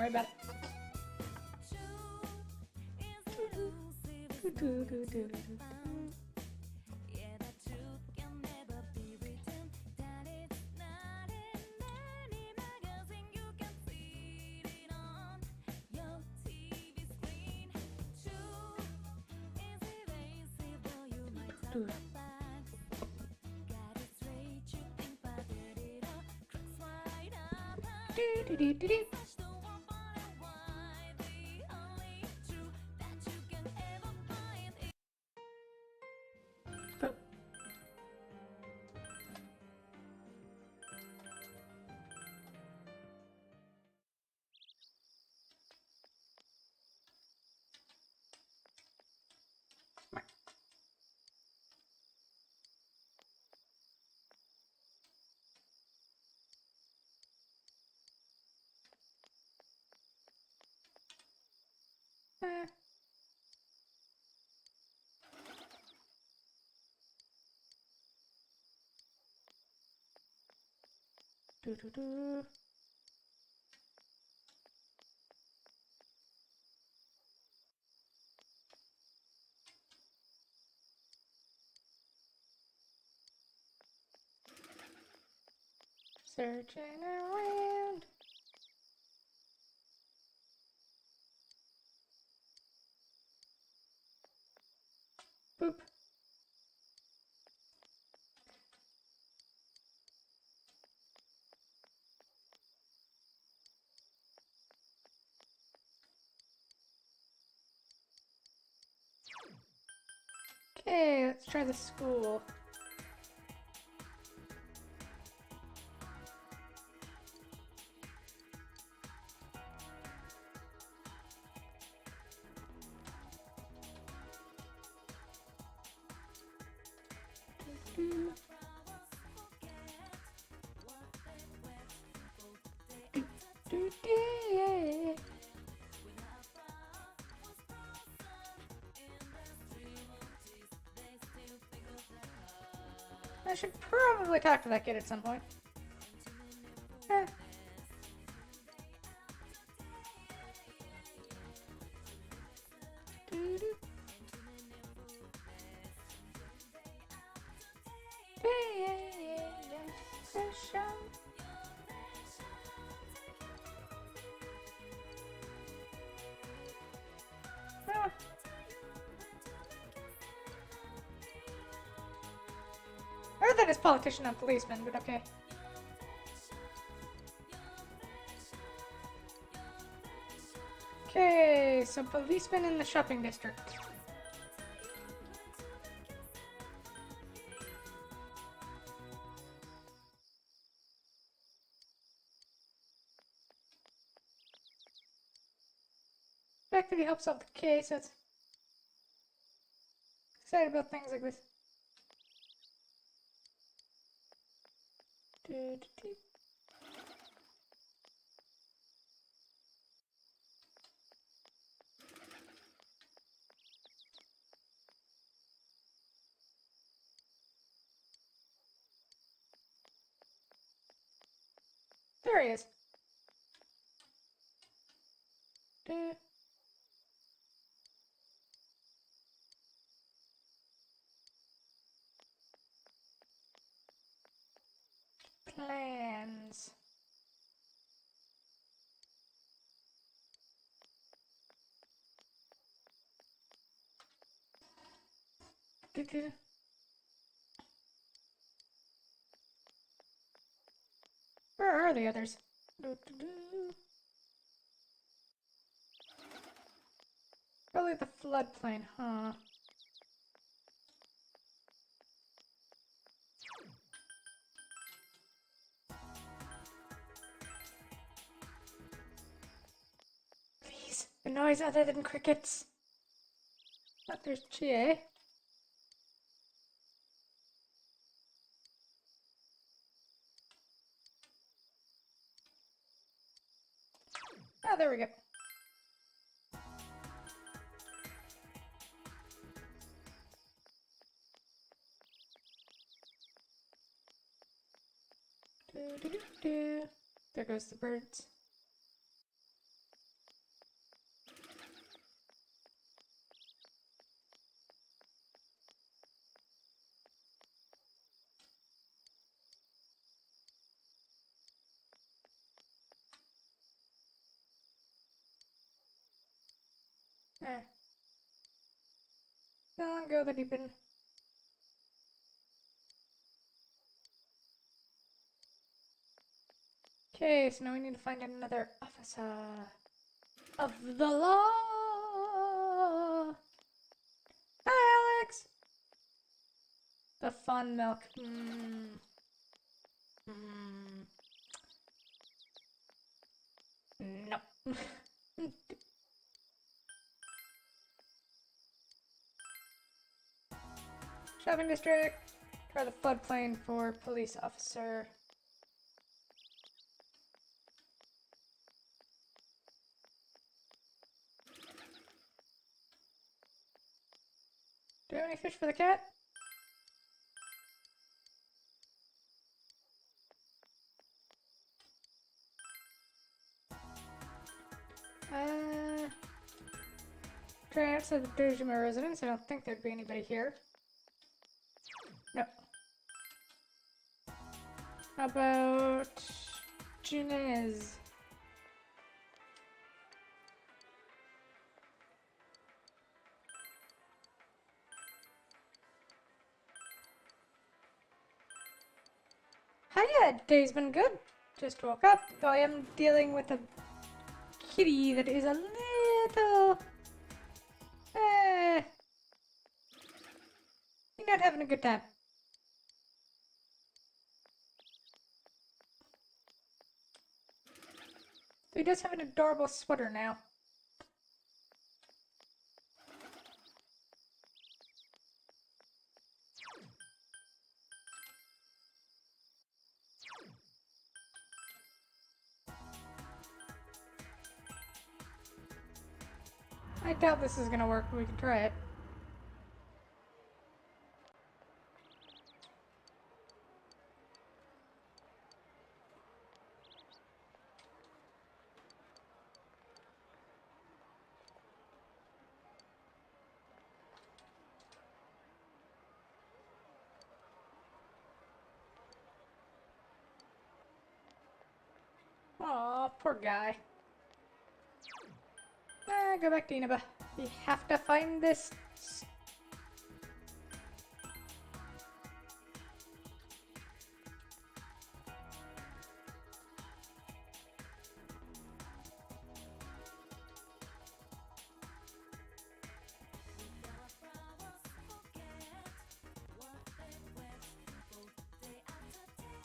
worry about it. Searching around. Boop. Okay, let's try the school. I should probably talk to that kid at some point. Eh. I heard that it's politician and policeman, but okay. Okay, so policeman in the shopping district. The fact that he helps solve the case, that's excited about things like this. There he is. Plans. Where are the others? Probably the floodplain, huh? Please, a noise other than crickets. But there's GA. Oh, there we go. There goes the birds. Eh. How long ago that you've been? Okay, so now we need to find another officer of the law. Hi, Alex. The fun milk. Nope. Shopping district. Try the floodplain for police officer. Do you have any fish for the cat? Try outside the Dojima residence. I don't think there'd be anybody here. No. How about Junez? Hiya, day's been good. Just woke up, though I am dealing with a kitty that is a little... You're not having a good time. So he does have an adorable sweater now. I doubt this is gonna work, but we can try it. Aw, poor guy. Go back to Inaba. We have to find this.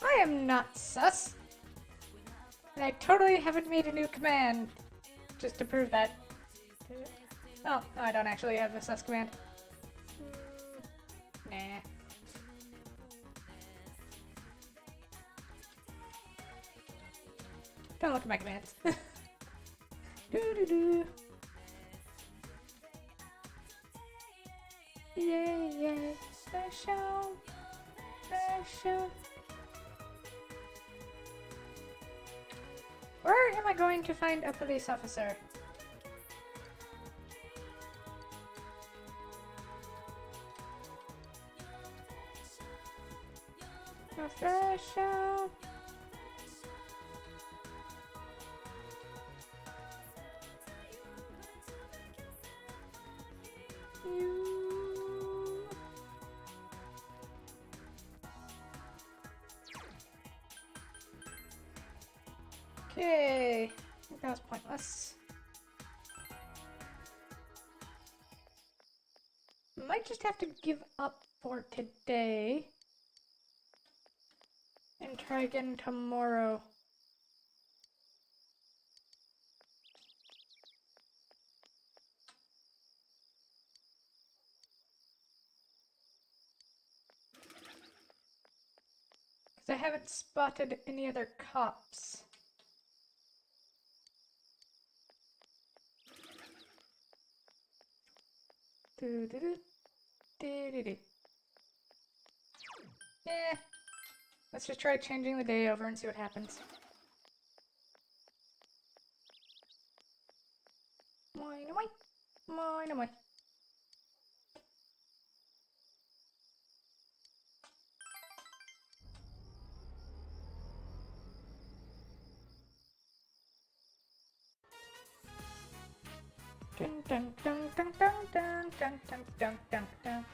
I am not sus. And I totally haven't made a new command just to prove that. Oh, no, I don't actually have the sus command. Nah. Don't look at my commands. Doo-doo-doo. Yeah, yeah. Special. Special. Where am I going to find a police officer? Official. You. Okay. I think that was pointless. Might just have to give up for today. And try again tomorrow. Because I haven't spotted any other cops. Doo-doo-doo. Doo-doo-doo. Yeah. Let's just try changing the day over and see what happens. Moin, moin. Moin, moin. Dun dun dun dun dun dun dun dun dun dun dun.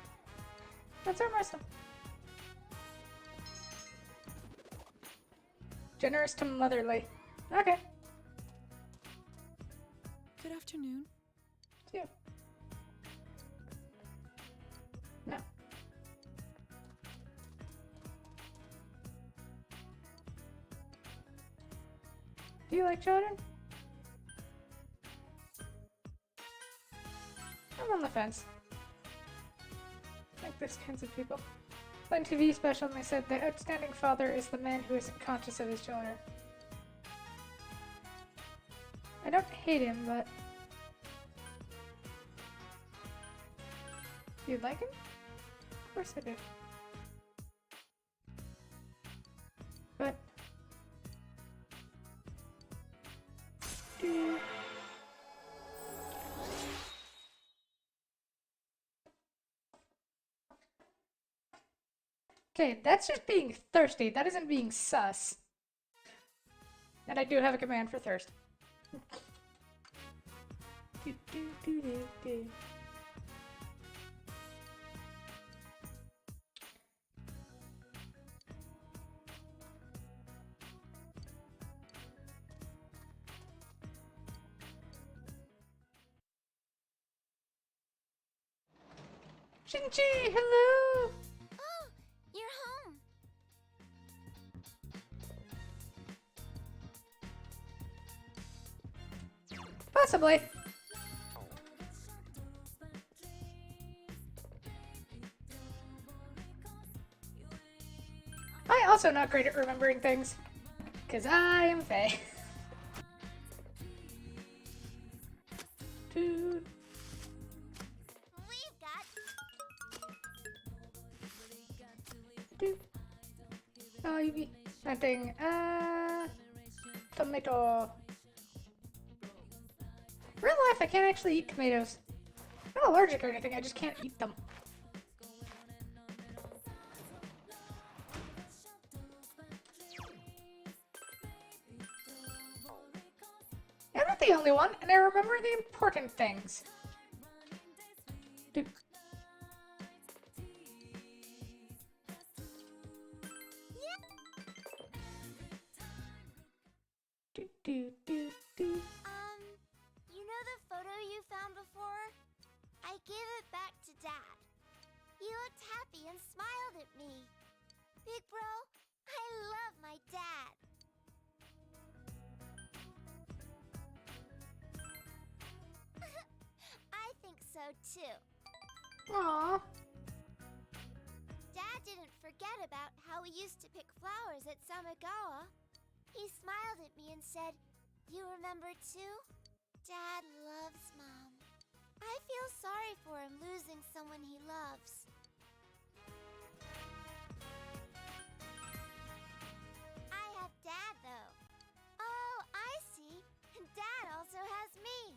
That's our Marissa. Generous to motherly. Okay. Good afternoon. See you. No. Do you like children? I'm on the fence. Like this kinds of people. On TV special, they said the outstanding father is the man who isn't conscious of his children. I don't hate him, but... You like him? Of course I do. But... Okay, that's just being thirsty. That isn't being sus. And I do have a command for thirst. Do, do, do, do, do. Shinji, hello! Oh, you're home. Possibly. I also not great at remembering things. Cause I am Faye. Dude. We've got Dude. Oh, you be hunting. Tomato. Real life, I can't actually eat tomatoes. I'm not allergic or anything, I just can't eat them. I'm not the only one, and I remember the important things. Do. Do, do, do, do. you know the photo you found before? I gave it back to Dad. He looked happy and smiled at me. Big bro, I love my dad. I think so too. Aww. Dad didn't forget about how we used to pick flowers at Samigawa. He smiled at me and said, "You remember too?" Dad loves Mom. I feel sorry for him losing someone he loves. I have Dad though. Oh, I see. Dad also has me.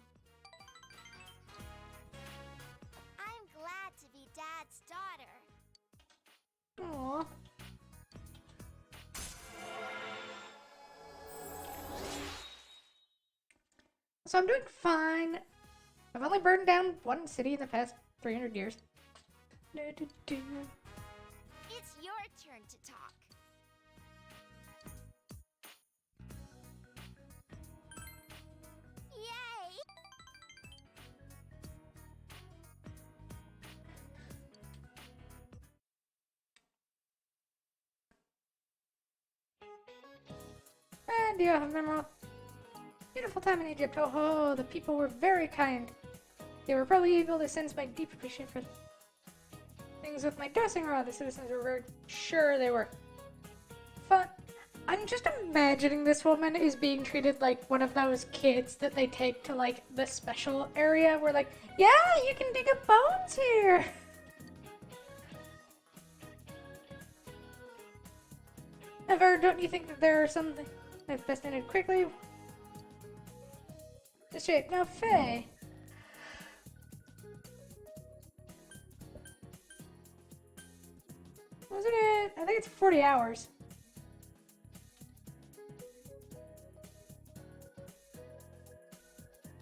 I'm glad to be Dad's daughter. Aww. So I'm doing fine. I've only burned down one city in the past 300 years. It's your turn to talk. Yay! And yeah, memorable. Beautiful time in Egypt. Oh, the people were very kind. They were probably able to sense my deep appreciation for things with my dosing rod. The citizens were very sure they were fun. I'm just imagining this woman is being treated like one of those kids that they take to like the special area where like, yeah, you can dig up bones here. However, don't you think that there are something that's best ended quickly? Just shit. Now, Faye. Wasn't it? I think it's 40 hours.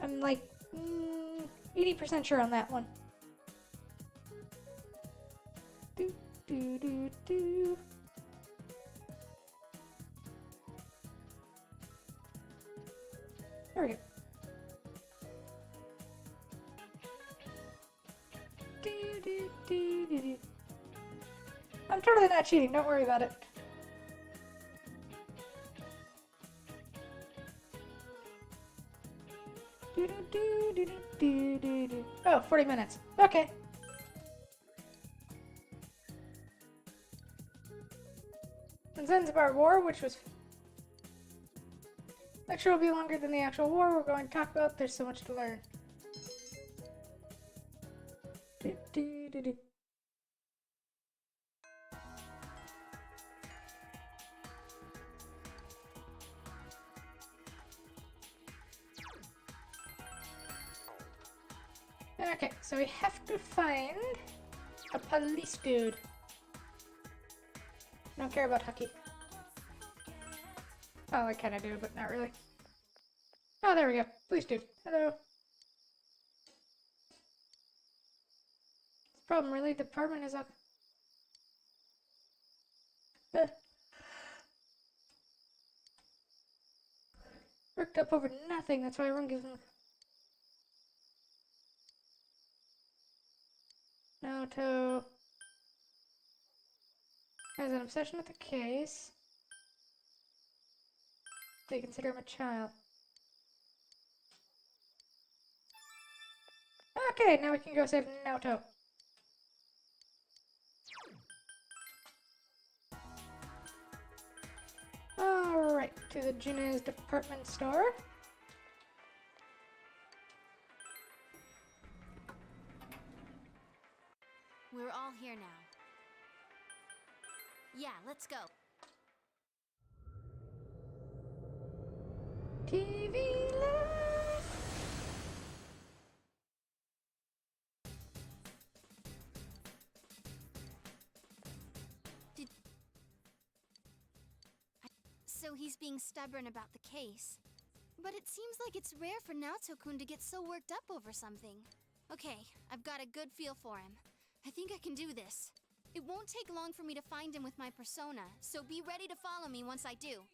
I'm like, 80% sure on that one. Do, do, do, do. There we go. Do, do, do, do, do. I'm totally not cheating, don't worry about it. Do, do, do, do, do, do, do. Oh, 40 minutes. Okay. And Zanzibar War, which was... Lecture will be longer than the actual war we're going to talk about. There's so much to learn. Do, do, do, do. Okay, so we have to find a police dude. Don't care about hockey. Oh, I kinda do, but not really. Oh, there we go. Police dude. Hello. Problem really, the department is up. Worked up over nothing, that's why everyone gives him... Naoto has an obsession with the case. They consider him a child. Okay, now we can go save Naoto. Alright, to the June's department store. We're all here now. Yeah, let's go. TV Live! So he's being stubborn about the case. But it seems like it's rare for Naoto-kun to get so worked up over something. Okay, I've got a good feel for him. I think I can do this. It won't take long for me to find him with my persona, so be ready to follow me once I do.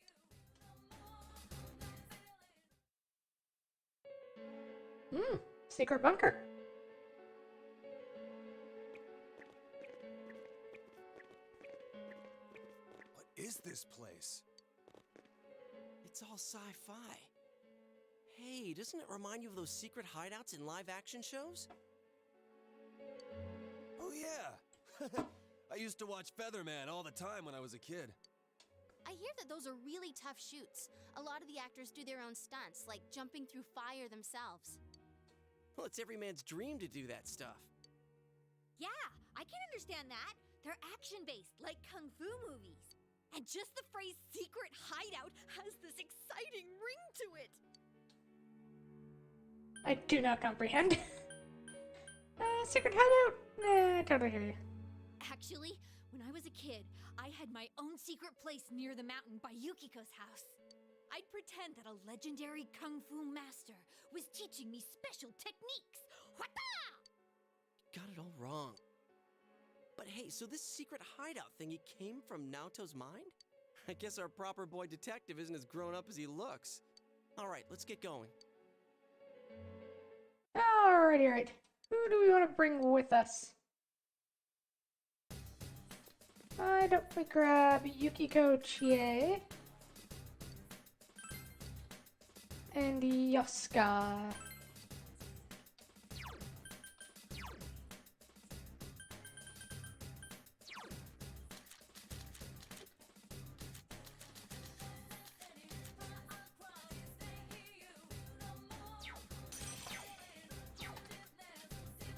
Secret bunker. What is this place? It's all sci-fi. Hey, doesn't it remind you of those secret hideouts in live-action shows? Oh yeah! I used to watch Featherman all the time when I was a kid. I hear that those are really tough shoots. A lot of the actors do their own stunts, like jumping through fire themselves. Well, it's every man's dream to do that stuff. Yeah, I can understand that. They're action-based, like kung fu movies. And just the phrase secret hideout has this exciting ring to it. I do not comprehend. Secret hideout? Nah, I totally hear you. Actually, when I was a kid, I had my own secret place near the mountain by Yukiko's house. I'd pretend that a legendary kung fu master was teaching me special techniques. Hwata! Got it all wrong. But hey, so this secret hideout thing, it came from Naoto's mind? I guess our proper boy detective isn't as grown up as he looks. Alright, let's get going. Alright. Who do we want to bring with us? Why don't we grab Yukiko Chie and Yosuka?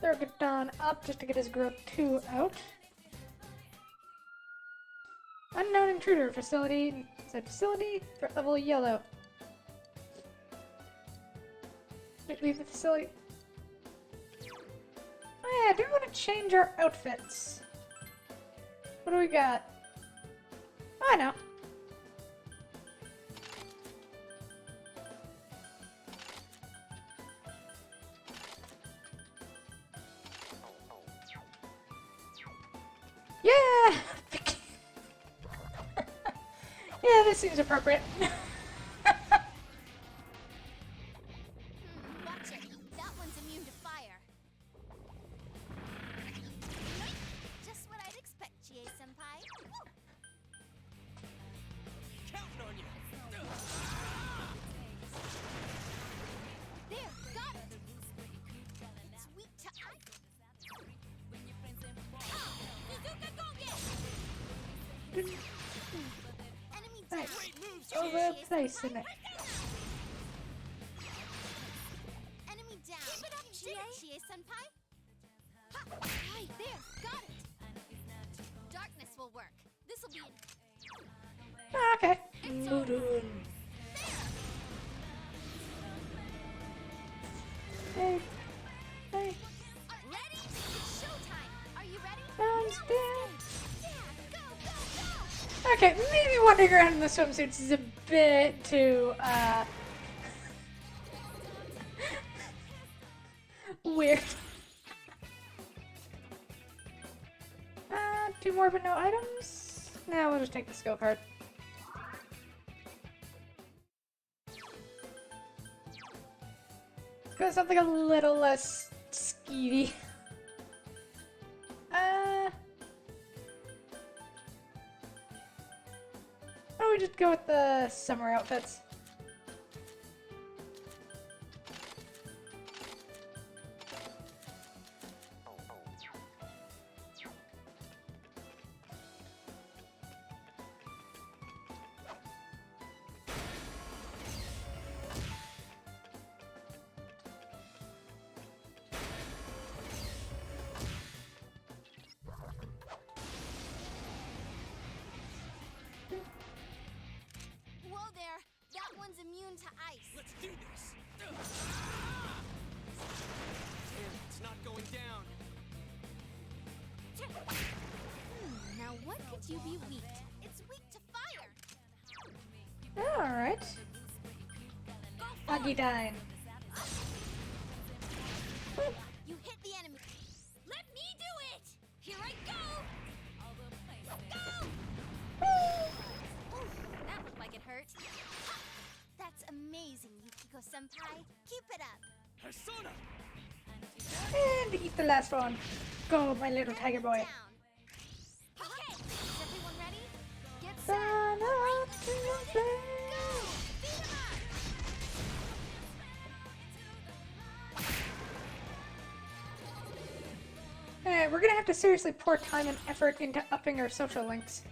Throw Gadon up just to get his growth 2 out. Unknown intruder facility. Said facility. Threat level yellow. Leave the facility. Oh yeah, I do want to change our outfits. What do we got? Oh, I know. this seems appropriate. Watch it. That one's immune to fire. Just what I'd expect, Chie-senpai. Counting on you. There, got it. It's weak to ice. Suzuka Gogen! Enemy down. Nice. Overplace in it. Enemy down. Keep it up, Chie-senpai. Ha! Right there, got it. Darkness will work. This'll be Ah, okay. Mudun. Hey. Hey. ready. It's showtime. Are you ready? Sounds Now good. it's game. Yeah, go, go, go. Okay, maybe wandering around in the swimsuits is a bit too, weird. Two more but no items? Now we'll just take the skill card. Let's go with something a little less skeevy. Oh, we just go with the summer outfits. Whoa there. That one's immune to ice. Let's do this. Damn, it's not going down. Now what could you be weak to? It's weak to fire. Alright. Buggy Dine. You hit the enemy. Let me do it! Here I go! Go! Ooh, That looked like it hurt. that's amazing, Yukiko-senpai. Keep it up. Persona! And eat the last one. Go, my little tiger boy. Down. Okay, is everyone ready? Get set. Run up to Go! the Beat 'em up. Alright, we're gonna have to seriously pour time and effort into upping our social links.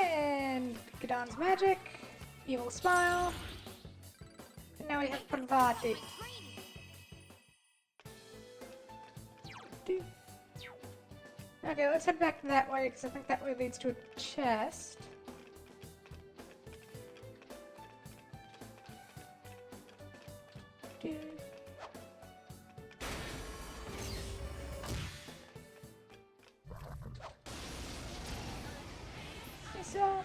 And Gadon's magic, evil smile, and now we have Parvati. Okay, let's head back that way because I think that way leads to a chest. So, Whoa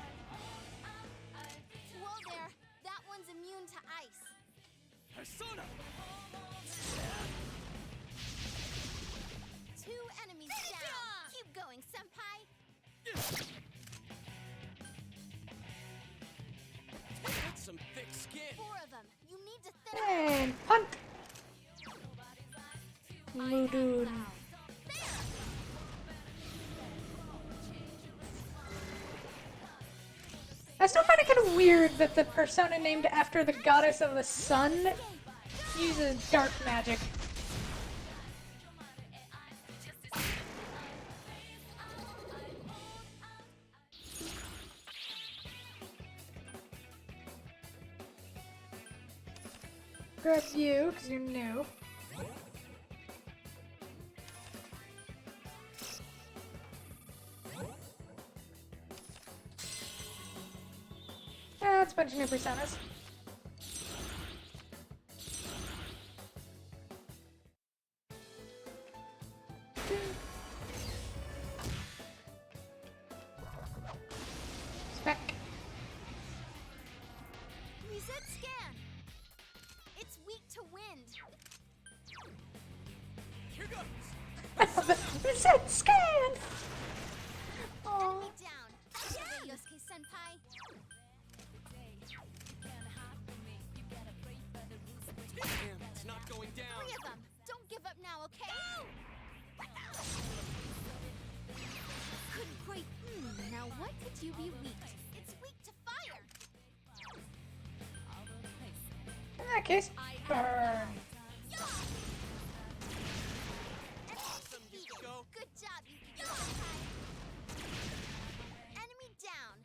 there. That one's immune to ice. Persona! Two enemies down. Keep going, senpai. That's some thick skin. Four of them. You need to thin out. and punt! Mudun. I still find it kind of weird that the persona named after the goddess of the sun uses dark magic. Grab you, because you're new. That's a bunch of new personas. Spec. Reset scan. It's weak to wind. Here goes! scan! Oh, Enemy down. Actually, Yosuke Senpai. Damn, it's not going down. 3 of them. Don't give up now, okay? Couldn't quite. Now what could you be weak to? It's weak to fire. in that case, burn. Awesome, Yukiko. Good job, Yukiko Senpai. Enemy down.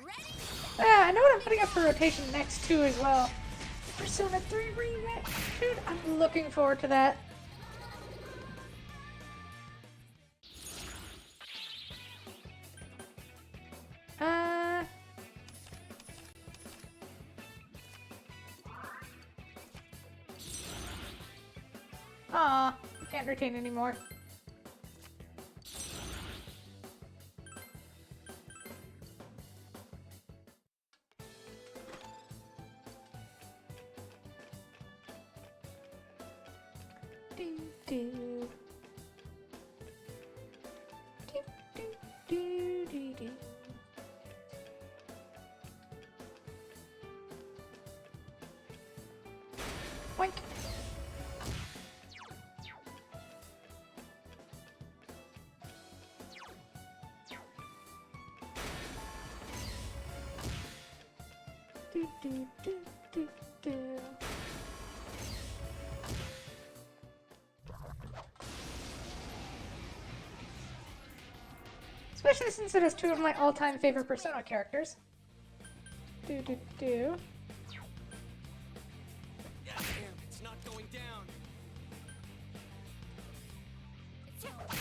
Ready? Yeah, I know what I'm putting up for rotation next too as well. Persona 3 remake. Dude, I'm looking forward to that. Aw, can't retain anymore. Do, do. Do, do, do, do, do. Boink. Do, do, do, do, do. Especially since it has 2 of my all-time favorite Persona characters. Do, do, do. Damn, it's not going down. It's tough.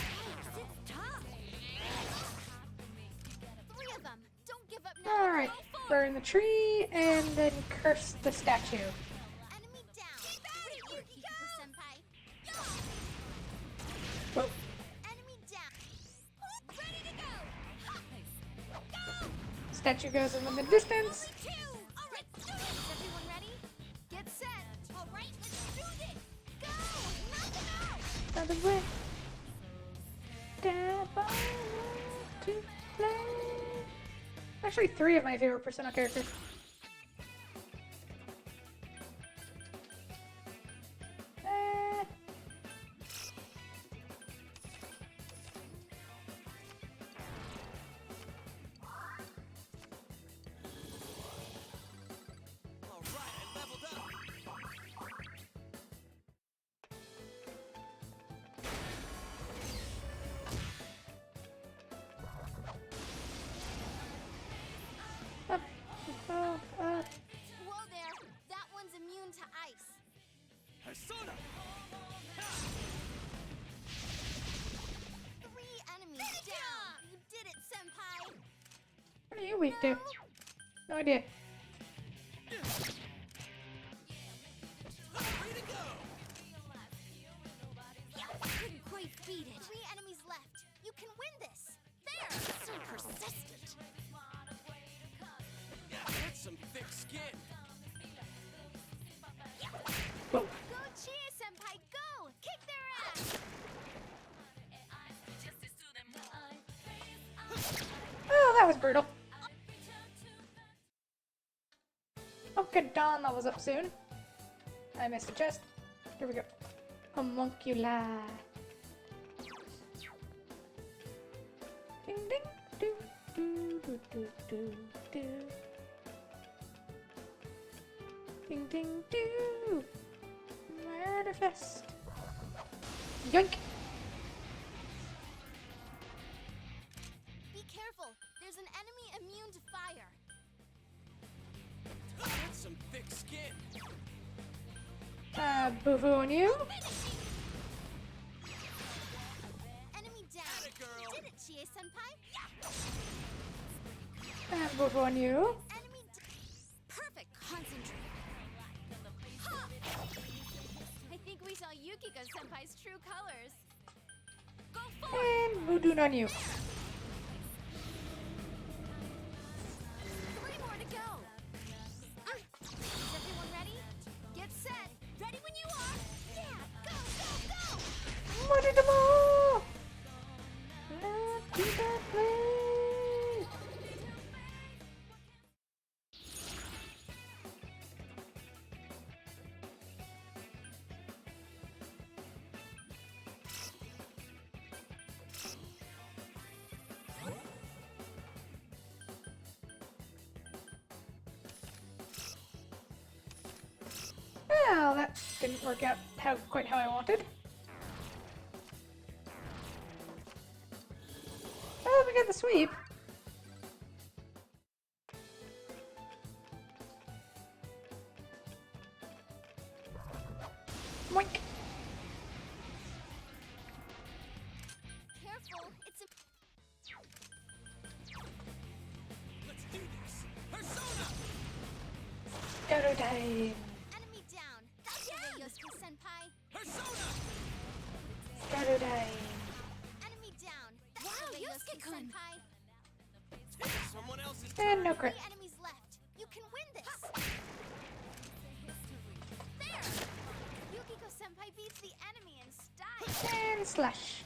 3 of them. Don't give up now. Alright, burn the tree and then curse the statue. Enemy down. Great work, Yukiko Senpai. Whoa. Enemy down. Ready to go. Go. Statue goes in the distance. Two. All right, let's do this. Is everyone ready? Get set. All right, let's do this. Go. Knock them out. Another way. Step on to play. Actually, 3 of my favorite Persona characters. All right, I leveled up. Up, up, up. Whoa there. That one's immune to ice. Persona. 3 enemies down. You did it, Senpai. What are you weak to? No idea. Way to go. Couldn't quite beat it. 3 enemies left. You can win this. There. So persistent. That's some thick skin. Whoa. Go Chie Senpai, go! Kick their ass! Oh, that was brutal. Oh, good dawn, that was up soon. I missed a chest. Here we go. Homunculi. Ding ding do do do do do do. Ding ding do. Murderfest. Yoink. Be careful. There's an enemy immune to fire. That's some thick skin. Boo-boo on you. Enemy down. Atta girl. You did it, Chie Senpai. Boo-boo on you. Enemy Perfect concentrate. Ha! I think we saw Yukiko Senpai's true colors. Go forward! And voodoo on you. 3 more to go. Is everyone ready? Get set. Ready when you are. Yeah, go, go, go. Money the more. the plate. Well, that didn't work out quite how I wanted. Oh, we got the sweep. Moink. Careful, it's a Let's do this! Persona! Dodo time. enemy down. That's your way, Yosuke-senpai. Persona! Dodo time. Enemy down. That's Wow, your way, Yosuke-kun. Yosuke-senpai. Someone else's And no crit. 3 enemies left. You can win this. There. Yukiko-senpai beats the enemy in style. And slash.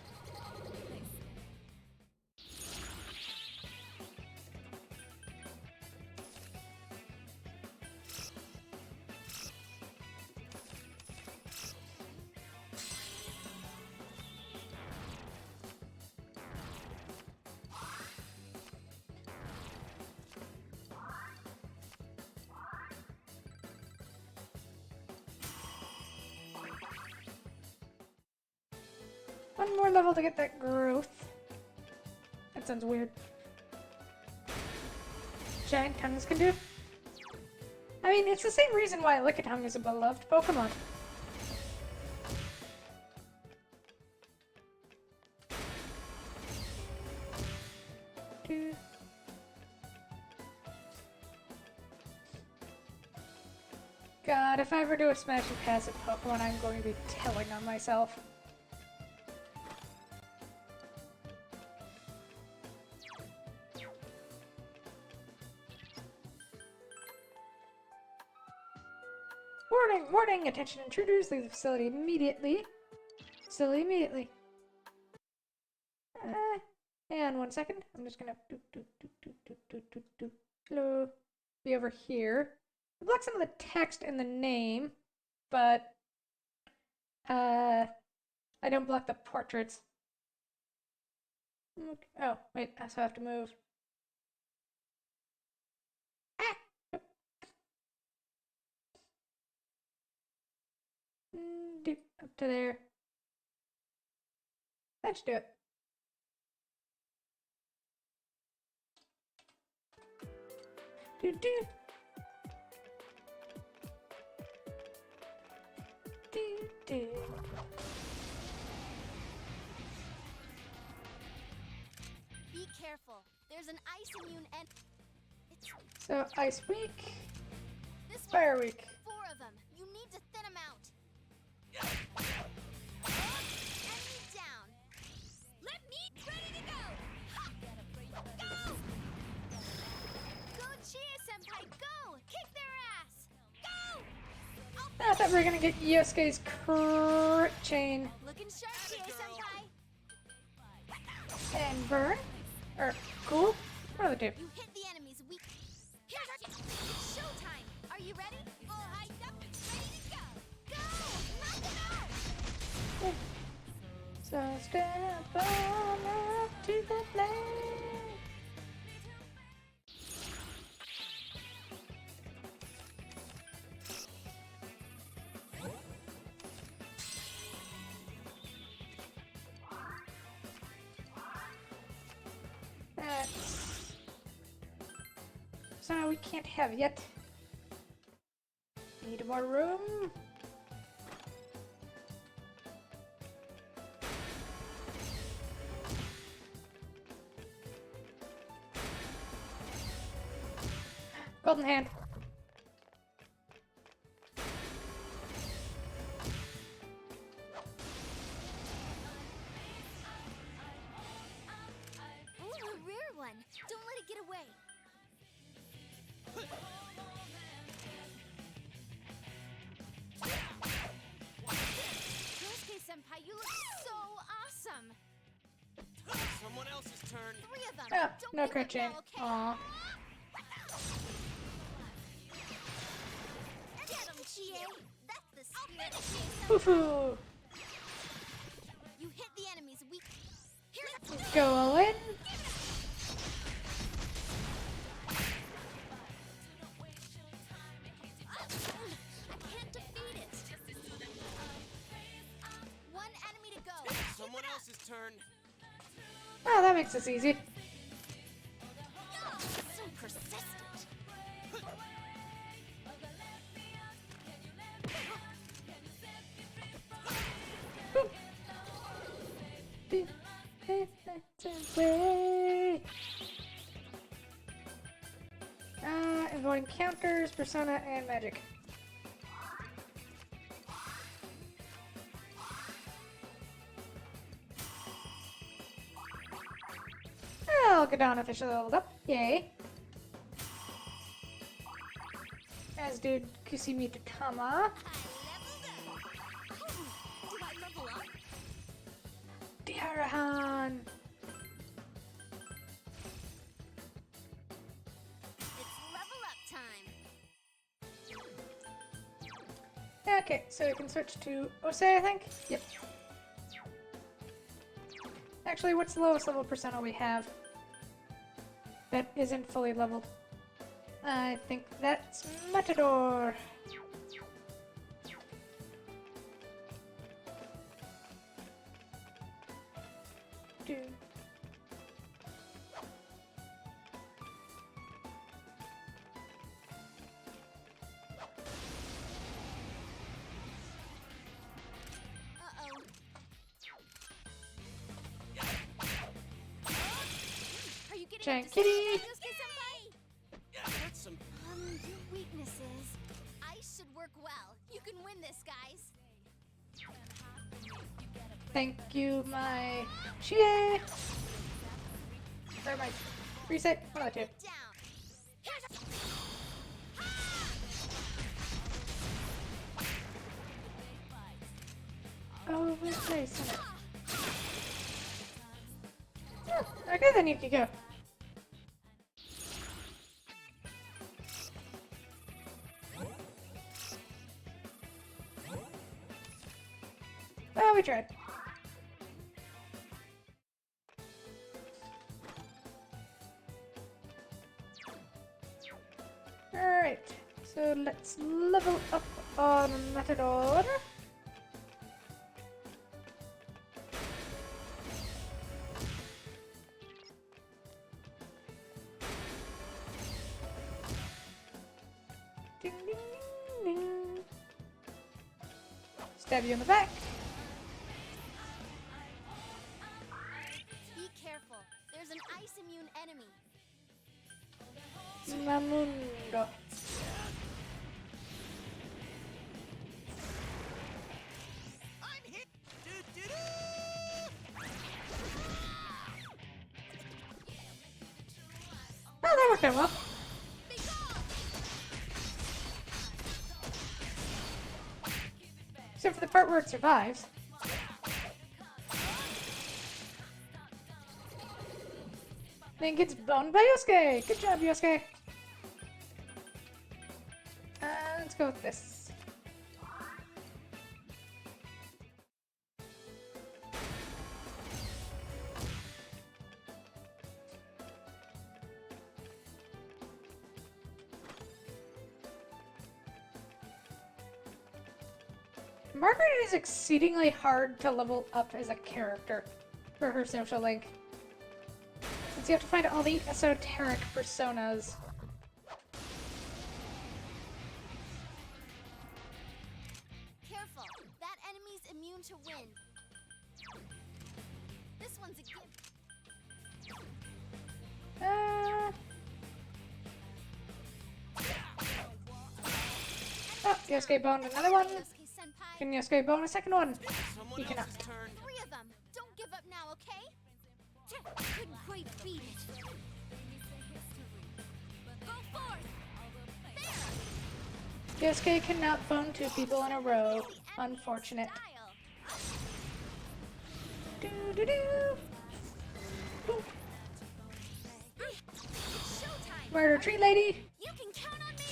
One more level to get that growth. That sounds weird. Giant tongues can do. I mean, it's the same reason why Lickitung is a beloved Pokemon. God, if I ever do a Smash and Pass at Pokemon, I'm going to be telling on myself. Warning! Warning! Attention intruders, leave the facility immediately. Facility immediately. Hang on 1 second. I'm just gonna hello. Be over here. I blocked some of the text in the name, but I don't block the portraits. Okay. Oh, wait, I also have to move. Up to there. That should do it. Do do. Do do. Be careful. There's an ice immune and it's So Ice Week, this one. Fire Week. 4 of them. You need to thin them out. Enemy down. Let me ready to go! Ha! Go! Go, Chia-senpai, go! Kick their ass! Go! I thought we were gonna get Yosuke's crit chain Looking sharp, Chia-senpai. and burn. Or cool. One of the two. You hit the enemy's weak. Here's it's showtime. Are you ready? All hyped up and ready to go. Go! Knock them out! So step on up to the plate. That's so we can't have yet. Need more room. Golden hand. Ooh, a rare one. Don't let it get away. Yosuke-senpai, you look so awesome. Someone else's turn. 3 of them. Oh, Don't no give crit up chain. now, okay? Aw. Get 'em, Chie. That's the spirit of Foo-foo. You hit the enemy's weak. Here's Go all in. I can't defeat it. One enemy to go. Someone else's turn. Oh, that makes this easy. So persistent. Away. Avoiding counters, persona, and magic. Oh, Gadon officially leveled up. Yay. As did Kusimi Tama. Do I level up? Diarahan. It's level up time. Okay, so we can switch to Osei, I think? Yep. Actually, what's the lowest level persona we have that isn't fully leveled? I think that's Matador. Dude. Uh-oh. Are you getting Giant up to kitty. something, Yosuke-senpai? That's some. Your weaknesses. Ice should work well. You can win this, guys. Thank you, my Chie. Or my reset. One of the two. Down. Here's a... Oh, where's place? Oh, okay, then you can go. Well, we tried. Alright, so let's level up on Matador. Ding, ding, ding, ding. Stab you in the back. Be careful. There's an ice-immune enemy. Mamundo. I'm hit. Oh, that worked out well. Except for the part where it survives. Then gets boned by Yosuke. Good job, Yosuke. Let's go with this. Margaret is exceedingly hard to level up as a character for her social link. Since you have to find all the esoteric personas. Careful. That enemy's immune to wind. This one's a gift. Oh, Yosuke boned another one. Yosuke-senpai. Can Yosuke bone a second one? Someone You cannot. else's turn. 3 of them. Don't give up now, okay? Couldn't quite beat it. Go forth! There! Yosuke cannot bone 2 people in a row. Unfortunate. Style. Do do do. Murder Tree Lady. You can count on me.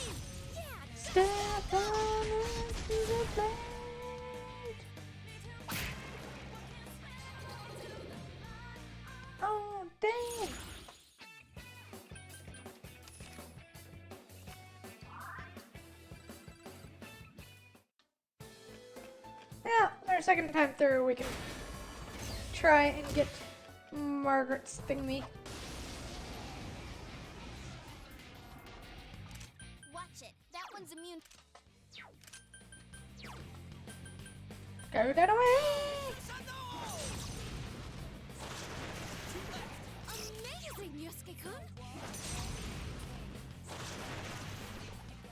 Yeah. Step on into the plate. Oh, dang. Yeah, our second time through, we can try and get Margaret's thingy. Watch it. That one's immune. Go that way. Amazing, Yosuke-kun.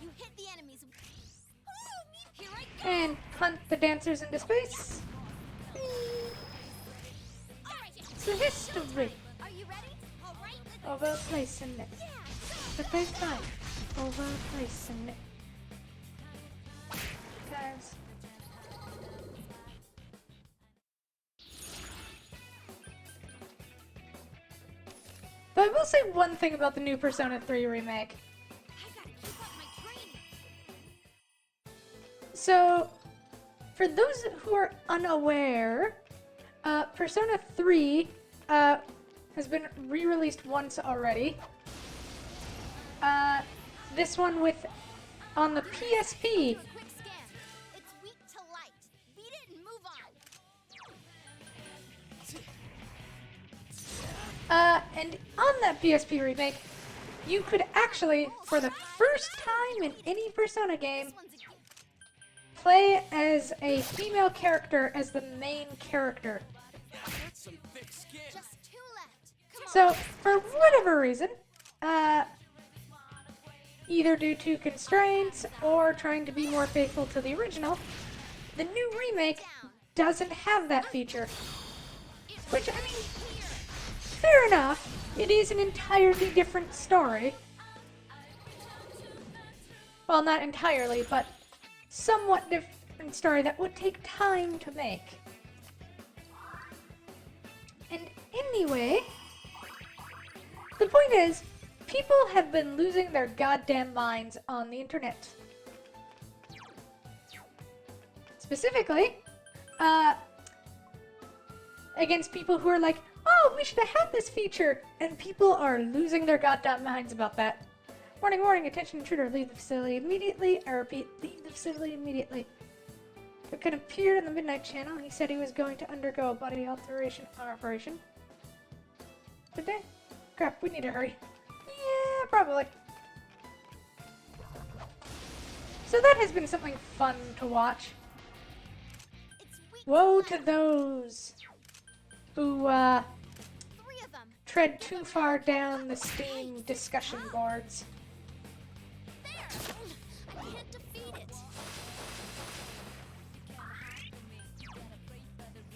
You hit the enemies. Here I go. And hunt the dancers into space. It's the history Are you ready? All right. of a place in it. The place time of a place in it. Guys. But I will say one thing about the new Persona 3 remake. I gotta keep up my training. So, for those who are unaware, Persona 3 has been re-released once already. This one on the PSP. Quick scan. It's weak to light. Beat it and move on. And on that PSP remake, you could actually, for the first time in any Persona game, This one's a gift. play as a female character as the main character. That's some thick skin. Just 2 left. Come on. So, for whatever reason, either due to constraints or trying to be more faithful to the original, the new remake doesn't have that feature. Which, I mean, fair enough. It is an entirely different story. Well, not entirely, but somewhat different story that would take time to make. And anyway, the point is, people have been losing their goddamn minds on the internet. Specifically, against people who are like, oh, we should have had this feature, and people are losing their goddamn minds about that. Warning, warning, attention intruder, leave the facility immediately. I repeat, leave the facility immediately. It appeared on the Midnight Channel. He said he was going to undergo a body alteration operation. Did they? Crap, we need to hurry. Yeah, probably. So that has been something fun to watch. It's weak Woe to to light. those who 3 of them. tread too far down the Steam discussion boards. There. I can't defeat it.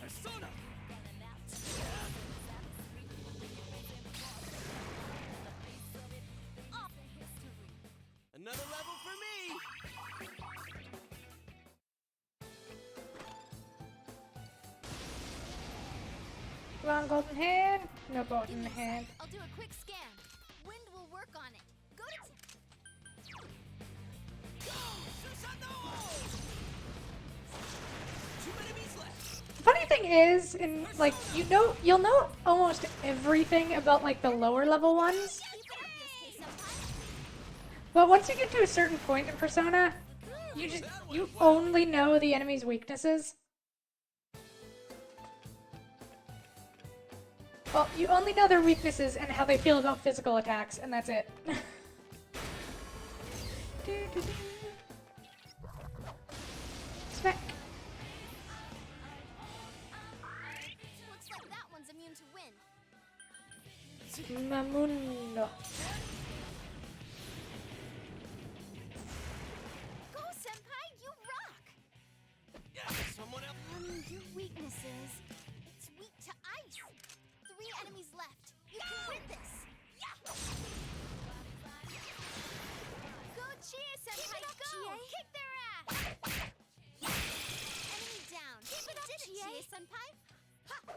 Persona! Another level for me. Come on, Golden Hand. No Golden Hand. I'll do a quick scan. Wind will work on it. Go to Two enemies left! The funny thing is, you'll know almost everything about like the lower level ones, keep it up, Yosuke-senpai. but once you get to a certain point in Persona, you only know the enemy's weaknesses. Well, you only know their weaknesses and how they feel about physical attacks, and that's it. Smack. Looks like that one's immune to wind. Mamundo. Go, senpai, you rock. Someone else. Your weaknesses. It's weak to ice. 3 enemies left. You can win this. Yeah. Go, Chie, senpai, go. Kick their ass. Enemy down. Keep it up, Chie, senpai.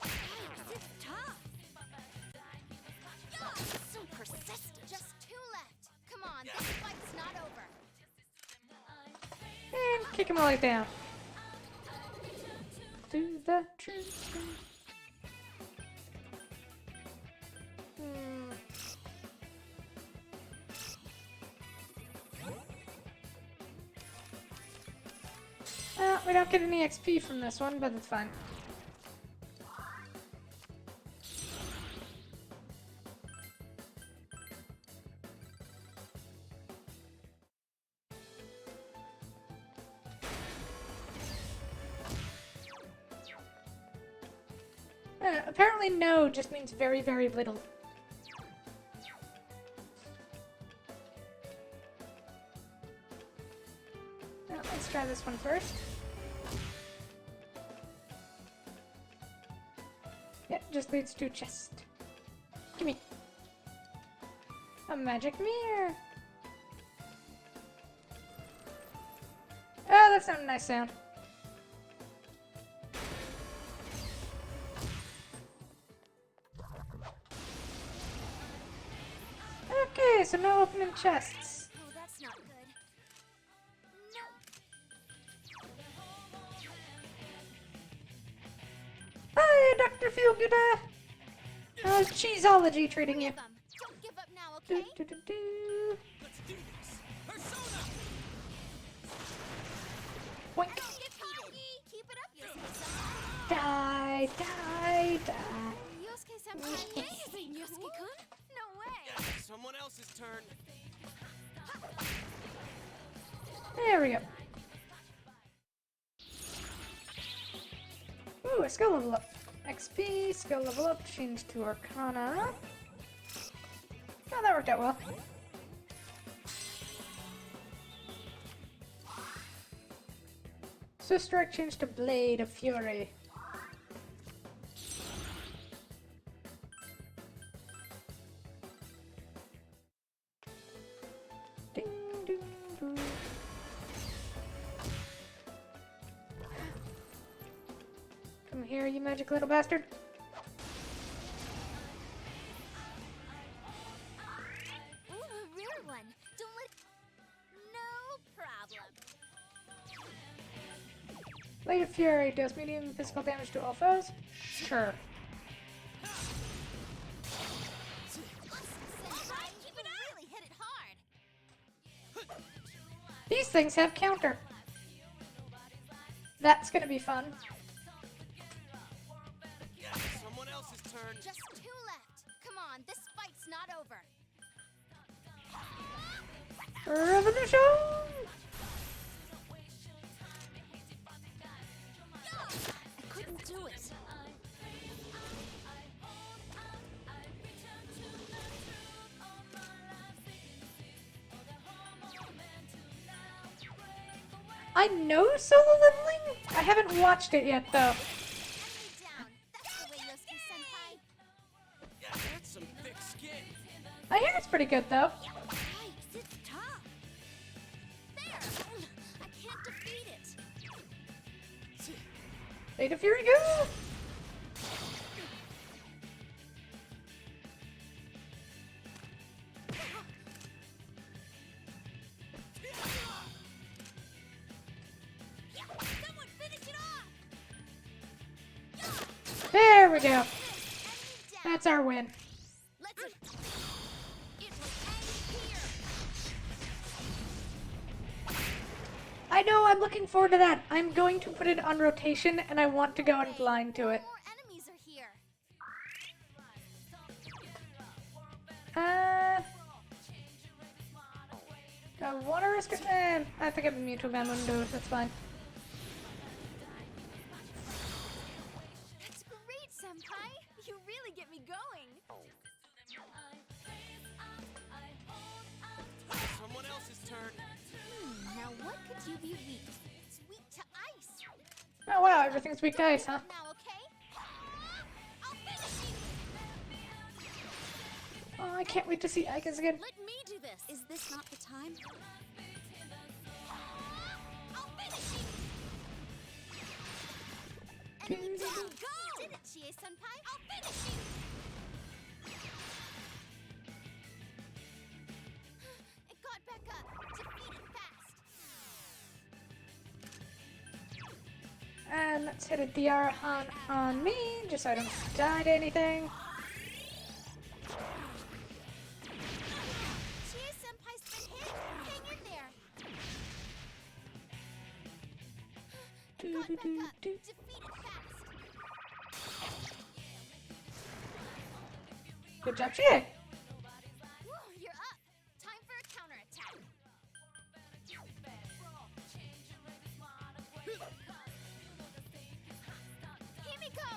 Thanks, it's tough. So persistent. Just 2 left. Kick him all the way down. Do the truth. We don't get any XP from this one, but it's fine. Apparently no just means very, very little. Let's try this one first. Yeah, just leads to a chest. Gimme. A magic mirror. Oh, that's not a nice sound. Okay, so no opening chests. Oh, that's not good. No. Hi, Dr. Feelgood. How's Cheeseology treating you? Don't give up now, Do, okay? do, do, do. Let's do this. Persona! Boink. Don't get cocky. Keep it up, Yosuke-san. Die, die, die. Yosuke-senpai, amazing, Yosuke-kun. No way. Someone else's turn. There we go. Ooh, a skill level up. XP, skill level up, change to Arcana. Oh, that worked out well. So strike change to Blade of Fury. Ding, ding, ding. Come here, you magic little bastard. Ooh, a rare one. Don't let... No problem. Blade of Fury deals medium physical damage to all foes. Sure. Senpai, keep it up. Really hit it hard. These things have counter. That's gonna be fun. Someone else's turn. Just 2 left. Come on, this fight's not over. Revolution! I couldn't do it. I know solo leveling? I haven't watched it yet, though. Enemy down. That's the way, Yosuke-senpai. That's some thick skin. I hear it's pretty good, though. Yikes, it's tough. There! I can't defeat it. Blade of Fury, go! Someone finish it off! There we go. Enemy down. That's our win. Let's... It will end here. I know, I'm looking forward to that. I'm going to put it on rotation, and I want to go in blind to it. More enemies are here. Do I want to risk it? I think I'm immune to a Windows, that's fine. That's great, Senpai. You really get me going. Someone else's turn. Now what could you be weak? It's weak to ice. Oh wow, everything's weak to ice, huh? Now, okay? I'll finish you. Oh, I can't wait to see Icons again. Let me do this. Is this not the time? I'll finish you. Enemy down. Go! You did it, Chie-senpai. I'll finish you. It got back up. Defeat it fast. And let's hit a DR hunt on me, just so I don't die to anything. Cheers, Senpai's been hit. Hang in there. Got back up. Defeat it fast. Good job, Chie. Woo, you're up. Time for a counterattack. Himiko!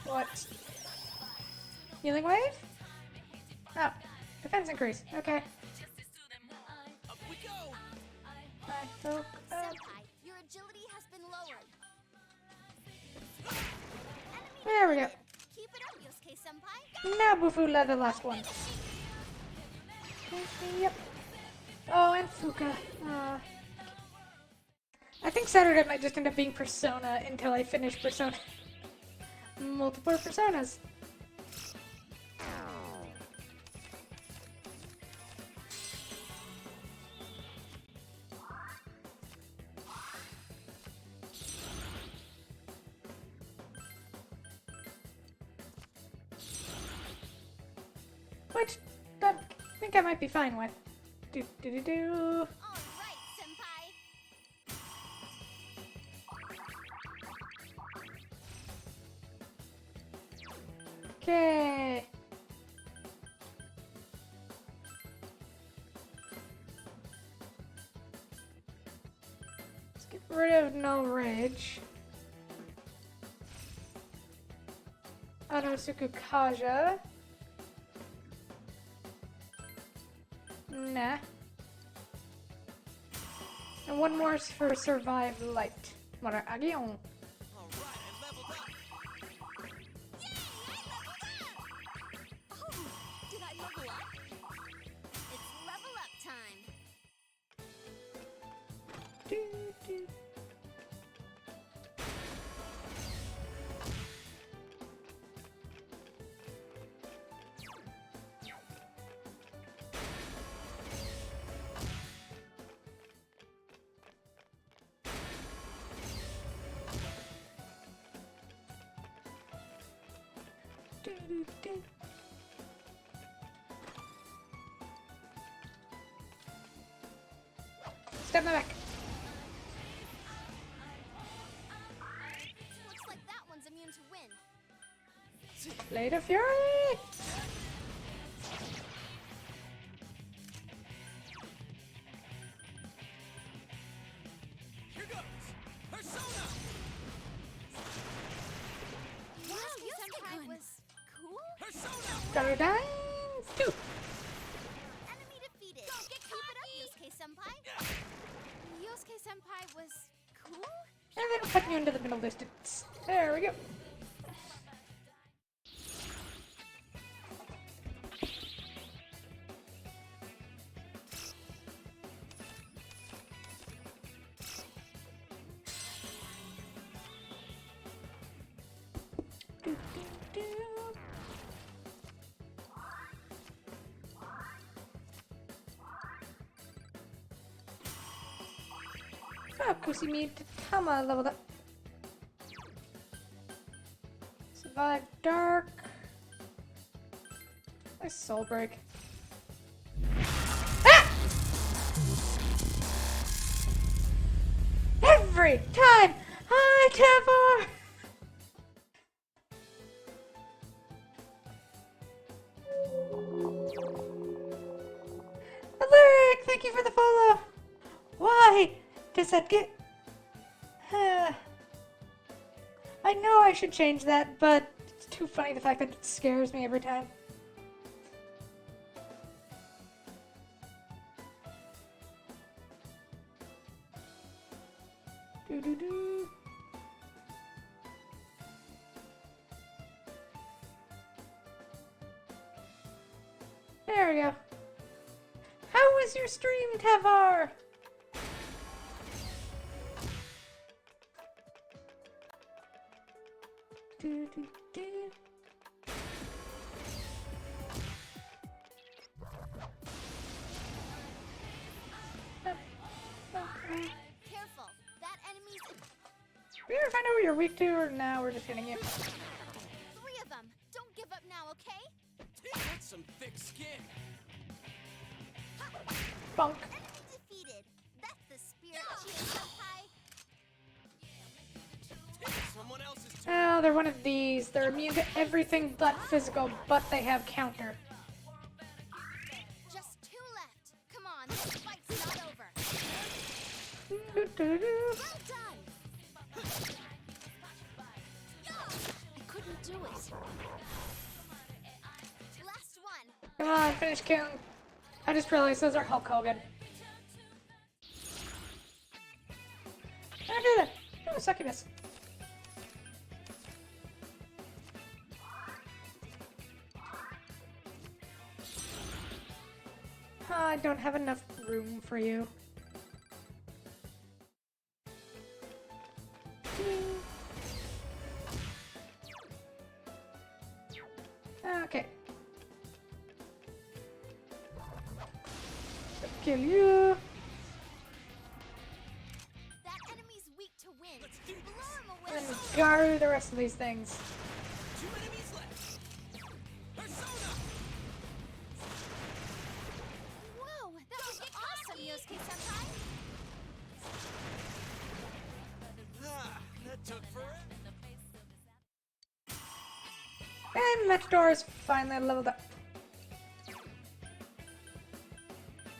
What? Healing wave? Oh, defense increase. Okay. Up we go! Senpai, your agility has been lowered. Enemy There we go. Keep it up, Yosuke Senpai. Now Bufu led the last one. Yep. Oh, and Fuka. I think Saturday might just end up being Persona until I finish Persona. Multiple Personas. Which I think I might be fine with. Do do do do. All right, Senpai. Okay. Let's get rid of Null Rage. Anosuku Kaja. Nah. And one more is for Survive Light. Mara Agion. All right, I leveled up. Oh, did I level up? It's level up time. Do, do. Do, do, do. Step in the back. Looks like that one's immune to wind. Blade of Fury! Here goes! Persona! Wow, Yosuke Senpai Gun. was cool. Persona! Paradigm 2! Enemy defeated. Keep it up, Yosuke Senpai. Yosuke Senpai was cool. And then cut you into the middle distance. There we go. Do, do, do. Oh, Kusumi Tama leveled up. Survive dark. Nice soul break. Ah! Every time I Tavor! Alaric, thank you for the follow. Why does that get? I know I should change that, but it's too funny the fact that it scares me every time. Do do do. There we go. How was your stream, Tavar? Do, do, do. Careful. That enemy's find out what you're weak to, or now we're just hitting you? 3 of them. Don't give up now, okay? That's some thick skin. Bunk. Enemy defeated. That's the spirit, Chie-senpai. Someone else's turn. Oh, they're one of these. They're immune to everything but physical, but they have counter. Just 2 left. Come on, this fight's not over. Doo-doo-doo. Well done. I couldn't do it. Last one. Come on, finish killing. I just realized those are Hulk Hogan. I do that. Oh, succubus. I don't have enough room for you. Okay. Kill you. That enemy's weak to wind. Let's do Blow this. him away. And then guard the rest of these things. 2 enemies left. Persona. Whoa, that was awesome, Yosuke-senpai. That took forever. And Matador is finally leveled up.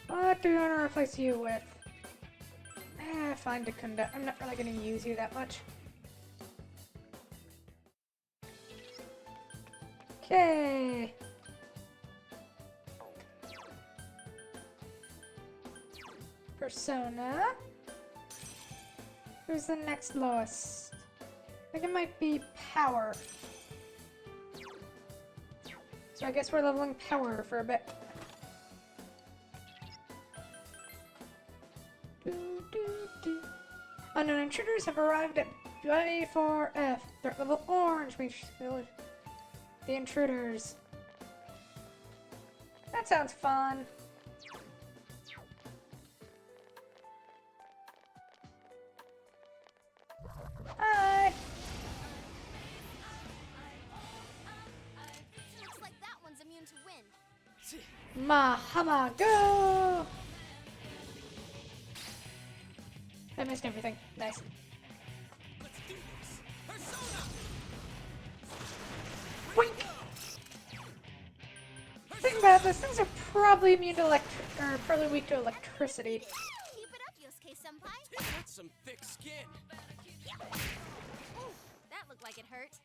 What do you want to replace you with? Fine, Dakunda. I'm not really going to use you that much. Okay. Persona. Who's the next lowest? I think it might be Power. So I guess we're leveling Power for a bit. Unknown intruders have arrived at J4F. Threat level orange. We should kill the intruders. That sounds fun. Hi. Looks like that one's immune to wind. Mahama, go! I missed everything. Nice. Let's do this. Persona. Wink! Think about it, those things are probably immune to probably weak to electricity. Keep it up, Yosuke-senpai. That's some thick skin. Ooh, that looked like it hurt.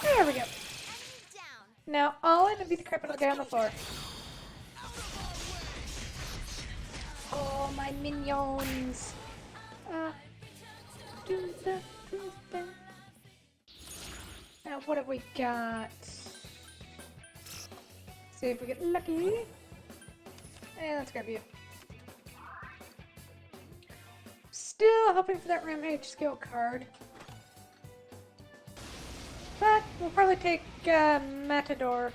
There we go. Enemy down. Now all I need to be the criminal guy on the floor. Oh, my minions. Do the thing. Now what have we got? See if we get lucky. And let's grab you. Still hoping for that Rampage skill card. But we'll probably take Matador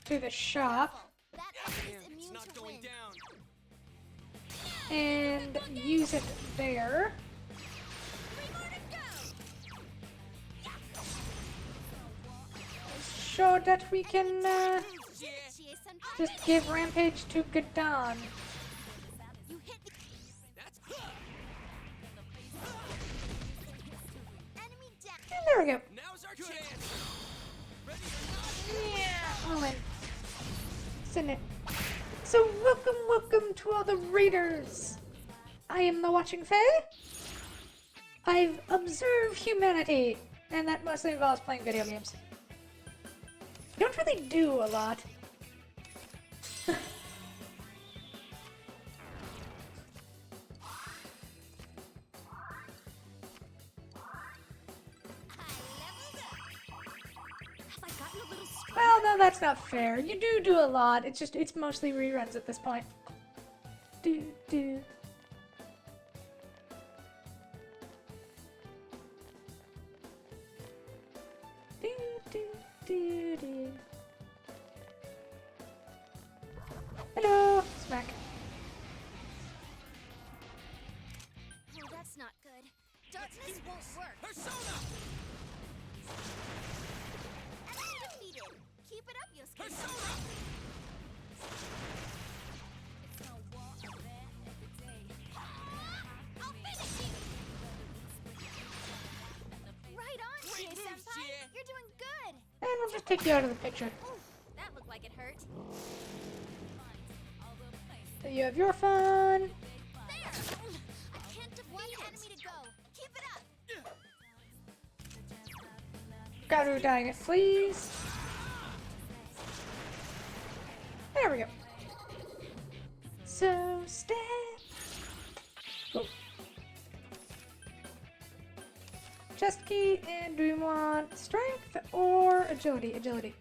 to the shop That enemy's Damn, it's immune not to going wind. down. and use it there. So that we can Chie-senpai. just give Rampage to Gadon. You hit the That's enemy down. And there we go. now's our chance. Ready or not? Yeah, all in. Send it. So welcome to all the raiders. I am the Watching Fae. I've observed humanity, and that mostly involves playing video games. Don't really do a lot. Have I gotten a little strong? Well, no, that's not fair. You do a lot. It's mostly reruns at this point. Do. Do. Hello, Smack. This won't work. Persona! Enemy defeated. Keep it up, Yosuke. Persona! I'll finish you. Right on, Great moves, Chie-senpai. Chie. You're doing good. And we'll just take you out of the picture. Oof, that looked like it hurt. So you have your fun. There. I can't defeat one enemy to go. Keep it up. Garu dying it, please. There we go. So step. Oh. Chest key, and do we want strength or agility? Agility.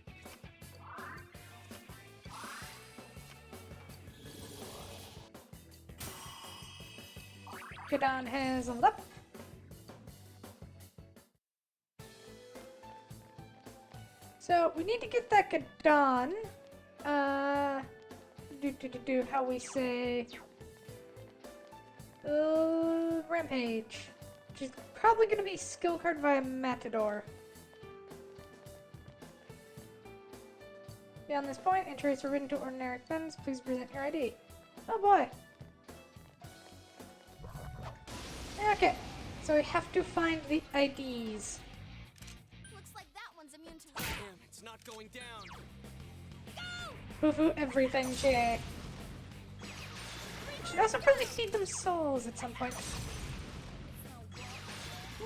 Gadon has a up. So we need to get that Gadon. How we say Rampage. Which is probably gonna be skill card via Matador. Beyond this point, entries are written to ordinary funds. Please present your ID. Oh boy. Okay, so we have to find the IDs. Looks like that one's immune to wind. Damn, it's not going down. Foo-foo everything, Jay. Should also probably feed them souls at some point.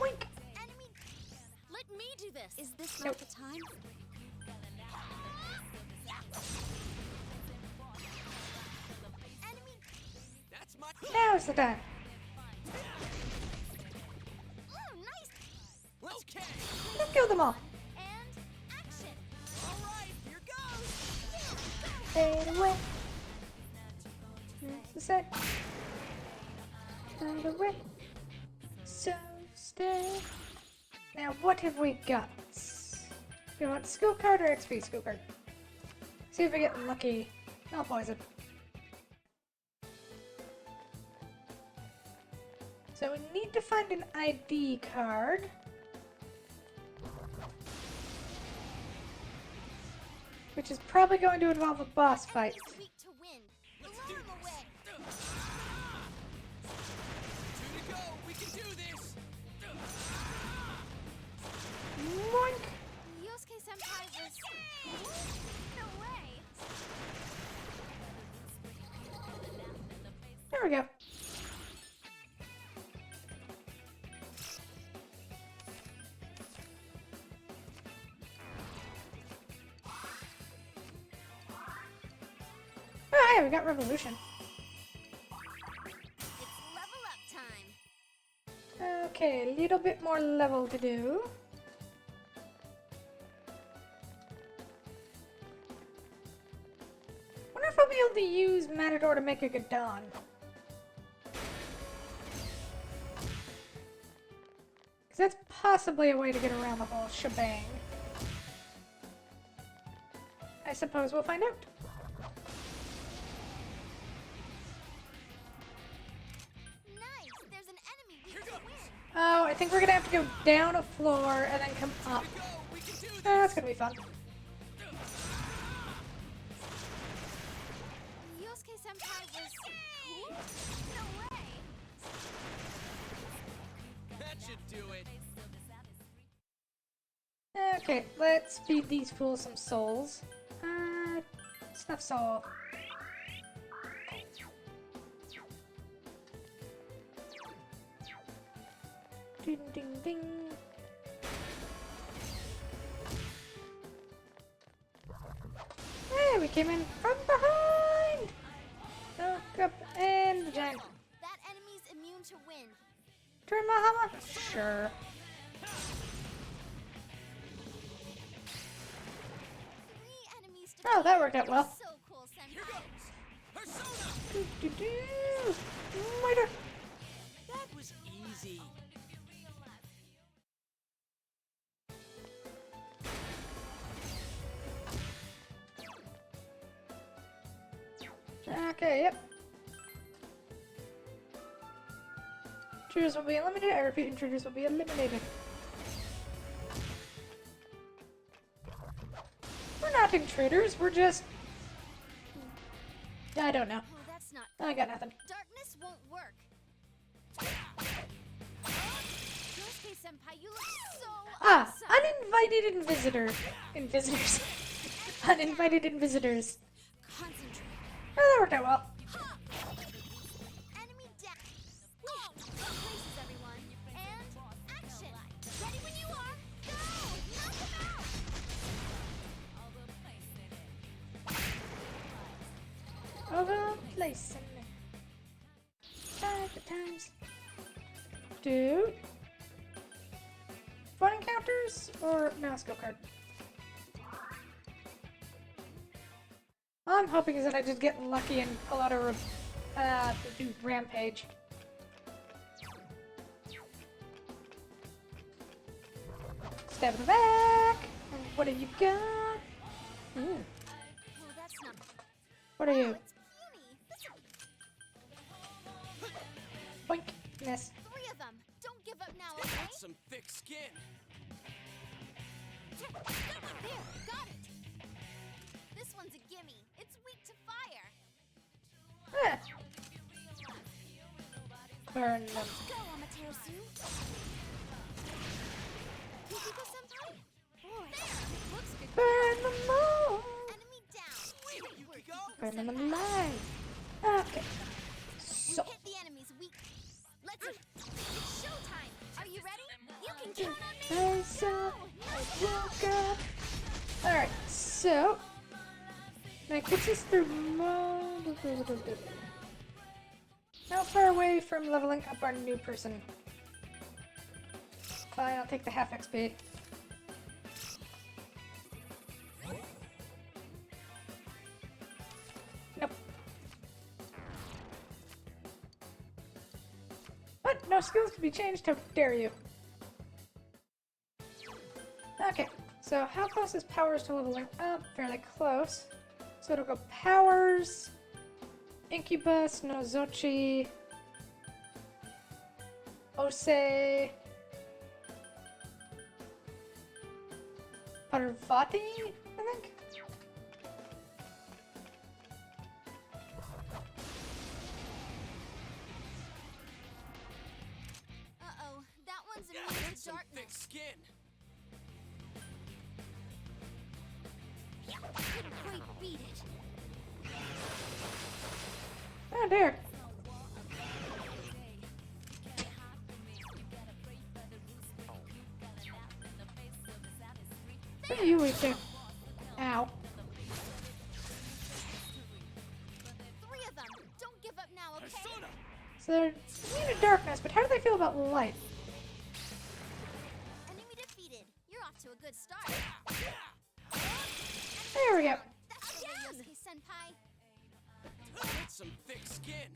Wink. Enemy. Let me do this. Is this Nope. not the time? Enemy. That's my. Now's the time. Nice. Okay. Let's kill them all. And action. All right, here goes. Fade away. Here's the set. Fade away. So stay. Now what have we got? Do you want skill card or XP skill card? See if we get lucky. No poison. So we need to find an ID card. Which is probably going to involve a boss fight. Enemy's weak to wind. Let's Blow do him this. away. Two to go. We can do this. Moink! Yosuke senpai was. No way. There we go. Oh, hey, we got Revolution. It's level up time. Okay, a little bit more level to do. Wonder if I'll be able to use Matador to make a Gadon. Because that's possibly a way to get around the whole shebang. I suppose we'll find out. Nice. There's an enemy weak Here to goes. wind. Oh, I think we're gonna have to go down a floor and then come up. Go. We can do this. That's gonna be fun. Yosuke senpai was. No way. That should do it. Okay, let's feed these fools some souls. Snuff soul. Ding ding ding. Hey, we came in from behind! Look up and the giant. That enemy's immune to wind. Turn Mahama? Sure. Three enemies to Oh, that worked out well. So cool, Here senpai. goes. Persona. Do-do-do. Later. That was easy. Okay, yep. Intruders will be eliminated. I repeat, intruders will be eliminated. We're not intruders, we're just... I don't know. Oh, that's not. I got nothing. Darkness won't work. Yosuke Senpai, you look so Ah, awesome. uninvited visitors. Uninvited visitors. Concentrate. Oh, that worked out well. Ha! Enemy down. Places, everyone. And action. Ready when you are. Go! Knock him out! Over place. 5 times. Do fun encounters or mouse go card? All I'm hoping is that I just get lucky and pull out a do rampage. Stab in the back. And what have you got? Ooh. Oh, that's not. What are Oh, you? it's puny. Boink. Miss. 3 of them. Don't give up now, It's okay? got some thick skin. There, got it. This one's a gimme. It's weak to fire. Ah. Burn them. Go, Amaterasu. Yukiko-senpai? Boy, looks good. Burn them all. Enemy down. Yukiko? Burn them alive. Okay. We So. hit the enemy's weak. Let's It's showtime. Are you ready? You can count on me. I saw. I woke up. Alright, so. That gets us through how far away from leveling up our new person? Fine, I'll take the half XP. Nope. What? No skills to be changed? How dare you? Okay, so how close is Powers to leveling up? Fairly close. So it'll go Powers, Incubus, Nozochi, Ose, Parvati, I think? Uh-oh, that one's immune It's to some thick darkness. skin. Couldn't quite beat it. Oh dear. What are you weak to? Ow. 3 of them. Don't give up now, okay? Persona! So they're immune to darkness, but how do they feel about light? Enemy defeated. You're off to a good start. There we go. That's the way, Yosuke-senpai. It's some thick skin.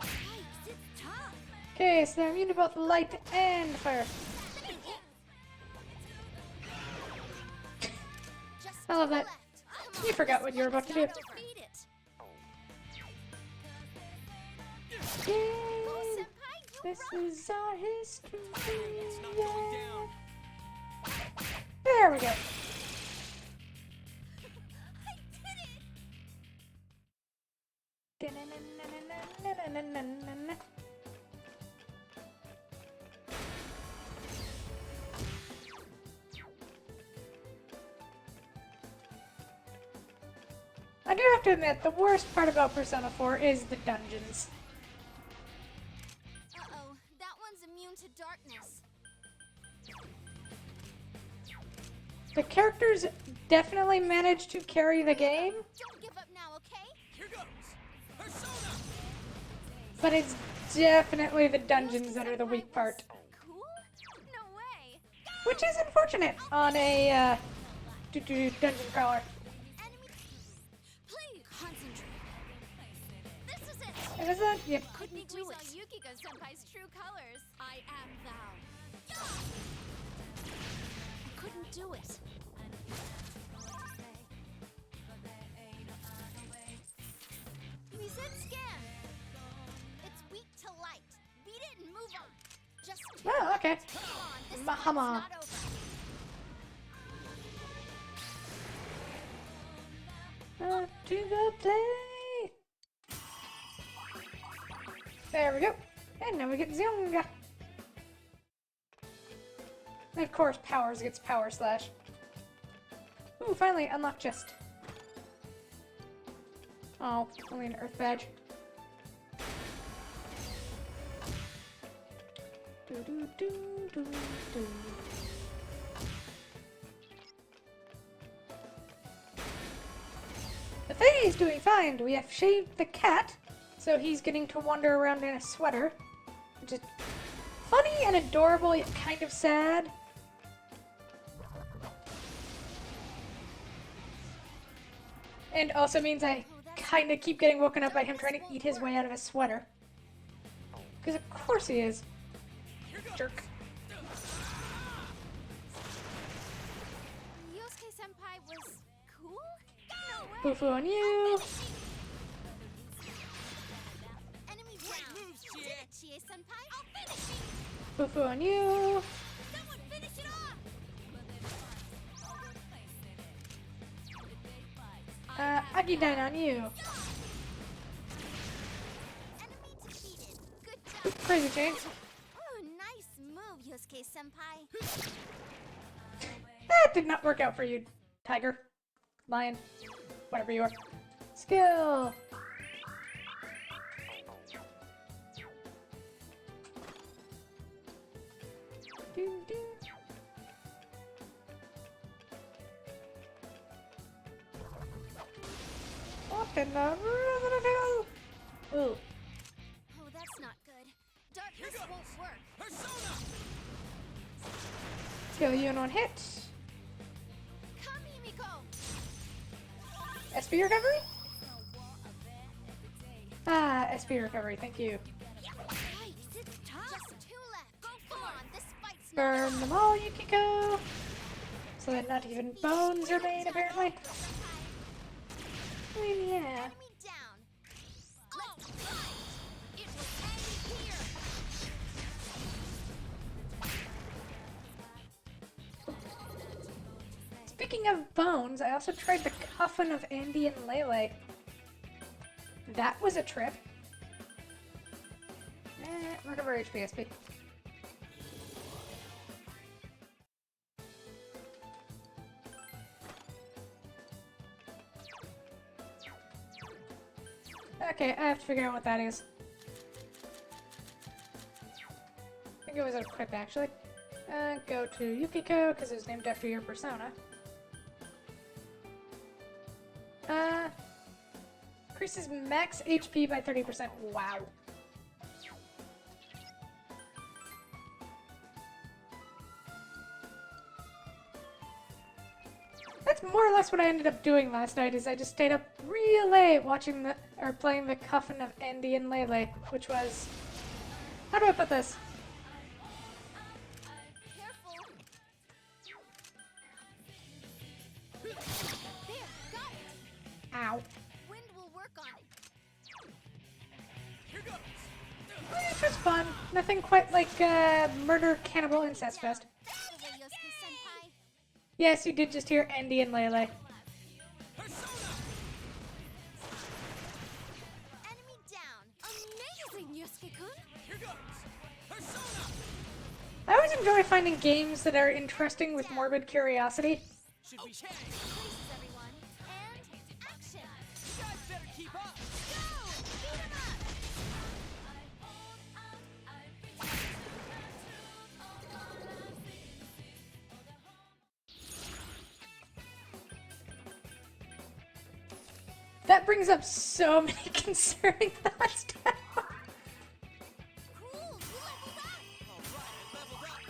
Yikes, it's tough. Okay, so they're immune to both light and fire. Just I love to the that. left. Come You on, forgot this what you were one about to has do. got defeat it. Yay! Go, senpai, you This rock. is our history. It's not going down. There we go. I did it. I do have to admit, the worst part about Persona 4 is the dungeons. Uh-oh, that one's immune to darkness. The characters definitely manage to carry the game, Don't give up now, okay? Here goes. Persona! but it's definitely the dungeons that are the weak part. Cool? No way. Which is unfortunate on a dungeon crawler. Enemy. Please concentrate. This is it. And is that? Yep. Couldn't We do saw it. Yukiko-senpai's true colors. I am thou. I couldn't do it. Reset scan. It's weak to light. Okay. Come on, this Mahama. fight's not over. To the play. There we go. And now we get Zunga. And of course, Powers gets Power Slash. Ooh, finally unlocked chest. Oh, only an Earth badge. Do do do do do. The Fae's doing fine. We have shaved the cat, so he's getting to wander around in a sweater, which is funny and adorable, yet kind of sad. And also means I kind of keep getting woken up by him trying to eat his way out of his sweater. Because of course he is. Jerk. Yosuke-senpai was cool? No way! Bufu on you. Enemy down. Moves, You did Chie. it, Chie-senpai. I'll finish you. Bufu on you. Someone finish it off. Agidine on you. Enemy defeated. Good job. Crazy Jane. Ooh, nice move, Yosuke-senpai. That did not work out for you, tiger. Lion. Whatever you are. Skill. Doo, doo. What in the... Ooh. Oh, that's not good. Darkness won't work. Persona! Kill you in one hit. Come, Himiko. SP recovery? Ah, SP recovery, thank you. Yikes, it's tough. Just 2 left. Go full on. This fight's not Burn them all, Yukiko. So that not even bones remain, apparently. I mean, yeah. Enemy down. Let's fight. It will end here. Speaking of bones, I also tried the coffin of Andy and Lele. That was a trip. Recover HP, SP. Okay, I have to figure out what that is. I think it was a equip, actually. Go to Yukiko, because it was named after your persona. Increases max HP by 30%. Wow. That's more or less what I ended up doing last night, is I just stayed up real late watching the, or playing the Coffin of Andy and Lele, which was, how do I put this? Careful. There, got it. Ow. Wind will work on it. Here goes! It was fun. Nothing quite like Murder Cannibal Incest Fest. That's the way, Yosuke-senpai. Yes, you did just hear Andy and Lele. Persona! Enemy down. Amazing, Yosuke-kun. Here goes! Persona! I always enjoy finding games that are interesting with morbid curiosity. Should we change? Places, everyone. And action. You guys better keep up! Go! Beat 'em up. That brings up so many concerning thoughts now. Cool, you leveled up. Alright, I leveled up!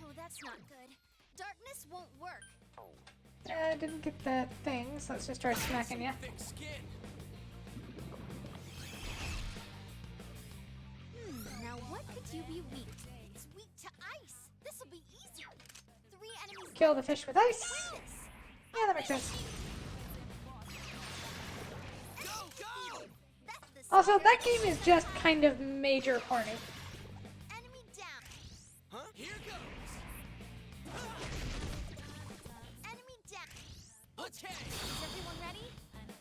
Oh, that's not good. Darkness won't work. I didn't get that thing, so let's just try smacking ya. Thick skin! Now what could you be weak to? It's weak to ice. This'll be easy. 3 enemies kill the fish with ice. Yeah, that makes sense. Go, go! That's the Also, that game is just kind of major horny. enemy down. Huh? Here goes! Enemy down. Okay! Is everyone ready?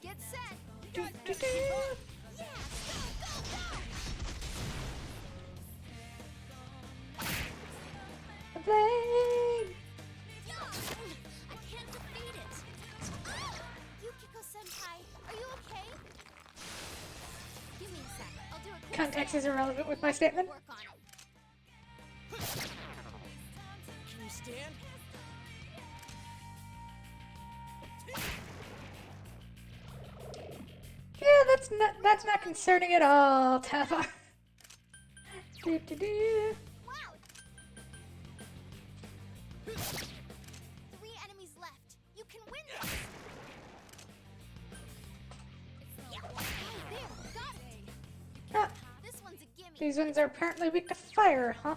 Get set. Do-do-do. Yeah, go, go, The blade. go! I can't defeat it. Yukiko Senpai, are you okay? Give me a sec. I'll do a quick Context scan. is irrelevant with my statement. Work on it. Can you stand? Yeah, that's not concerning at all, Tava. Do-do-do. Wow. 3 enemies left. You can win this. Yeah. Oh, there. Got it. Ah, This one's a gimme. these ones are apparently weak to fire, huh?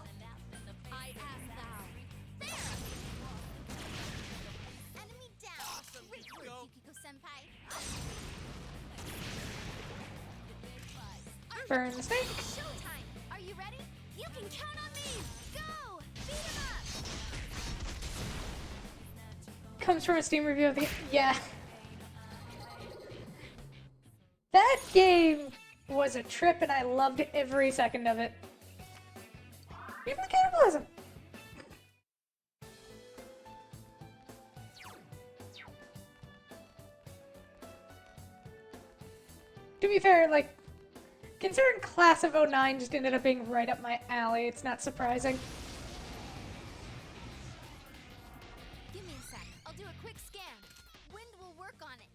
I ask thou. There. Enemy down. Great work, Yukiko Senpai. Burn the snake. Showtime. Are you ready? You can count on me. Go. Beat him up. Comes from a Steam review of the yeah. That game was a trip and I loved every second of it. Even the cannibalism. To be fair, like, considering Class of '09 just ended up being right up my alley, it's not surprising. Give me a sec. I'll do a quick scan. Wind will work on it.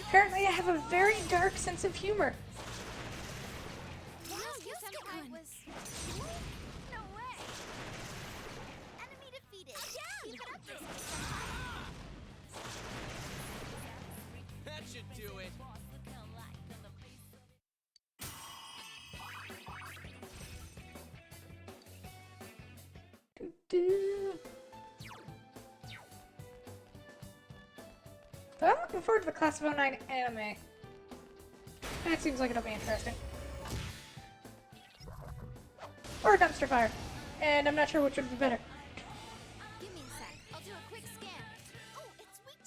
Apparently I have a very dark sense of humor. Wow, Senpai was... No way. Enemy defeated. Keep it up, Yusuke-senpai. That should do it! But I'm looking forward to the Class of '09 anime. That seems like it'll be interesting. Or a dumpster fire. And I'm not sure which would be better. Give me a sec. I'll do a quick scan. Oh, it's weak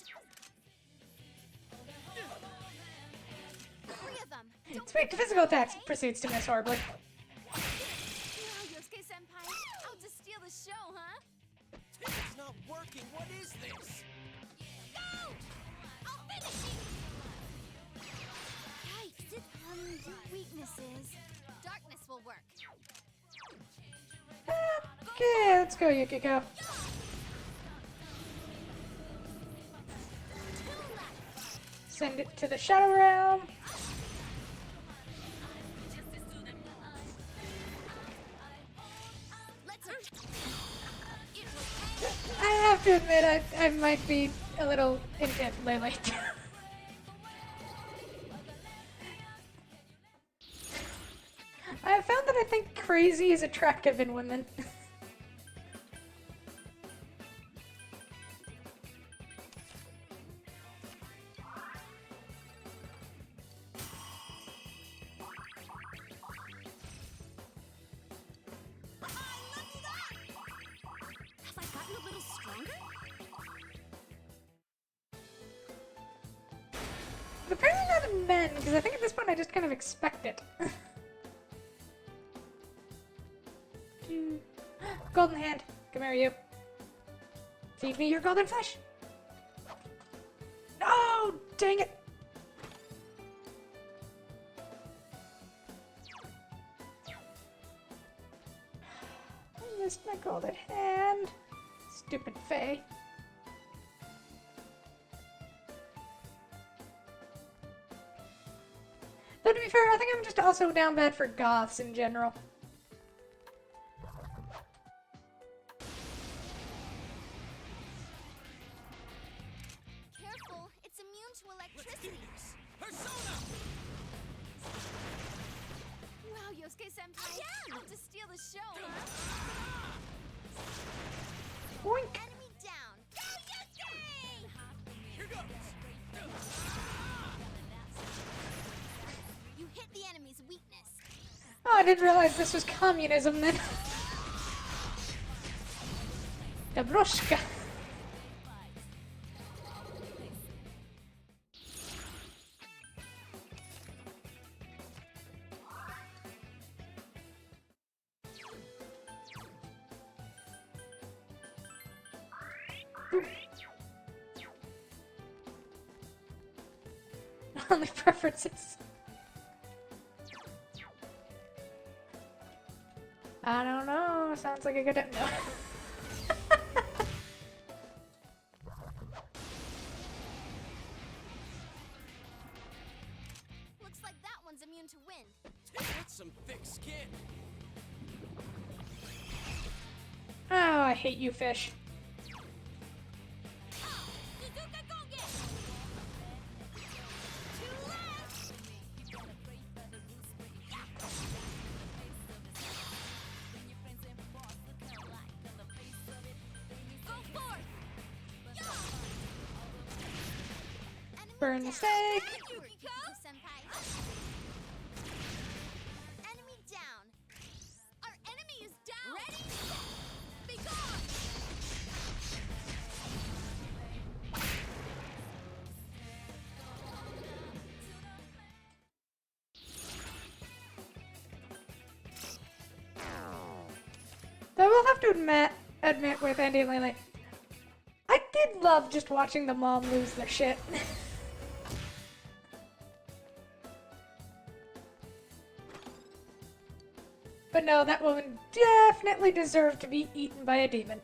to... 3 of them. Don't It's weak to physical attacks. Proceeds to miss horribly. Wow, Yosuke-senpai. Out to steal the show, huh? It's not working. What is this? Go! I'll finish you! Yikes. Your weaknesses. Darkness will work. Okay, let's go, Yukiko. 2 left. Send it to the Shadow Realm. Let's... I have to admit, I might be a little intent lately. I have found that I think crazy is attractive in women. Have I gotten a little stronger? Apparently not in men, because I think at this point I just kind of expect it. Golden hand, come here, you. Feed me your golden fish. No, dang it. I missed my golden hand. Stupid Faye. Though to be fair, I think I'm just also down bad for goths in general. Careful, it's immune to Let's do electricity. this! Persona! Wow, Yosuke-senpai. Out to steal the show, huh? Boink! Enemy down. Go Yuki! Here goes. You hit the enemy's weakness. Oh, I didn't realize this was communism then. Dabrushka. Only preferences. I don't know. Sounds like a good. No. Looks like that one's immune to wind. That's some thick skin. Oh, I hate you, fish. Suzuka Gonge! Two left! Go forth! Enemy Burn the down. steak. Yukiko senpai. Enemy down. Our enemy is down. Ready? Be gone. I will have to admit with Andy and Lele, I did love just watching the mom lose their shit. But no, that woman definitely deserved to be eaten by a demon.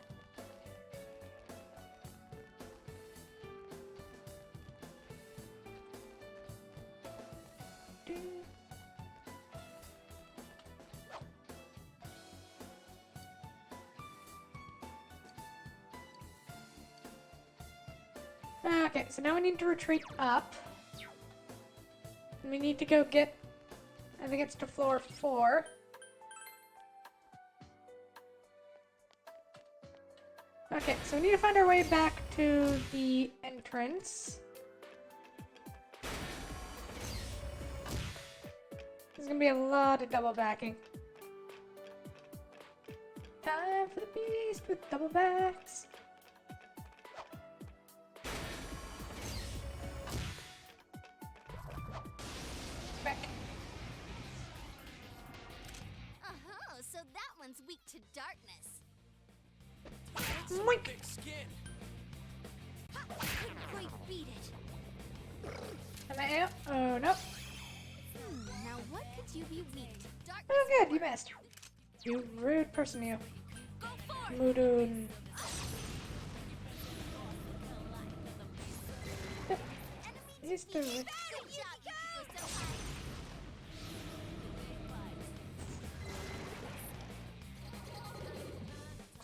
Okay, so now we need to retreat up. And we need to go get, I think it's to floor 4. Okay, so we need to find our way back to the entrance. There's gonna be a lot of double backing. Time for the beast with double backs. Back. Oh, so that one's weak to darkness. Moink. Thick skin. Couldn't quite beat it. Am I out? Oh, nope. Now what could you be weak to? Darkness. Oh, good, you missed. You rude person, you. Go forth. Mudun. He's the Good job, Yukiko senpai.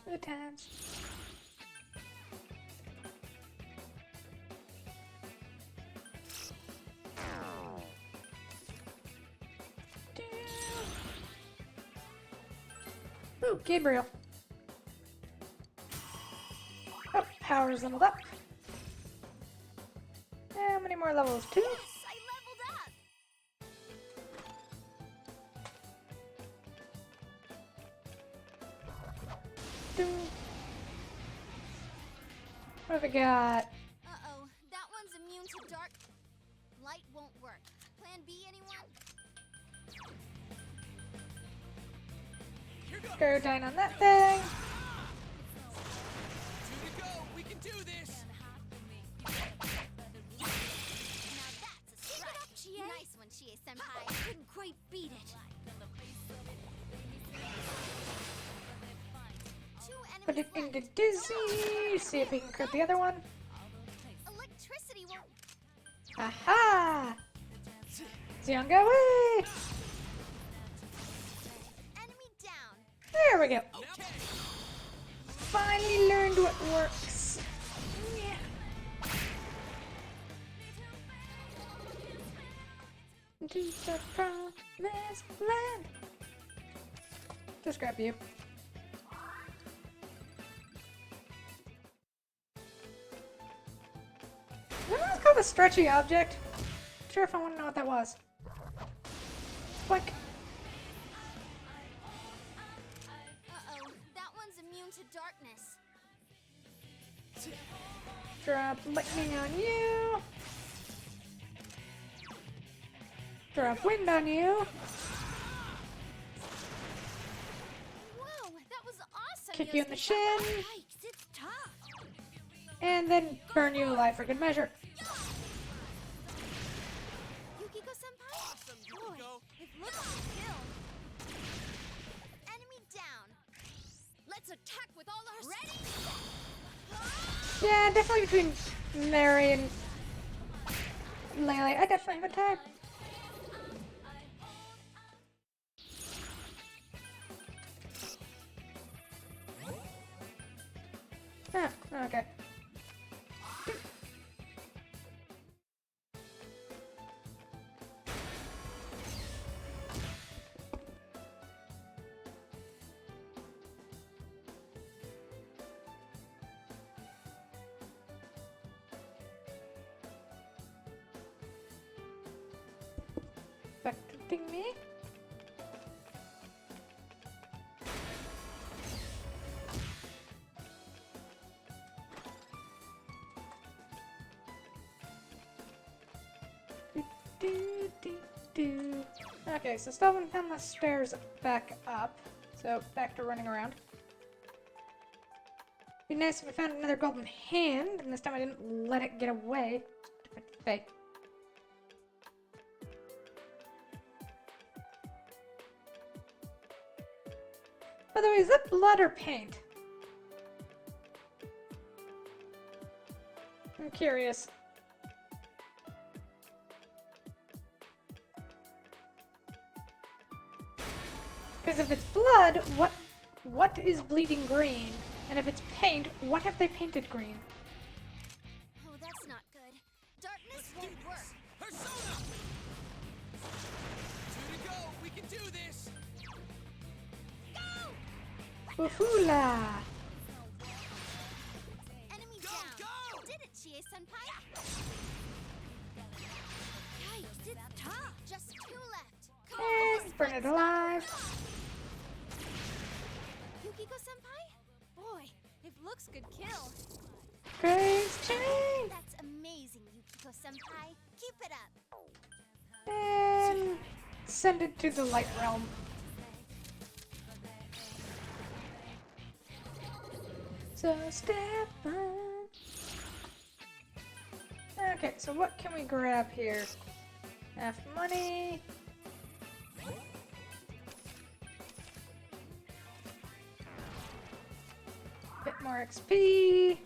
Good times. Ooh, Gabriel. Oh, power's leveled up. How many more levels? 2? Yes, I leveled up. Doo. What have we got? Uh-oh, that one's immune to dark. Light won't work. Plan B, anyone? Here goes. Go down on that thing. 2 to go. We can do this. Now that's a strike. Chie. Nice one, Chie senpai. Couldn't quite beat it. Two Put it enemies into left. Dizzy. See if we can crit the other one. Electricity won't. Aha! Zyanga away! Enemy down. There we go. Okay. Finally learned what works. Yeah. To the promised land. Just grab you. saw the stretchy object. Not sure if I want to know what that was. Like, Uh-oh, that one's immune to darkness. drop lightning on you. Drop wind on you. Whoa, that was awesome. Kick you in the Yosuke-san. shin. Yikes, it's tough. And then burn you alive for good measure. Yukiko-senpai? Awesome, Yukiko! It looks like a kill. Enemy down. Let's attack with all our ready. Yeah, definitely between Mary and Lele. I definitely have a time. Ah, okay. Back to thingy. Do. Okay, so still haven't found the stairs back up, so back to running around. Be nice if we found another golden hand, and this time I didn't let it get away. Okay. By the way, is that blood or paint? I'm curious. Because if it's blood, what is bleeding green? And if it's paint, what have they painted green? Oh, that's not good. Darkness Do won't work. this. Persona! 2 to go. We can do this. Woohoola! Enemy Go, down. go! Did it, Chie-senpai? Yikes, it's tough. Just 2 left. Come on, And this burn it fight's not alive. over. Yukiko-senpai? Boy, if looks could kill. Praise chain! That's amazing, Yukiko-senpai. Keep it up. And send it to the light realm. So step on. Okay, so what can we grab here? Enough money. Bit more XP.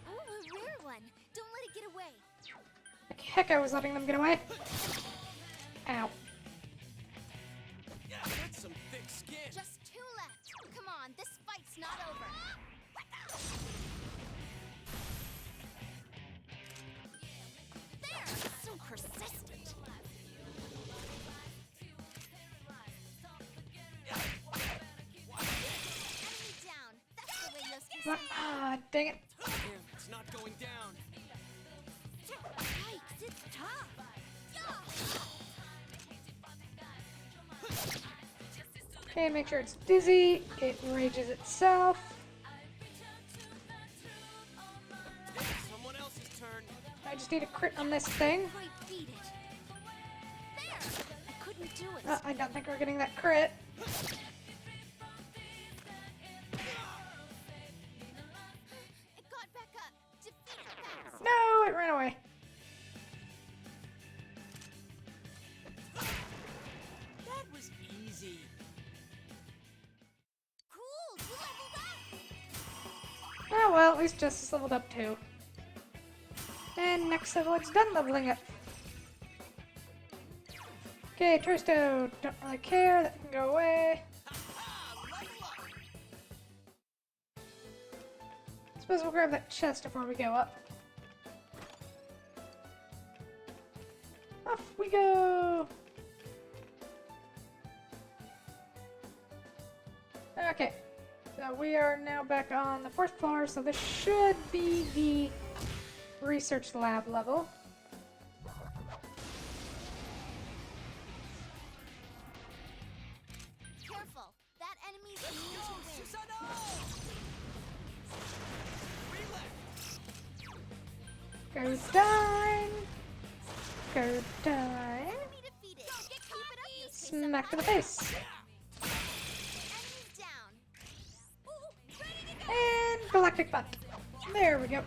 Oh, a rare one. Don't let it get away. Like heck, I was letting them get away. Ow. Yeah, that's some thick skin. Just 2 left. Come on, this fight's not over. There! So persistent. Enemy down. That's the way Yosuke What? Ah, dang it. Damn, it's not going down. Yikes, it's tough. Okay, make sure it's dizzy. It rages itself. It's someone else's turn. I just need a crit on this thing. Quite beat it. There! I couldn't do it. I don't think we're getting that crit. It got back up. Defeat it fast. No, it ran away. That was easy. Cool! You leveled up! Oh well, at least Justice leveled up too. And next level, it's done leveling up. Okay, Tristo, don't really care. That can go away. Suppose we'll grab that chest before we go up. Off we go! Okay, so we are now back on the 4th floor, so this should be the research lab level. Careful! That enemy's immune to wind. Relax. Go down! Go down! Enemy defeated. Keep it up, Yusuke Smack to the senpai. face! Enemy's down. And galactic butt. There we go.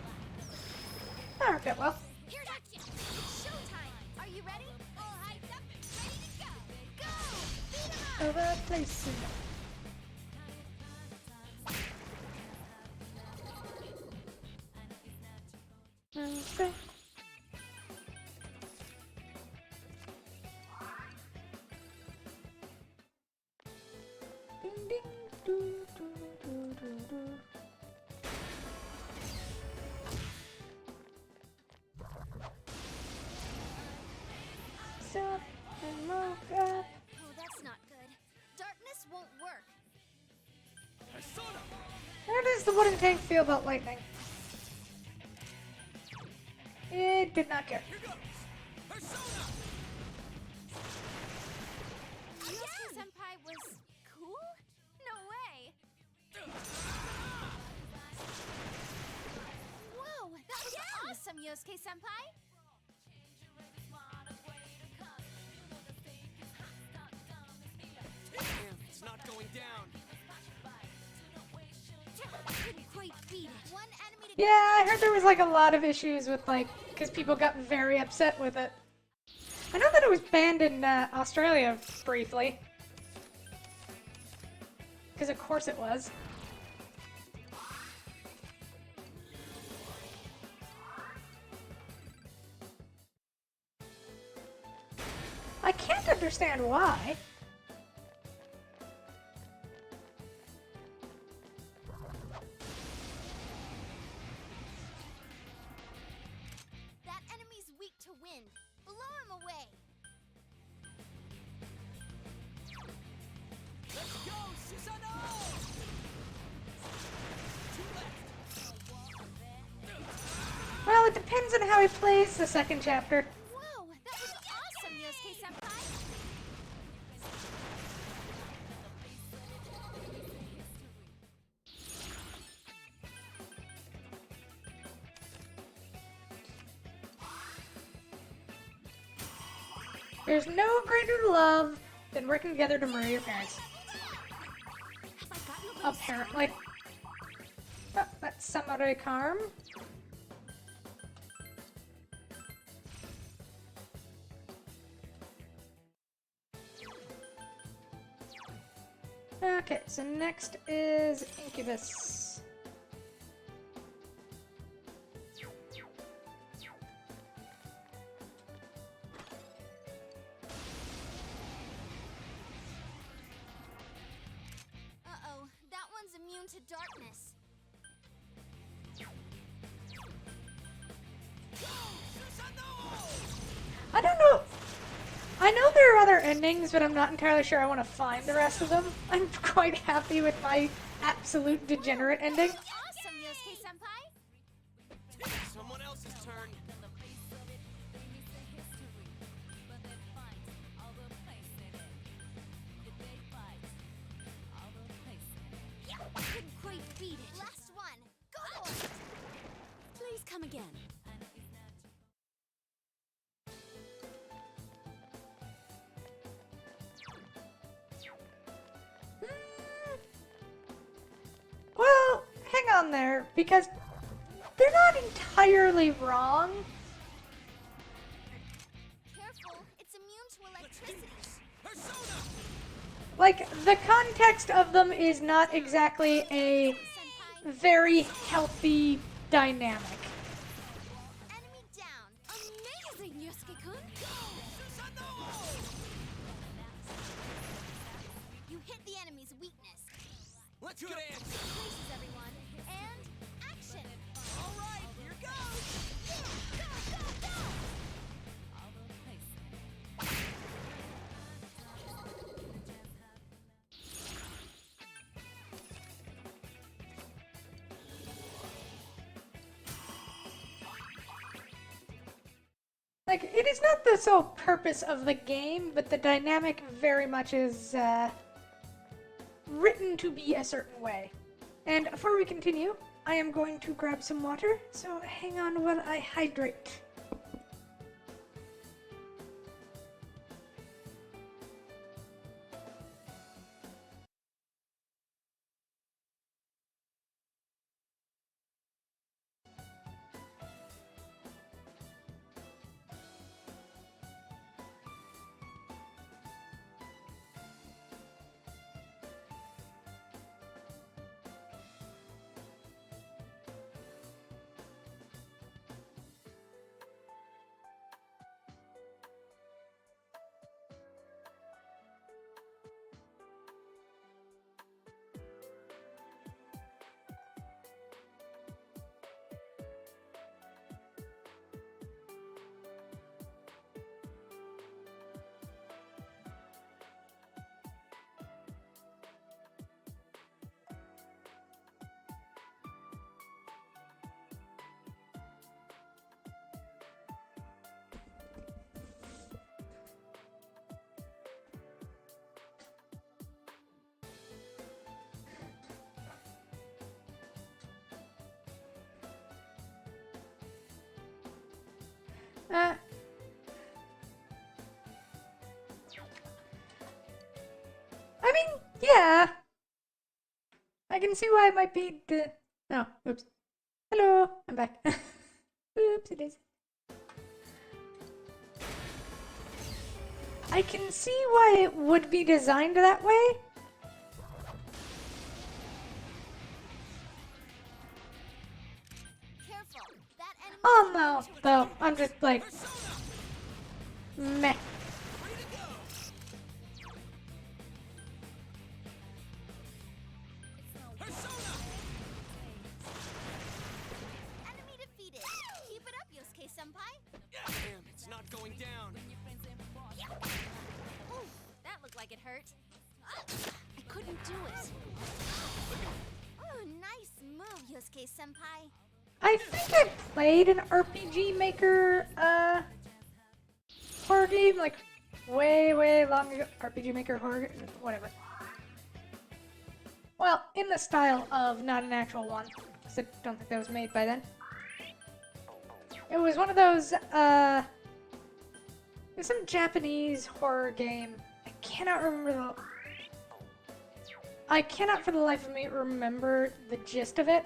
That worked out well. Here's action. It's showtime. Are you ready? All hyped up and ready to go. Go! Beat 'em up. Over place. Okay. Ding ding doo doo doo doo doo. Stop and woke up. Oh, that's not good. Darkness won't work. Persona! How does the wooden tank feel about lightning? It did not care. Here goes! Persona! Yusuke senpai was cool? No way. Whoa, that was awesome, Yosuke senpai. Damn, it's not going down. Couldn't quite beat it. One enemy to Yeah, I heard there was like a lot of issues with like, because people got very upset with it. I know that it was banned in Australia briefly. Because of course it was. I can't understand why. That enemy's weak to wind. Blow him away. Let's go, Susanoo! Well, it depends on how he plays the second chapter. Whoa, that was awesome, Yosuke senpai. There's no greater love than working together to murder your parents. Have I gotten a little Apparently. Oh, that's Samurai Karm. Okay, so next is Incubus. Uh-oh, that one's immune to darkness. I don't know. I know there are other endings, but I'm not entirely sure I want to find the rest of them. I'm quite happy with my absolute degenerate ending. Awesome, Yosuke senpai. Someone else's turn. couldn't quite beat it. Last one. Go for it. Please come again. Well, hang on there, because they're not entirely wrong. Careful, it's immune to electricity. Persona! Like, the context of them is not exactly a Senpai, very healthy dynamic. enemy down. Amazing, Yosuke-kun. You hit the enemy's weakness. Let's get it! Places, everyone. And action. Like, it is not the sole purpose of the game, but the dynamic very much is written to be a certain way. And before we continue, I am going to grab some water, so hang on while I hydrate. I mean, yeah. I can see why it might be the... Oh, oops. Hello, I'm back. Oops, it is. I can see why it would be designed that way. Careful. That enemy Oh no, though. I'm just like... Meh. enemy defeated. Keep it up, Yosuke-senpai. Damn, it's not going down. Ooh, that looked like it hurt. I couldn't do it. Oh, nice move, Yosuke-senpai. I think I played an RPG Maker, horror game, like, way long ago. RPG Maker horror, whatever. Well, in the style of not an actual one, because I don't think that was made by then. It was one of those, it was some Japanese horror game. I cannot for the life of me remember the gist of it.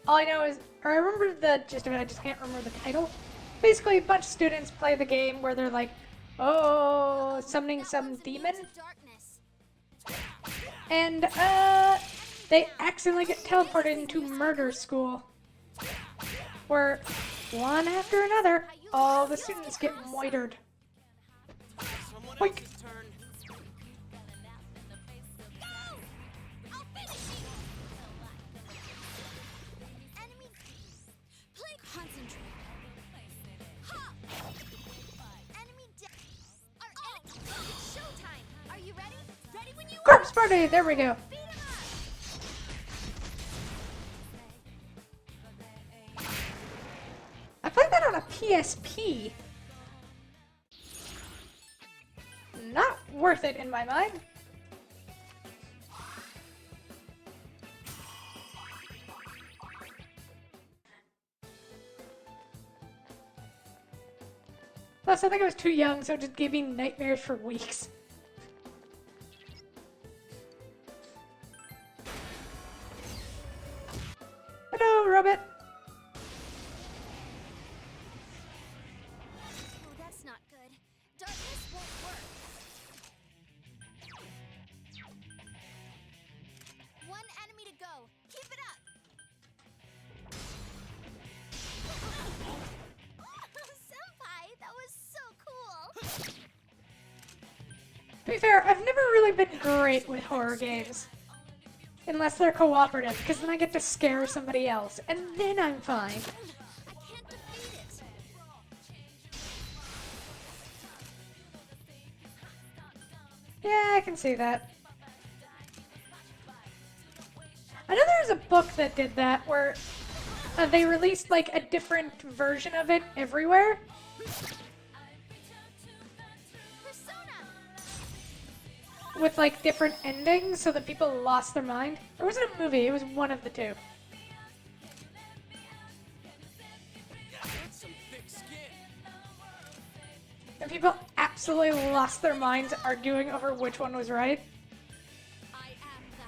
All I know is, or I remember the gist of it, I just can't remember the title. Basically, a bunch of students play the game where they're like, oh, summoning some demon. Darkness. And, they accidentally get teleported into murder school. Where, one after another, all the students get moitered. Someone Boink. else's turn. I'll finish you. Enemy. Play concentrate. Ha! Enemy dead. It's showtime. Are you ready? Ready when you Corpse party, there we go. beat him up. I played that on a PSP. Not worth it in my mind. Plus, I think I was too young, so it just gave me nightmares for weeks. Hello, Robert. Oh, that's not good. Darkness won't work. One enemy to go. Keep it up. Senpai, that was so cool. To be fair, I've never really been great with horror games. Unless they're cooperative, because then I get to scare somebody else, and then I'm fine. I can't defeat it. Yeah, I can see that. I know there was a book that did that, where they released like a different version of it everywhere. Persona! With like different endings so that people lost their mind. Or was it a movie? It was one of the two. That's some thick skin. And people absolutely lost their minds arguing over which one was right. I am thou.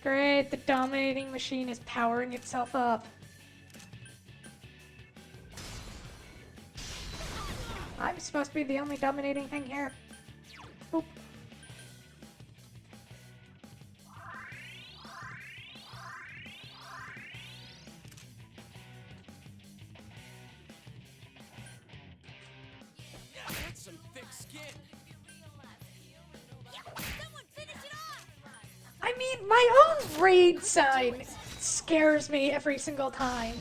Great, the dominating machine is powering itself up. I'm supposed to be the only dominating thing here. Oop. That's some thick skin. Someone finish it off! I mean, my own raid sign scares me every single time.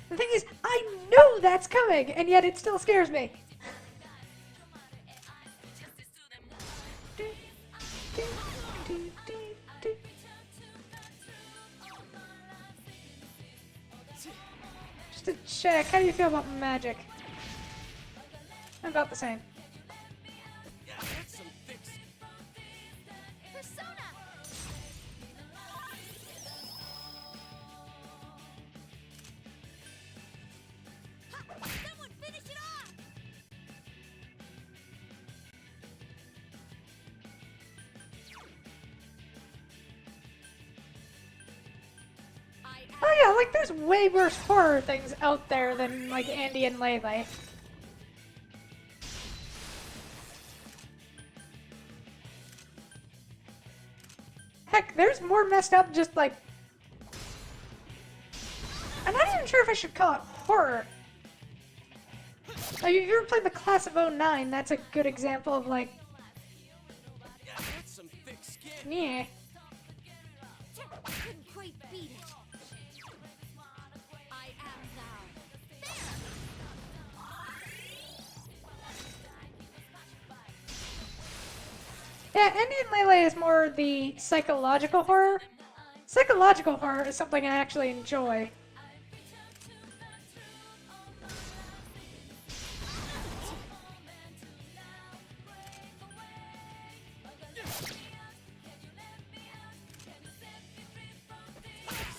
The thing is, I know that's coming, and yet it still scares me. Just to check, how do you feel about magic? About the same. That's some thick skin. Persona! Someone finish it off! I am Oh yeah, like there's way worse horror things out there than like Andy and Lele. Heck, there's more messed up just like... I'm not even sure if I should call it horror. Like, if you ever played the Class of '09, that's a good example of like, That's some thick skin. yeah. couldn't quite beat it. I am thou. Yeah, Andy and Lele is more the psychological horror. Psychological horror is something I actually enjoy.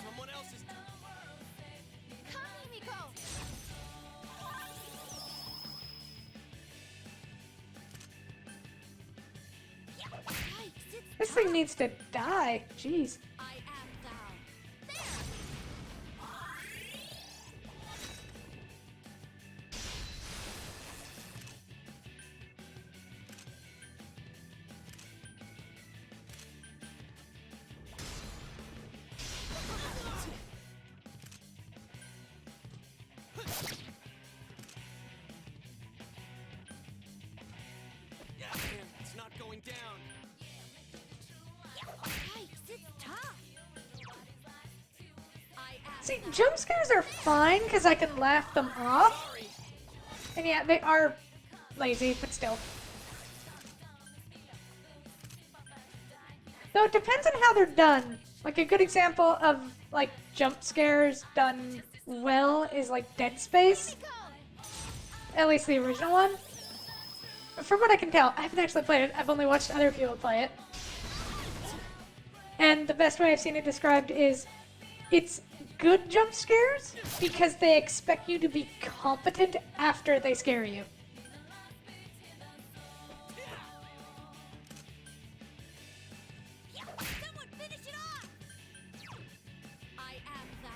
Someone else's. Come, Himiko! Yikes, it's This thing needs to die. Jeez. I am thou. Yeah, man, it's not going down. Yikes, it's tough! I am See, jump scares are fine because I can laugh them off. Sorry. And yeah, they are lazy, but still. Though it depends on how they're done. Like a good example of like jump scares done well is like Dead Space. At least the original one. From what I can tell, I haven't actually played it. I've only watched other people play it. And the best way I've seen it described is it's good jump scares because they expect you to be competent after they scare you. Someone finish it off! I am thou.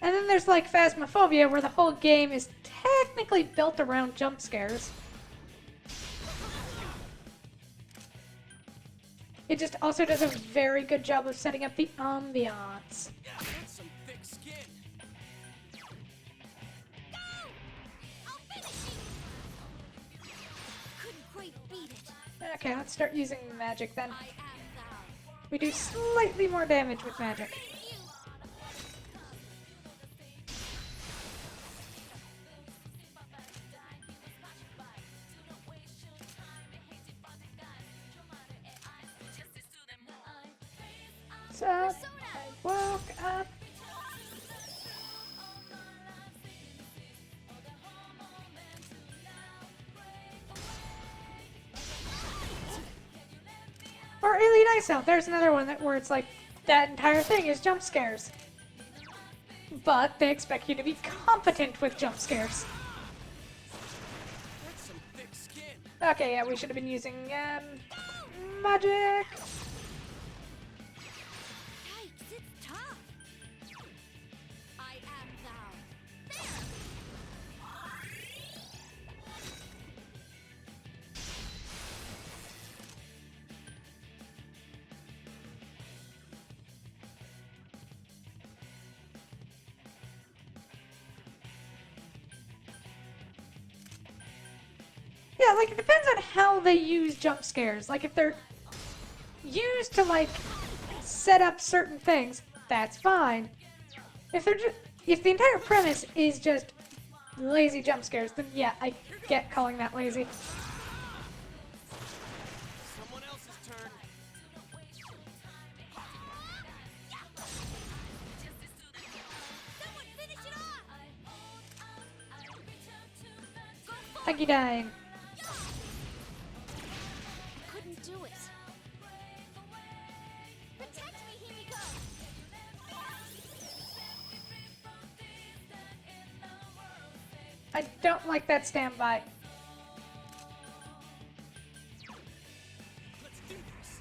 And then there's like Phasmophobia, where the whole game is technically built around jump scares. It just also does a very good job of setting up the ambiance. Yeah, that's some thick skin. I'll finish you! Couldn't quite beat it. Okay, let's start using magic then. I am thou. We do slightly more damage with magic. So, I woke up. Or Alien Iso. There's another one where it's like that entire thing is jump scares. But they expect you to be competent with jump scares. That's some thick skin. Okay, yeah, we should have been using magic. Yikes, it's tough. I am thou. There. Yeah, like it depends on how they use jump scares. Like if they're used to like set up certain things, that's fine. If they're just if the entire premise is just lazy jump scares, then yeah, I get calling that lazy. Someone else's turn. Someone finish it off. Thank you, Dine. Couldn't do it. Protect me, Himiko! I don't like that standby. Let's do this.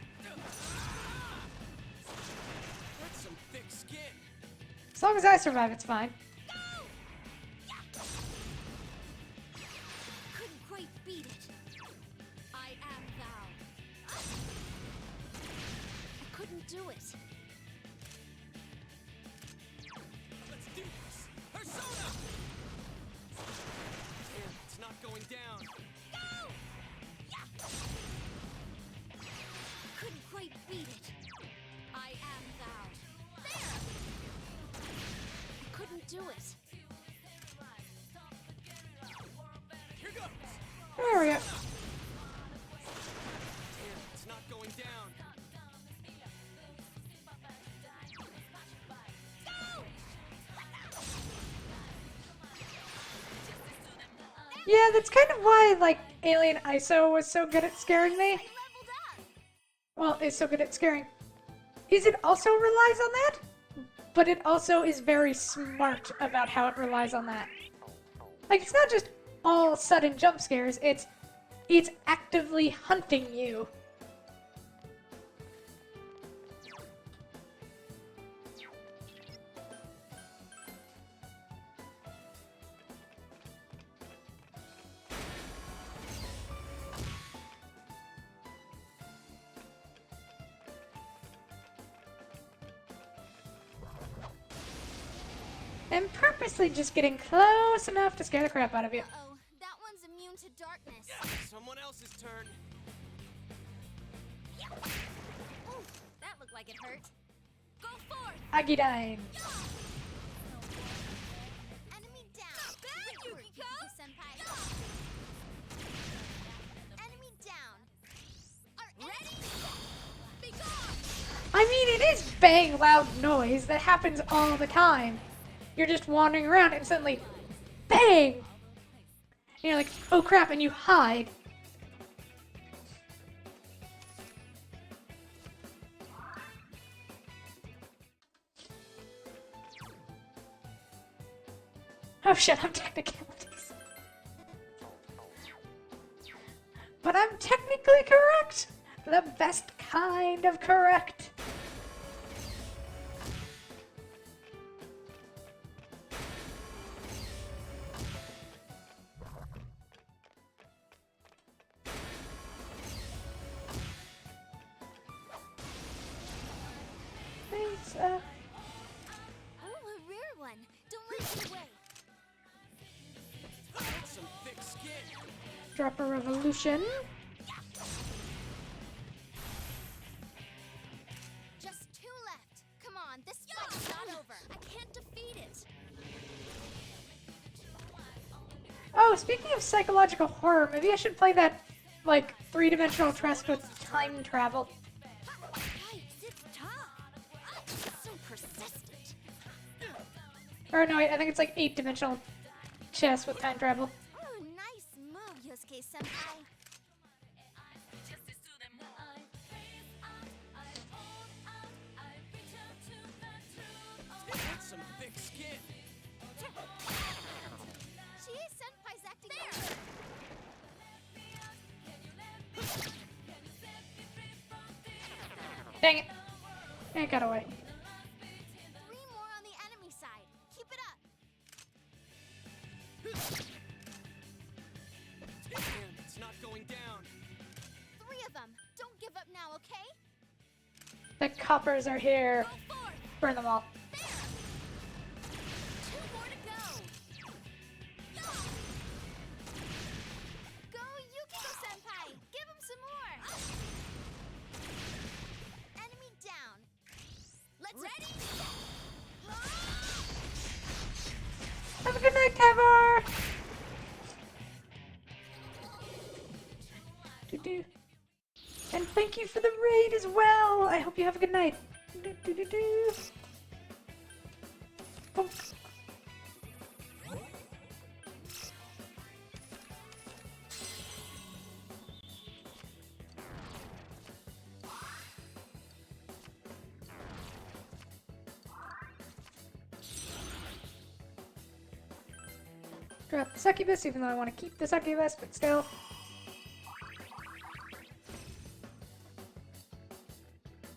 That's some thick skin. As long as I survive, it's fine. Couldn't quite beat it. I am thou. I couldn't do it. Let's do this. Persona! Damn, it's not going down. Couldn't quite beat it. I am thou. I couldn't do it. Here goes. There we go. Damn, it's not going down. Yeah, that's kind of why like Alien Iso was so good at scaring me. Leveled up. Well, is so good at scaring. Is it also relies on that? But it also is very smart about how it relies on that. Like it's not just all sudden jump scares, it's actively hunting you. And purposely just getting close enough to scare the crap out of you. Uh-oh, that one's immune to darkness. Someone else's turn. Ooh, that looked like it hurt. Go forth. Agidine. Enemy down. Back, Great work, Yukiko. Yukiko-senpai. Enemy down. Ready? Be gone. I mean, it is bang loud noise that happens all the time. You're just wandering around and suddenly, bang! And you're like, oh crap, and you hide. Oh shit, I'm technicalities. But I'm technically correct. The best kind of correct. Thanks, Oh, a rare one. Don't let it get away. That's some thick skin. drop a revolution. over. I can't defeat it. Oh, speaking of psychological horror, maybe I should play that, like, three-dimensional chess with time travel. Yikes, it's tough. It's so persistent. Or no, I think it's like 8-dimensional chess with time travel. Ooh, nice move, Yosuke-senpai. That's some thick skin. Chie-senpai's acting Dang it. It got away. 3 more on the enemy side. Keep it up. Damn, it's not going down. 3 of them. Don't give up now, okay? The coppers are here. Go forth. Burn them all. There. 2 more to go. Go, Yukiko-senpai. Give him some more. Enemy down. Let's Ready? Have a good night, Tabor! Doo-doo. And thank you for the raid as well! I hope you have a good night. Doo-doo-doo-doo. Bonk. Drop the succubus, even though I want to keep the succubus, but still.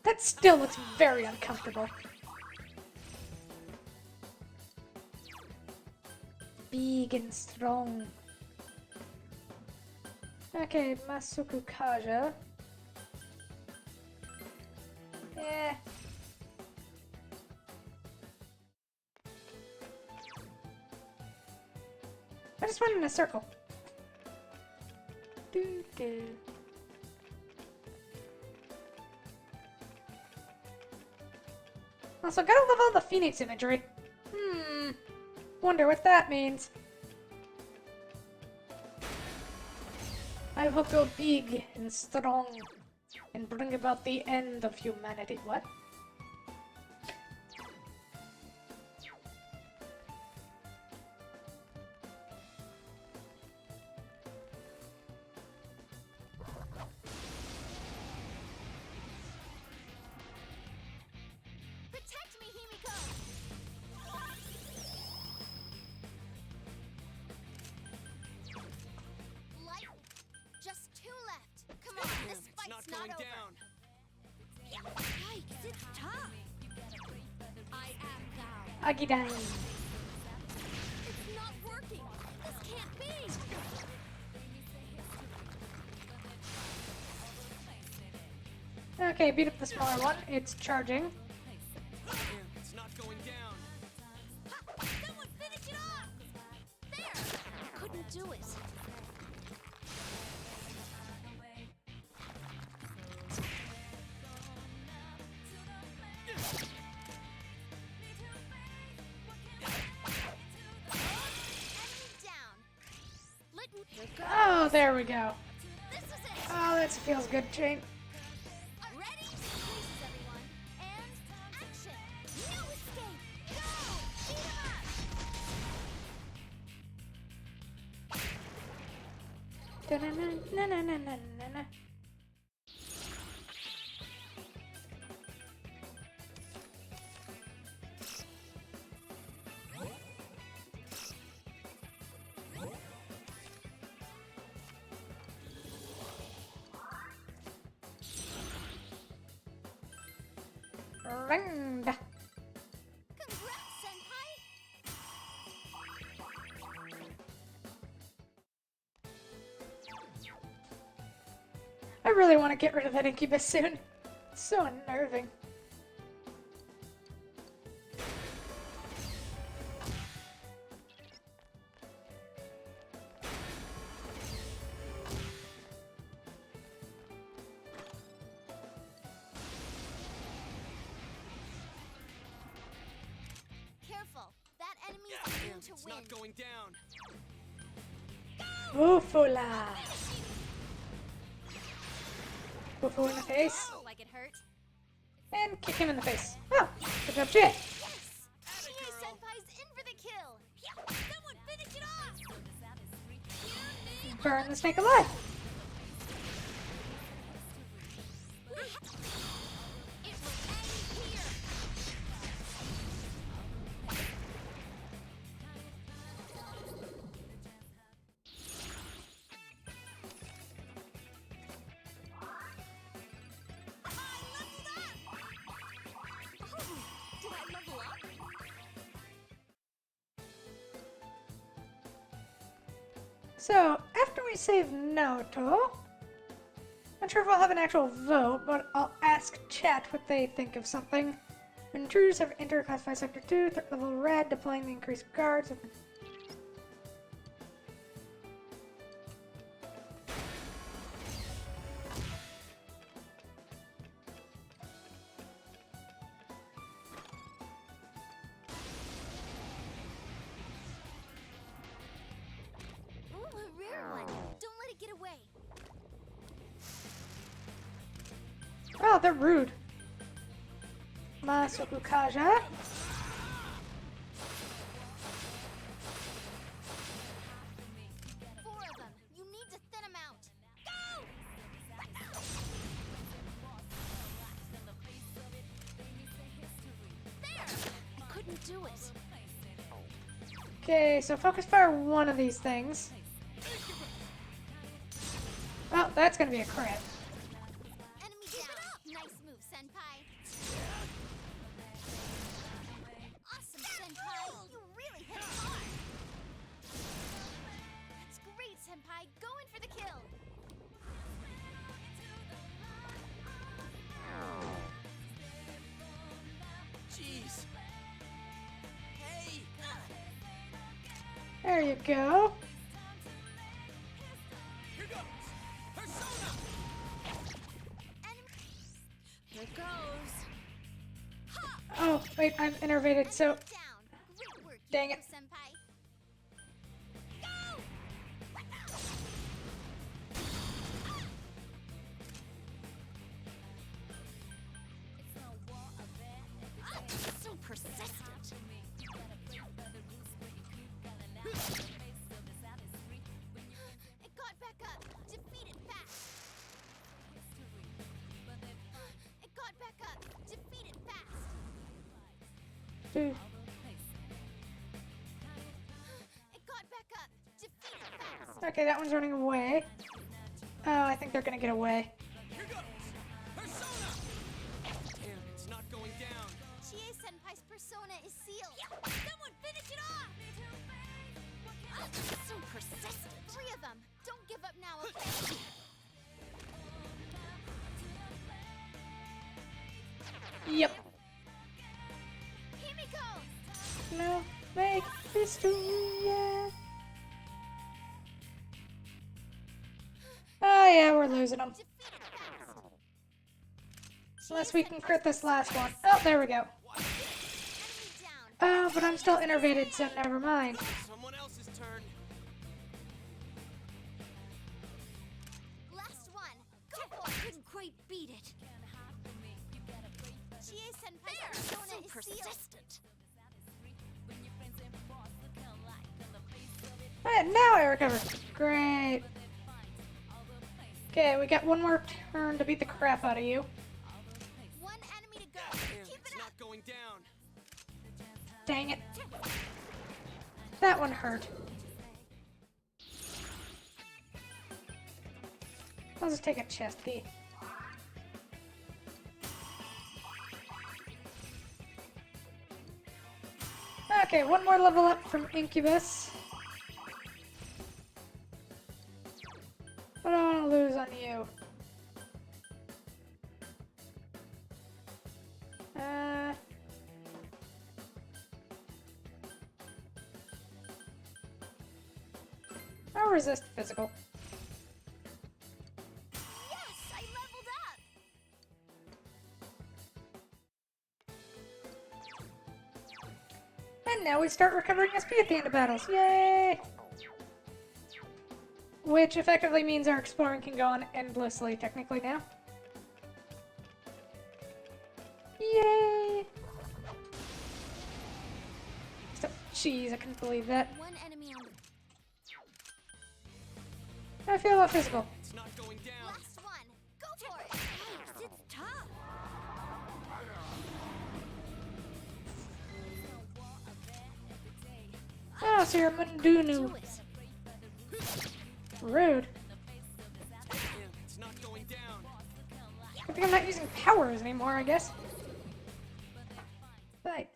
That still looks very uncomfortable. Big and strong. Okay, Masuku Kaja. Eh. I just went in a circle. Doo doo. Also, gotta love all the Phoenix imagery. Wonder what that means. I will go big and strong and bring about the end of humanity. What? Protect me, Himiko! Light. Just 2 left. Come on, this It's fight's not not going over. down. Yikes, it's tough. I am thou. Agidai. It's not working. This can't be. Okay, beat up the smaller one. It's charging. Damn, it's not going down. Ha! Someone finish it off. There. Couldn't do it. Enemy down. Oh, there we go. This is it. Oh, that feels good, Jane. Ready? Places, everyone. And action. No escape. Go. Beat him up. Da-na-na-na-na-na-na-na. Ring. Congrats, senpai. I really want to get rid of that incubus soon. It's so unnerving. It's not going down. Ufula. Ufu in the face. Like it hurt. And kick him in the face. Oh, good job, Jay. Yes! Chie-senpai's in for the kill! Someone finish it off! Burn the snake alive. It will end here. Did I level up? So, after we save Naoto, not sure if we'll have an actual vote, but I'll ask chat what they think of something. When intruders have entered Classified Sector 2, threat level red, deploying the increased guards. Ooh, a rare one! Don't let it get away! Oh, they're rude. Masoku Kaja. Four of them! You need to thin them out! There! I couldn't do it! Okay, so focus fire one of these things. Oh, that's gonna be a crit. Enemy down! Nice move, Senpai! Awesome, Senpai! You really hit hard! That's great, Senpai! Go in for the kill! Jeez. Hey. There you go. Here goes! Persona! Here goes! Oh, wait, I'm innervated, so Down! Great work, Dang Yukiko it. Senpai! So persistent! It got back up! Defeat it fast! It got back up! Defeat it fast! Dude, It got back up! Defeat it fast! okay, that one's running away. Oh, I think they're gonna get away. Here goes! Persona! Damn, it's not going down. Chie-senpai's persona is sealed! Someone finish it off! So persistent! Three of them! Don't give up now, okay? Yep. Himiko! No, make history, yeah. Oh yeah, we're losing them. Defeat it fast! Unless we can crit this last one. Oh, there we go. Enemy down! Oh, but I'm still innervated, so never mind. Someone else's turn. Last one! Go for it! Couldn't quite beat it. Chie-senpai's persona So is sealed! persistent. Now I recover. Great. Okay, we got one more turn to beat the crap out of you. One enemy to go! Damn, Keep it's it up! not going down. Dang it. That one hurt. I'll just take a chest key. Okay, one more level up from Incubus. I don't want to lose on you. I'll resist physical. Yes! I leveled up! And And now we start recovering SP at the end of battles. Yay! Which effectively means our exploring can go on endlessly, technically, now. Yay! So, jeez, I couldn't believe that. One enemy on the I feel a lot physical. It's not going down. last one. Go for it. Thanks, it's tough. Oh, so you're a Mundunu. Do it. Rude. It's not going down. I think I'm not using powers anymore, I guess. Right.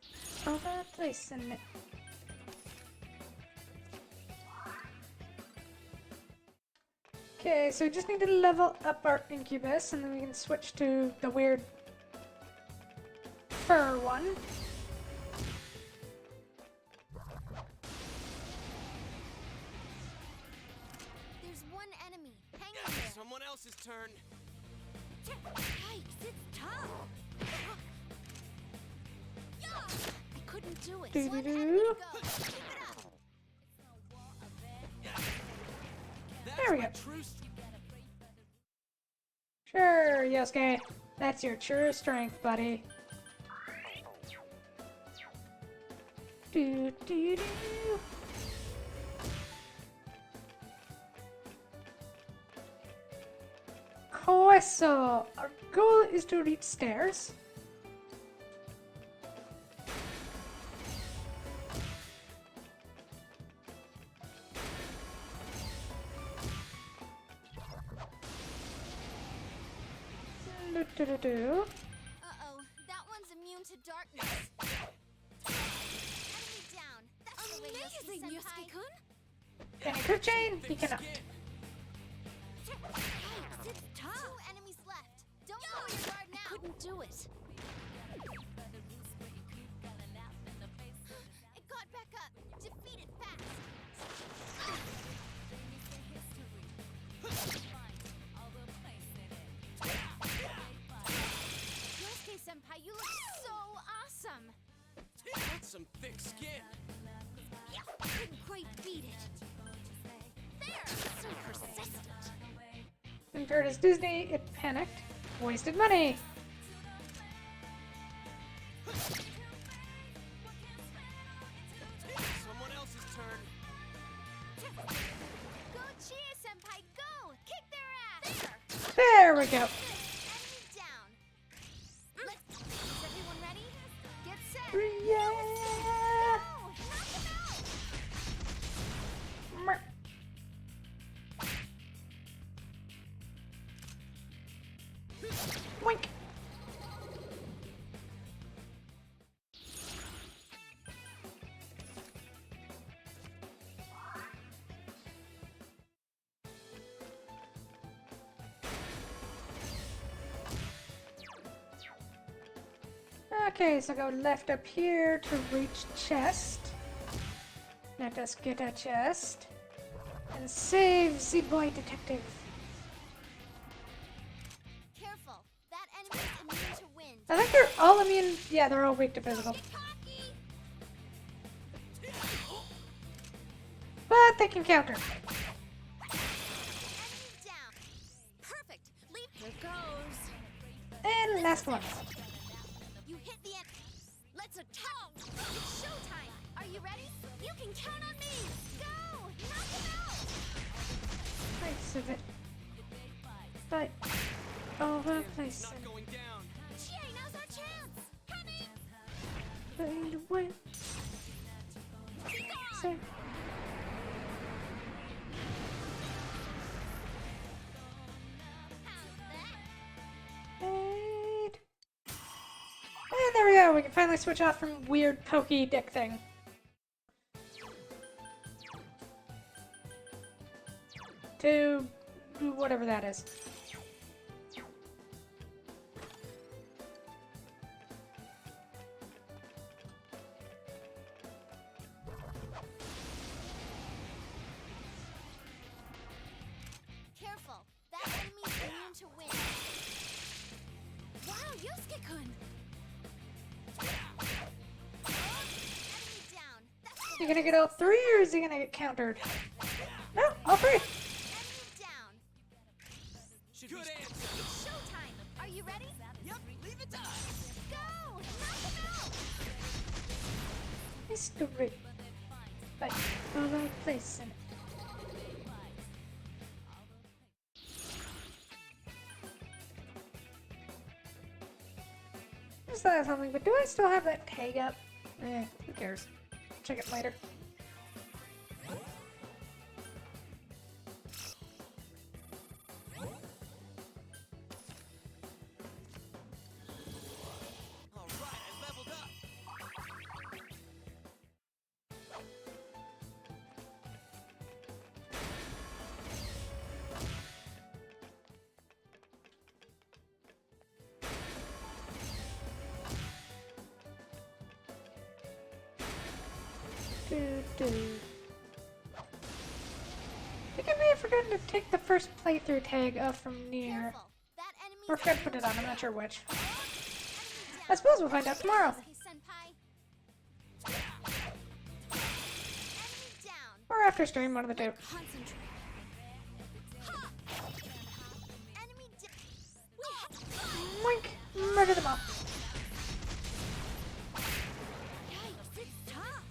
Oh, that place in it. Okay, so we just need to level up our Incubus, and then we can switch to the weird fur one. There's one enemy. Hang in there. Someone else's turn. Yikes, it's tough. I couldn't do it. Doo-doo-doo. One enemy to go. Keep it up. That's There we my go. true strength. Sure, Yosuke. That's your true strength, buddy. Do do do. So our goal is to reach stairs. Do-do-do-do. Uh-oh. That one's immune to darkness. Enemy down. That's the way, Amazing, Yosuke-senpai. Yusuke-kun. Can you quick chain? He cannot. Skin. Yikes, it's tough. 2 enemies left. Don't lower your guard now. Couldn't do it. It got back up. Defeat it fast. Yosuke-senpai, you look so awesome. That's some thick skin. Couldn't quite beat it. There. So persistent. When Curtis Disney, it panicked. Wasted money. Someone else's turn. Go Chie-senpai, go! Kick their ass! There! There we go. Enemy down. Let's... Is everyone ready? Get set. Yeah. Go! Knock him out! Mer- Wink. Okay, so go left up here to reach chest. Let us get a chest and save the boy detective. Careful. That enemy is immune to wind. I think they're all immune. Yeah, they're all weak to physical, Cocky! but they can counter. Enemy down. Perfect. Leap. Here goes. And last one. You hit the end. Let's attack. It's showtime. Are you ready? You can count on me. Go. Knock him out. Place of it. But over place Not going down. Chie, now's our chance. Coming. fade away. Be gone. So, How's that? fade. And there we go. We can finally switch off from weird pokey dick thing. To whatever that is. Careful. That enemy's immune to wind. Wow, Yusuke-kun. Enemy down. You gonna get all three, or is he gonna get countered? No, all three. Enemy down. Good answer. Showtime. Are you ready? Yep, leave it to us. Go! Knock him out! History. But for a place in it. Just thought of something, but do I still have that tag up? Who cares? Check it later. All right, I leveled up. I think I may have forgotten to take the first playthrough tag off from near. Careful. That enemy Or forgot to put it on, I'm not sure which. Enemy I suppose we'll find out tomorrow. down. Senpai. Enemy down. Or after stream, one of the two. Concentrate. Ha! Enemy down. Moink! Murder them all. Yikes, it's tough.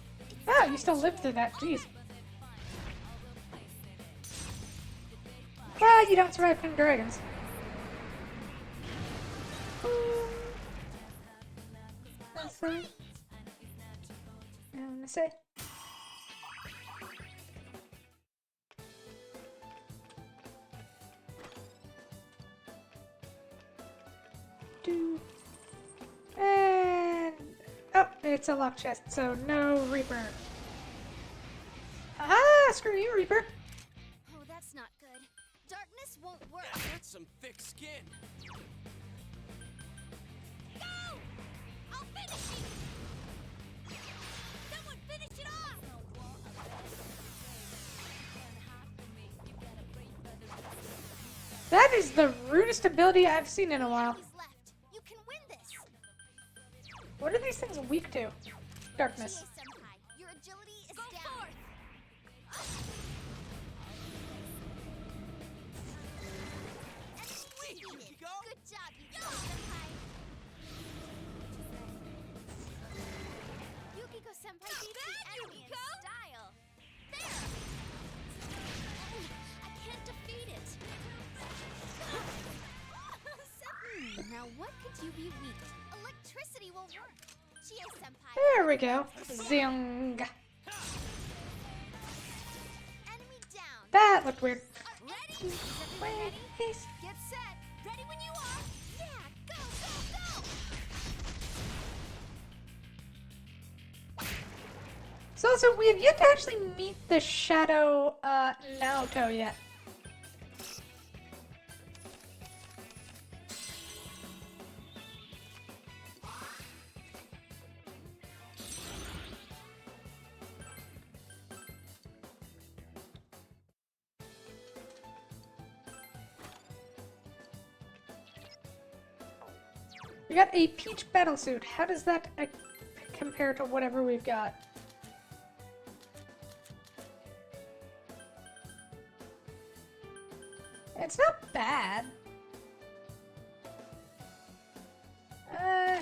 Ah, you still lived through that, jeez. Ah, you don't survive Pink Dragons. That's right. I'm gonna say. Do. And. Oh, it's a locked chest, so no Reaper. Ah, screw you, Reaper. Oh, that's not good. Darkness won't work. That's some thick skin. Go! I'll finish it! Someone finish it off! That is the rudest ability I've seen in a while. Enemies left. You can win this. What are these things weak to? Darkness. Chie-senpai, your agility is down. Enemy defeated. Yukiko? Good job, Yukiko-senpai. Yukiko-senpai beats the enemy in style. There! I can't defeat it. Now what could you be weak? Electricity will work. Chie-senpai. There we go. Zing. Enemy down. That looked weird. Ready? Is everyone ready? Get set. Ready when you are. Yeah, go, go, go. So also, we have yet to actually meet the Shadow Naoto yet. We got a Peach battlesuit. How does that compare to whatever we've got? It's not bad.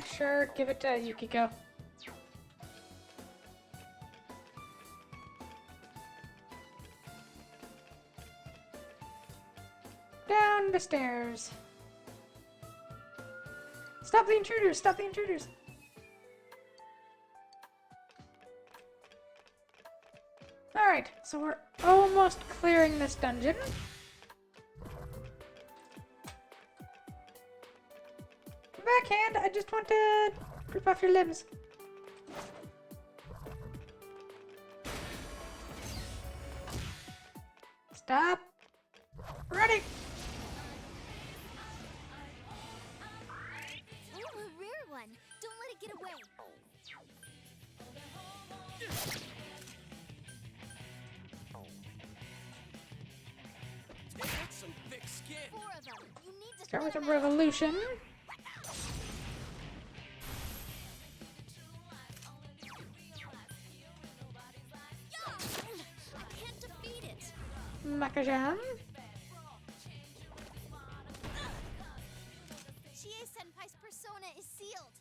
Sure, give it to Yukiko. Down the stairs. Stop the intruders! Stop the intruders! Alright, so we're almost clearing this dungeon. Backhand, I just want to rip off your limbs. Stop. Ready. Ooh, a rare one. Don't let it get away. That's some thick skin. 4 of them. You need to Start with a split 'em out. revolution. Maka-chan. Chie-senpai's persona is sealed.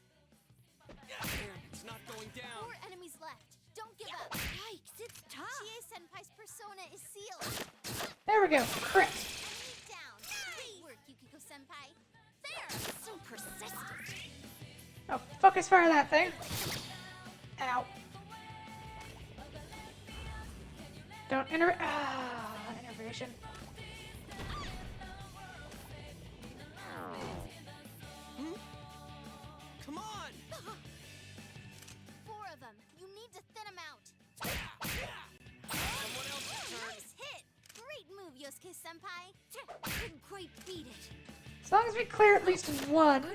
It's not going down. 4 enemies left. Don't give up. Yikes, it's tough. Chie-senpai's persona is sealed. There we go. Crit. Enemy down. Great work, Yukiko-senpai. There! So persistent. Oh, focus fire that thing. Ow. Don't innervation. Come on! 4 of them. You need to thin them out. Someone else's turn. Nice hit! Great move, Yosuke-senpai. Couldn't quite beat it. As long as we clear at least one,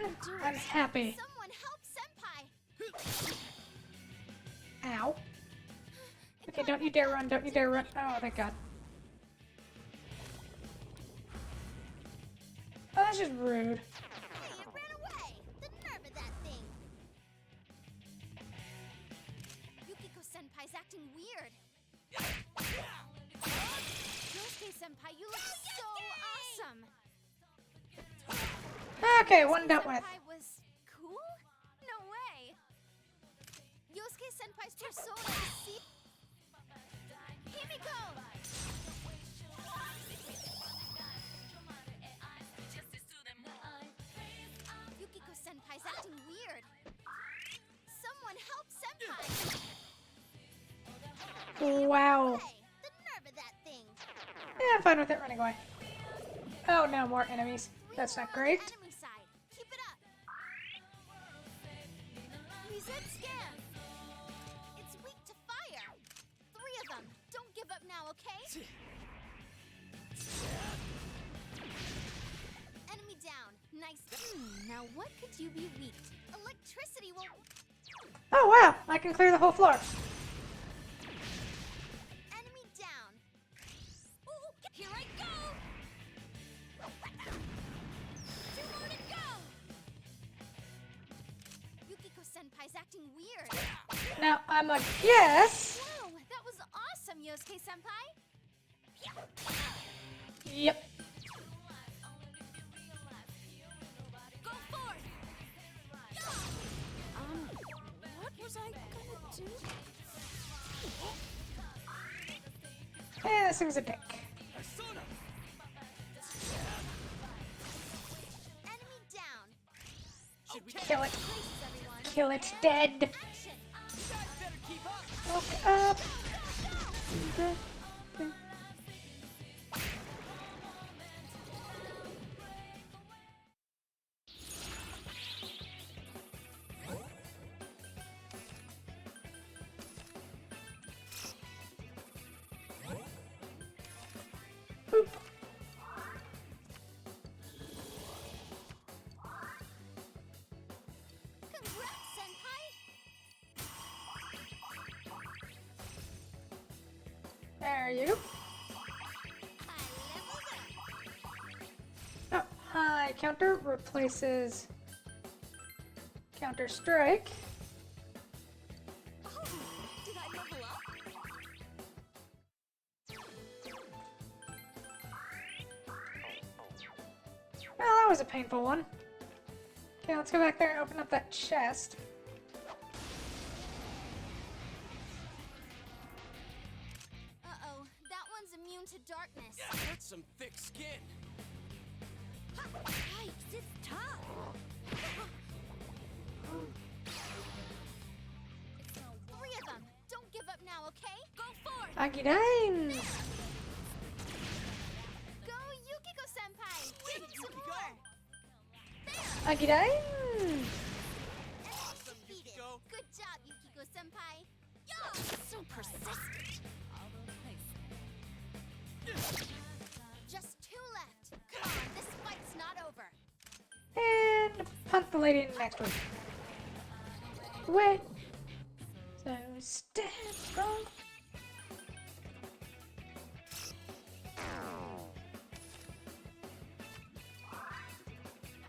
I'm happy. Someone help Senpai! Ow. Okay, don't you dare run, don't you dare run. Oh, thank God. Oh, that's just rude. Hey, it ran away! The nerve of that thing! Yukiko-senpai's acting weird. Yosuke-senpai, you look so awesome! Okay, one dealt with. Senpai was cool? No way! Yosuke-senpai's persona is Himiko! Yukiko-senpai's acting weird. Someone help Senpai! Wow. Hey, the nerve of that thing! Yeah, I'm fine with it running away. Oh no, more enemies. That's not great. Enemy side. Keep it up. Reset scan. It's weak to fire. 3 of them. Don't give up now, okay? Enemy down. Nice. Now what could you be weak to? Electricity will. Oh wow, I can clear the whole floor. Enemy down. Ooh, here I go. 2 more to go. Yukiko-senpai's acting weird. Now I'm a guess. Whoa, that was awesome, Yosuke-senpai. Yep. Go forth. What was I gonna do? Yeah, this thing's a dick. Persona! Enemy down. Should we Kill it. Places, everyone. Kill it dead. Action. You guys better keep up! Look up. Boop. Congrats, Senpai. There you go. I leveled Oh, up. high counter replaces Counter Strike. Oh, did I level up? Well, that was a painful one. Okay, let's go back there and open up that chest. Uh-oh, that one's immune to darkness. That's some thick skin. Yikes, it's tough. Three of them. Don't give up now, okay? Go forth. Agidine! Go, Yukiko-senpai! Some more! Agidine! Enemy Awesome, defeated. Yukiko. Good job, Yukiko-senpai! So persistent. Just 2 left. Come on, this fight's not over. And punt the lady in the next one. Wait. So step on.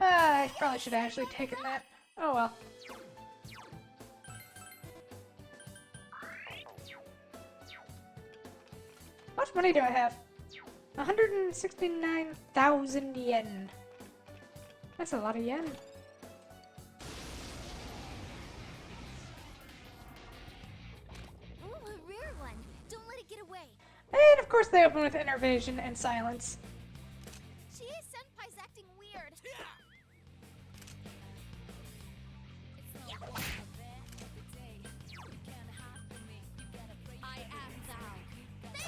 I probably should have actually taken that. Oh well. How much money do I have? 169,000 yen. That's a lot of yen. Ooh, a rare one. Don't let it get away. And of course they open with innervation and silence. Chie Senpai's acting weird. I am thou.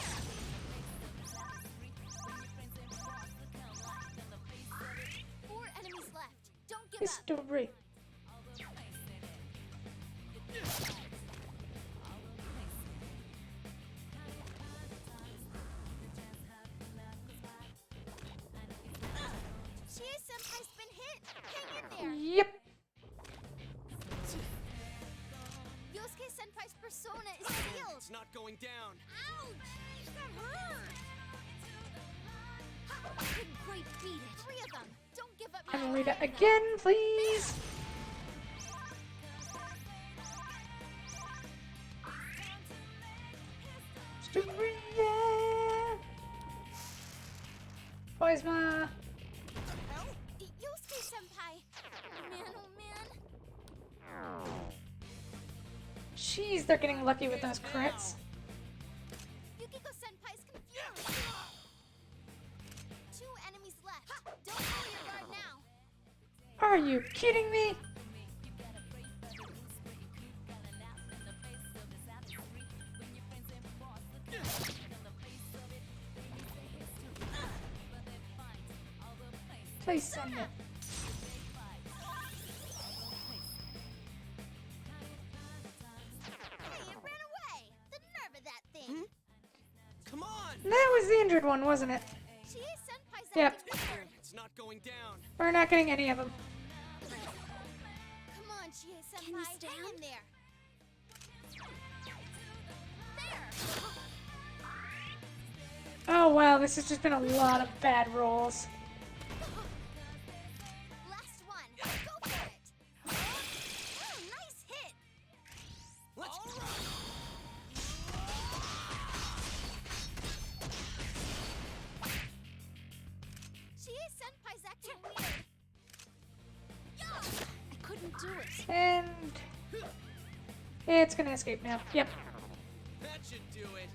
Four enemies left. Don't give up. History. Chie Senpai's been hit. Hang in there. Yep. Yosuke Senpai's persona is sealed. It's not going down. Ouch! That hurt. Couldn't quite beat it. Three of them. Don't give up. And read it again, please. History, yeah. Poisma. Yosuke Senpai. Man, oh man. Jeez, they're getting lucky with those crits. Yukiko Senpai's confused. Two enemies left. Don't lower your guard now. Are you kidding me? Please send it. Hey, it ran away. The nerve of that thing. Come on! That was the injured one, wasn't it? Chie Senpai's Yep. acting weird. It's not going down. We're not getting any of them. Come on, Chie Senpai. Can you Hang stand? in there. There. Oh wow, this has just been a lot of bad rolls. Last one. Go for it. Oh, nice hit. Let's go! Chie Senpai's acting weird. I couldn't do it. And it's gonna escape now. Yep. That should do it.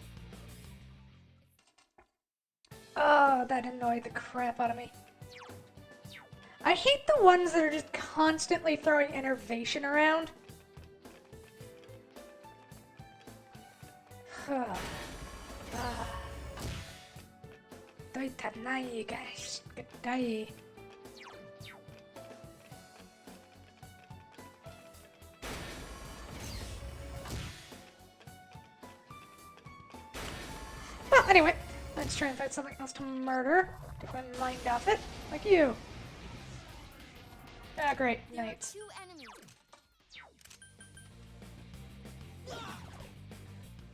Oh, that annoyed the crap out of me. I hate the ones that are just constantly throwing innervation around. Doitanai, guys. Good day. Well, anyway, let's try and find something else to murder. Take my mind off it. Like you. Ah, great. There are Knights. two enemies.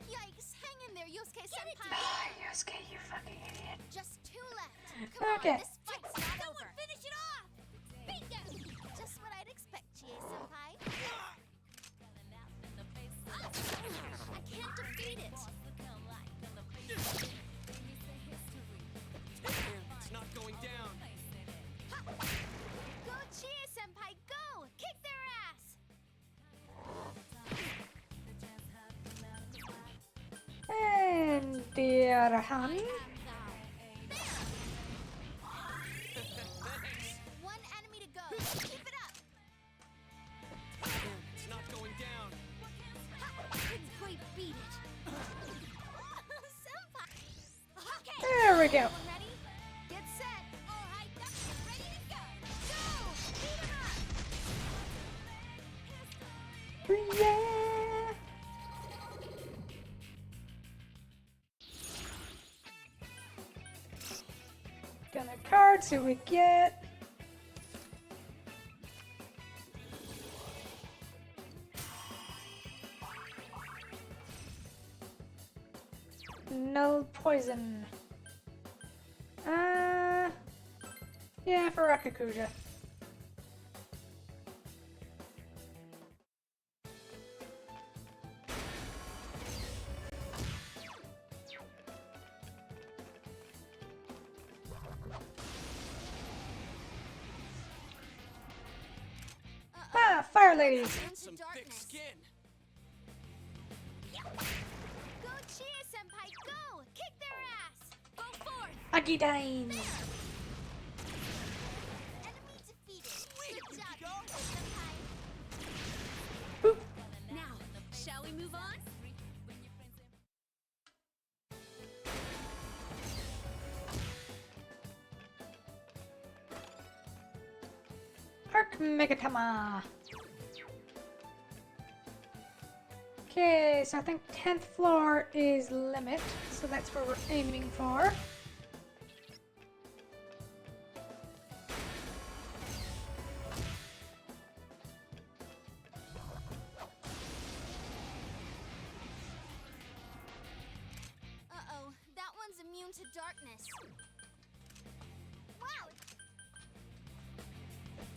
Yikes! Hang in there, Yosuke Senpai. Ah, Yosuke, you fucking idiot. Just two left. Come Okay. on, this fight's not over. Finish it off. Bingo! Just what I'd expect, Chie Senpai. I can't defeat it. It's not going down. Go, Chie Senpai, go! Kick their ass. And the other hand. One enemy to go. Keep it up. It's not going down. Couldn't quite beat it. Senpai. Okay. There we go. Everyone ready? Get set. All hyped up. Get ready to go. Go! Beat 'em up. Yeah. Gun a card, see what we get. No poison. Yeah, for Rakukuja. fire ladies. Into Some thick darkness. skin. Go Chie Senpai, go! Kick their ass! Go forth! Agidine. Enemy defeated. Sweet, Good job, Yukiko. Chie Senpai. Boop. Now, shall we move on? Arc Megatama. Okay, so I think 10th floor is limit, so that's where we're aiming for. Uh-oh, that one's immune to darkness. Wow,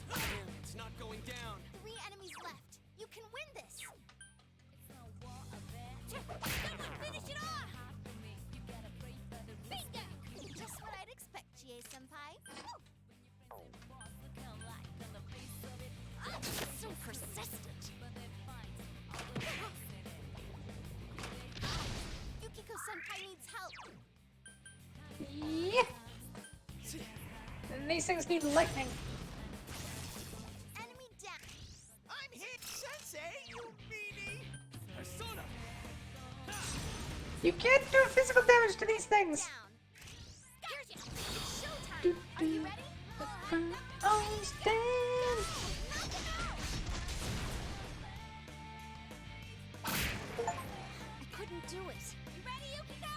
Damn, it's not going down. 3 enemies left. You can win this. Finish it off! Bingo! Just what I'd expect, Chie Senpai. So persistent. Yukiko Senpai needs help. Yeah. And these things need lightning. Enemy down. I'm hit, Sensei, you meanie. Persona. You can't do physical damage to these things. Down. Here's your showtime. Are you ready? Oh, stand. I couldn't do it. You ready, Yukiko?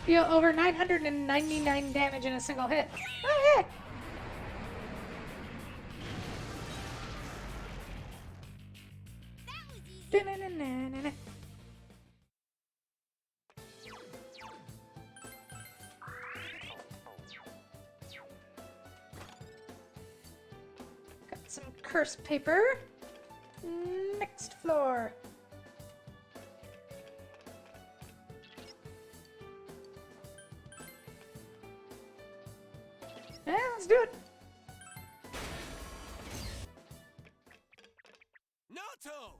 Deal over 999 damage in a single hit. Oh, yeah. That was easy. Da-na-na-na-na-na. Got some curse paper. Next floor. Yeah, let's do it. Naoto!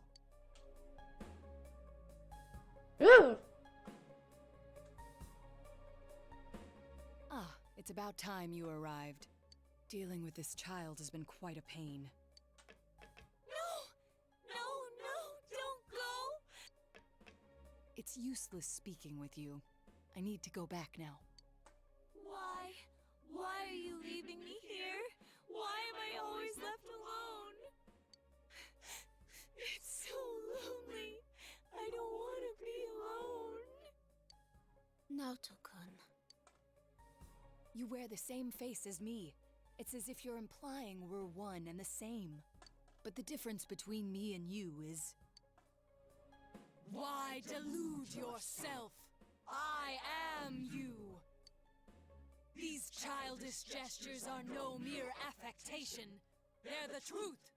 Ooh. Ah, it's about time you arrived. Dealing with this child has been quite a pain. No, don't go! It's useless speaking with you. I need to go back now. Why? Why are you leaving me here? Why am I always left alone? It's so lonely. I don't want to be alone. Naoto-kun. You wear the same face as me. It's as if you're implying we're one and the same. But the difference between me and you is... Why delude yourself? I am you. These childish gestures are no mere affectation. They're the truth.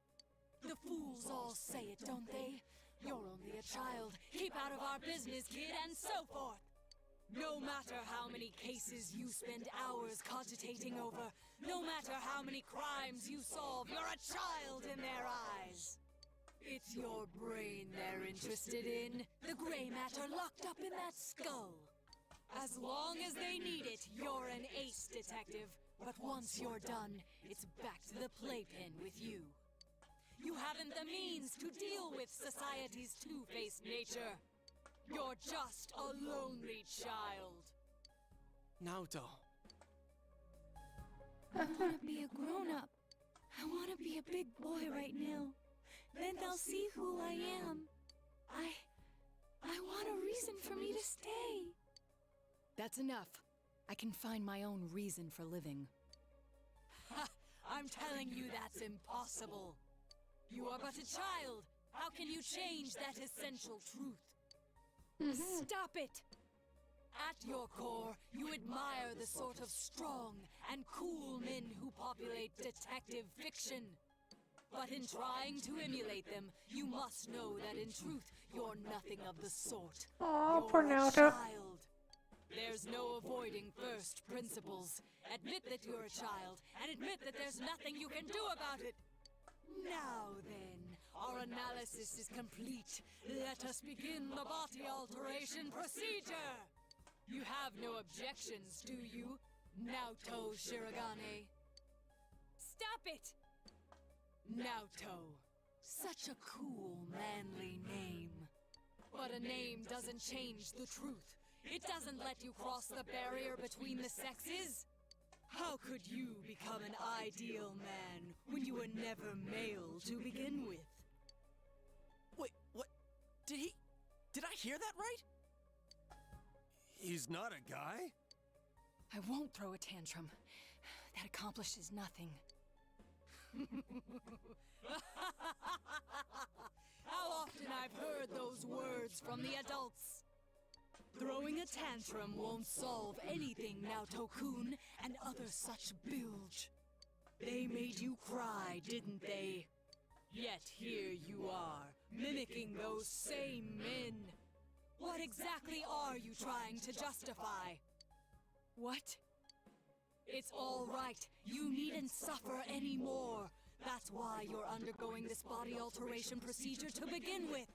The fools all say it, don't they? You're only a child. Keep out of our business, kid, and so forth. No matter how many cases you spend hours cogitating over, no matter how many crimes you solve, you're a child in their eyes. It's your brain they're interested in, the gray matter locked up in that skull. As long as they need it, you're an ace detective. But once you're done, it's back to the playpen with you. You haven't the means to deal with society's two-faced nature. You're just a lonely child. Naoto. I want to be a grown-up. I want to be a big boy right now. Then they'll see who I am. I want a reason for me to stay. That's enough. I can find my own reason for living. Ha! I'm telling you that's impossible. You are but a child. How can you change that essential truth? Stop it! At your core, you admire the sort of strong and cool men who populate detective fiction. But in trying to emulate them, you must know that in truth, you're nothing of the sort. Aw, You're poor a Naoto. child. There's no avoiding first principles. Admit that you're a child, and admit that there's nothing you can do about it. Now then, our analysis is complete. Let us begin the body alteration procedure! You have no objections, do you, Naoto Shirogane? Stop it! Naoto. Such a cool, manly name. But a name doesn't change the truth. It doesn't let you cross the barrier between the sexes. How could you become an ideal man when you were never male to begin with? Wait, what? Did I hear that right? He's not a guy? I won't throw a tantrum. That accomplishes nothing. How often I've heard those words from the adults. Throwing a tantrum won't solve anything, Naoto-kun and other such bilge. They made you cry, didn't they? Yet here you are, mimicking those same men. What exactly are you trying to justify? What? It's all right. You needn't suffer anymore. That's why you're undergoing this body alteration procedure to begin with.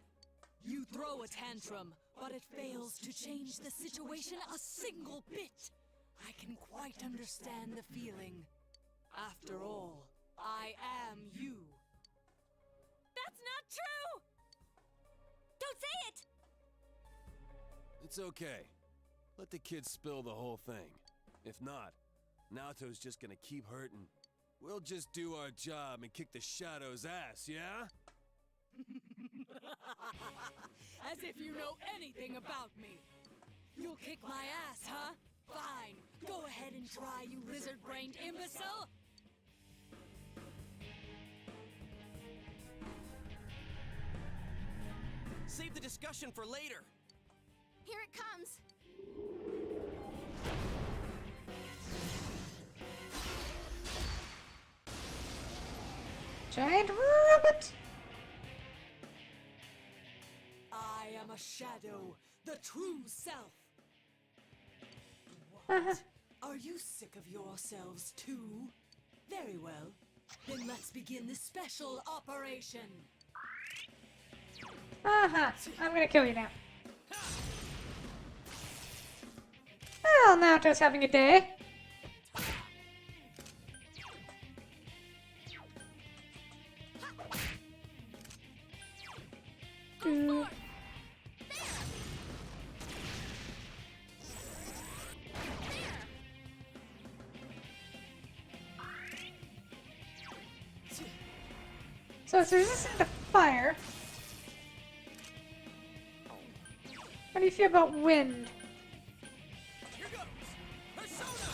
You throw a tantrum, but it fails to change the situation a single bit. I can quite understand the feeling. After all, I am you. That's not true! Don't say it! It's okay. Let the kid spill the whole thing. If not, Naoto's just gonna keep hurting. We'll just do our job and kick the Shadow's ass, yeah? As if you know anything about me. You'll kick my ass, huh? Fine. Go ahead and try, you lizard-brained imbecile! Save the discussion for later. Here it comes. Giant rabbit! I am a shadow, the true self. Uh-huh. Are you sick of yourselves too? Very well. Then let's begin the special operation. Uh-huh. I'm gonna kill you now. Well, Naoto's having a day. Do- So it's resistant to fire. How do you feel about wind? Here goes! Persona!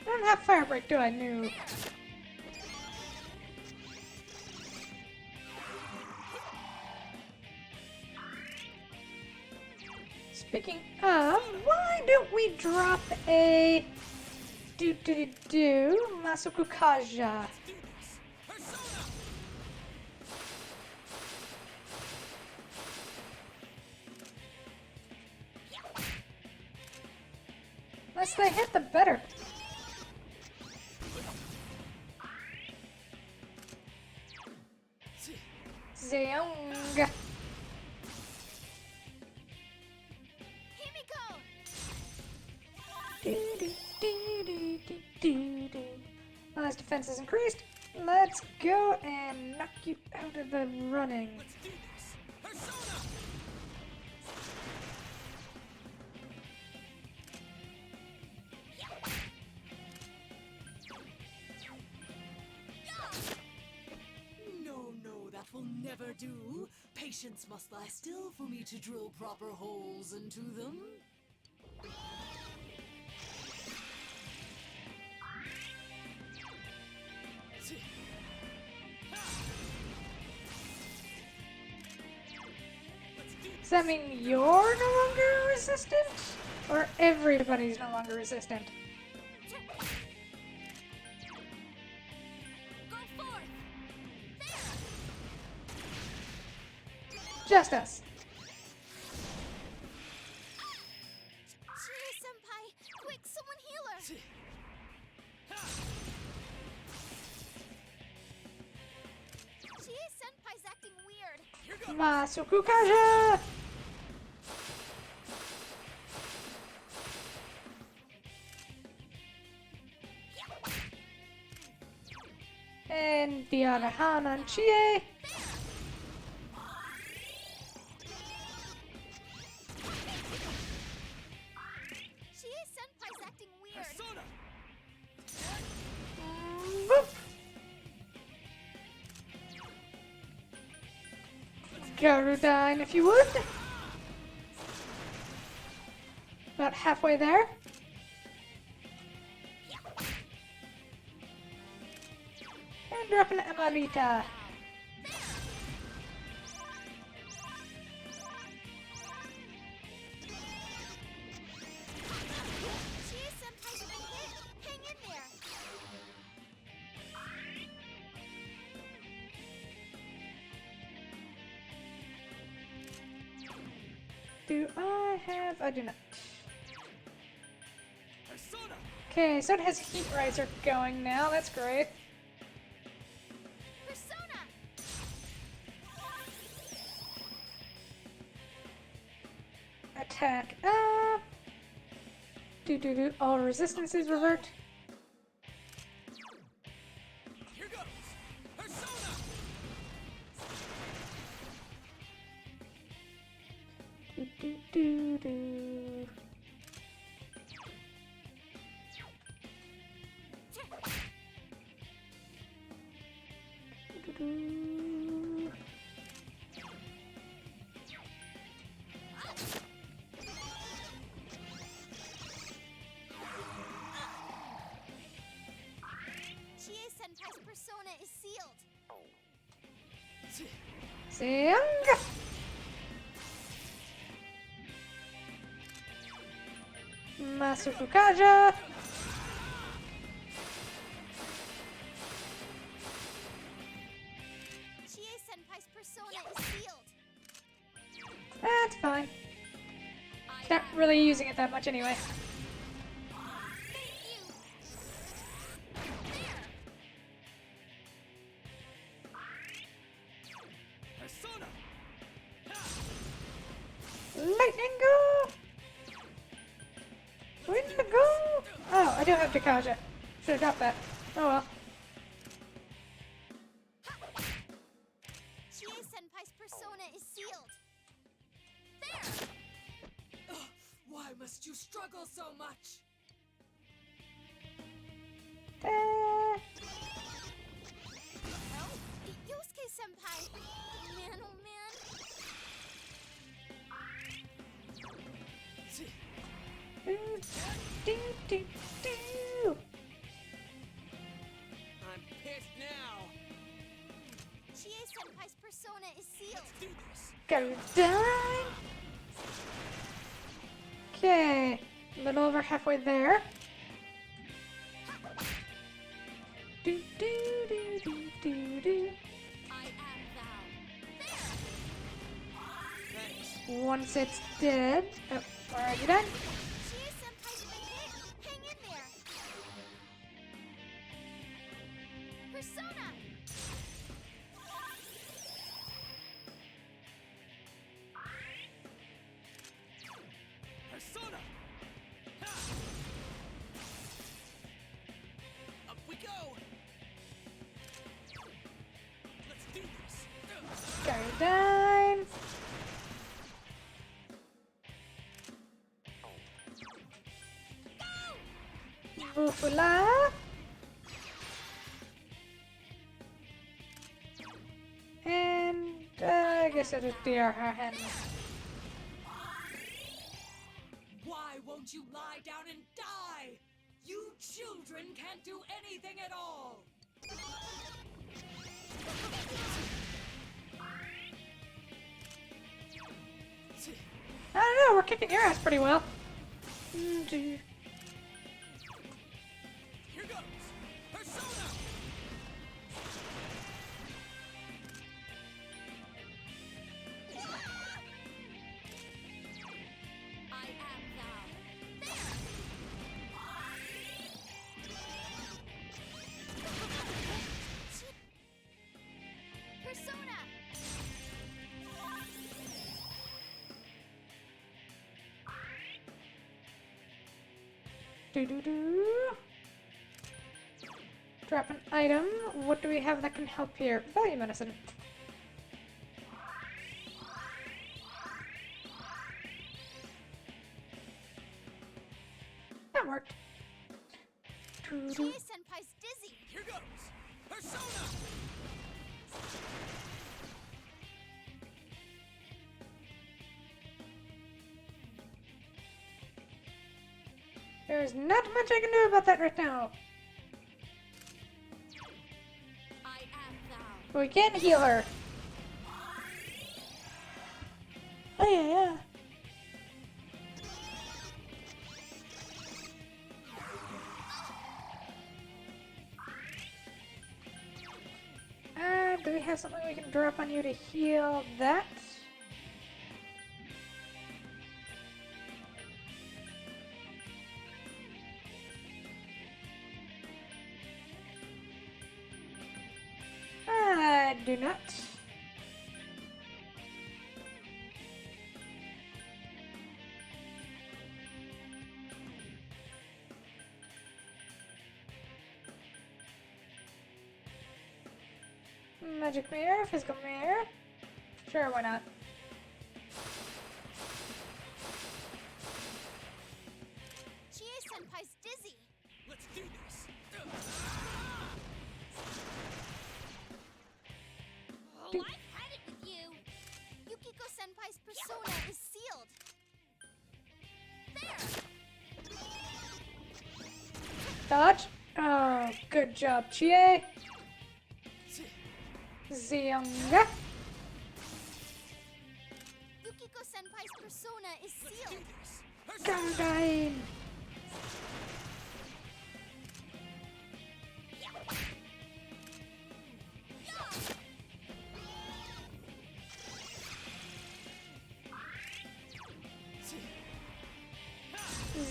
I don't have fire break, do I? No. Speaking of, why don't we drop a Masuku Kaja? Persona! Less they hit, the better. Zeong. Himiko! Well, his defense is increased. Let's go and knock you out of the running. Let's do this! Persona! No, that will never do. Patience must lie still for me to drill proper holes into them. Does that mean you're no longer resistant? Or everybody's no longer resistant? Go forth! Just us. Masukukaja! And the other hand on Chie. Chie-senpai's acting weird. Persona! Boop. Garudine, if you would. About halfway there. And dropping Amarita. Chie-senpai's been hit. Hang in there. Do I have? I do not. Persona! Okay, so it has Heat Riser going now. That's great. Persona! Attack up. Do. All resistances revert. Here goes! Persona! Do. Do. Chie-senpai's persona is sealed. Sing. Masufukaja. Chie-senpai's persona is sealed. That's fine. I Not am really using it that much anyway. Thank you. Persona! Lightning go! Wind go! Oh, I do have Dakaja. Should have got that. Oh well. Chie-senpai's persona is sealed. There! Why must you struggle so much? Da. Well, Yosuke-senpai. Man, oh man. Do. I'm pissed now. Chie-senpai's persona is sealed. Do this! Go die. Okay, a little over halfway there. Do. I am thou. Thanks. Once it's dead. Oh, already done. Chie-senpai's been hit. Hang in there. Persona! Persona! Up we go. Let's do this! Go dine. Bufula. And I guess it'll be our hand. Why won't you lie down and die? You children can't do anything at all. I don't know, we're kicking your ass pretty well. Here goes! Persona! I am thou. Persona! Do-do-do. Drop an item. What do we have that can help here? Value medicine. That worked. Doo-doo. Chie-senpai's dizzy. Here goes! Persona! There's not much I can do about that right now. I am thou. But we can heal her. Oh yeah. Do we have something we can drop on you to heal that? I do not. Magic mirror, physical mirror. Sure, why not? Chie-senpai's dizzy. Let's do this! Oh, I've had it with you. Yukiko-senpai's persona is sealed. There! Dodge. Oh, good job, Chie. Zionga. Yukiko-senpai's persona is sealed. Gangine.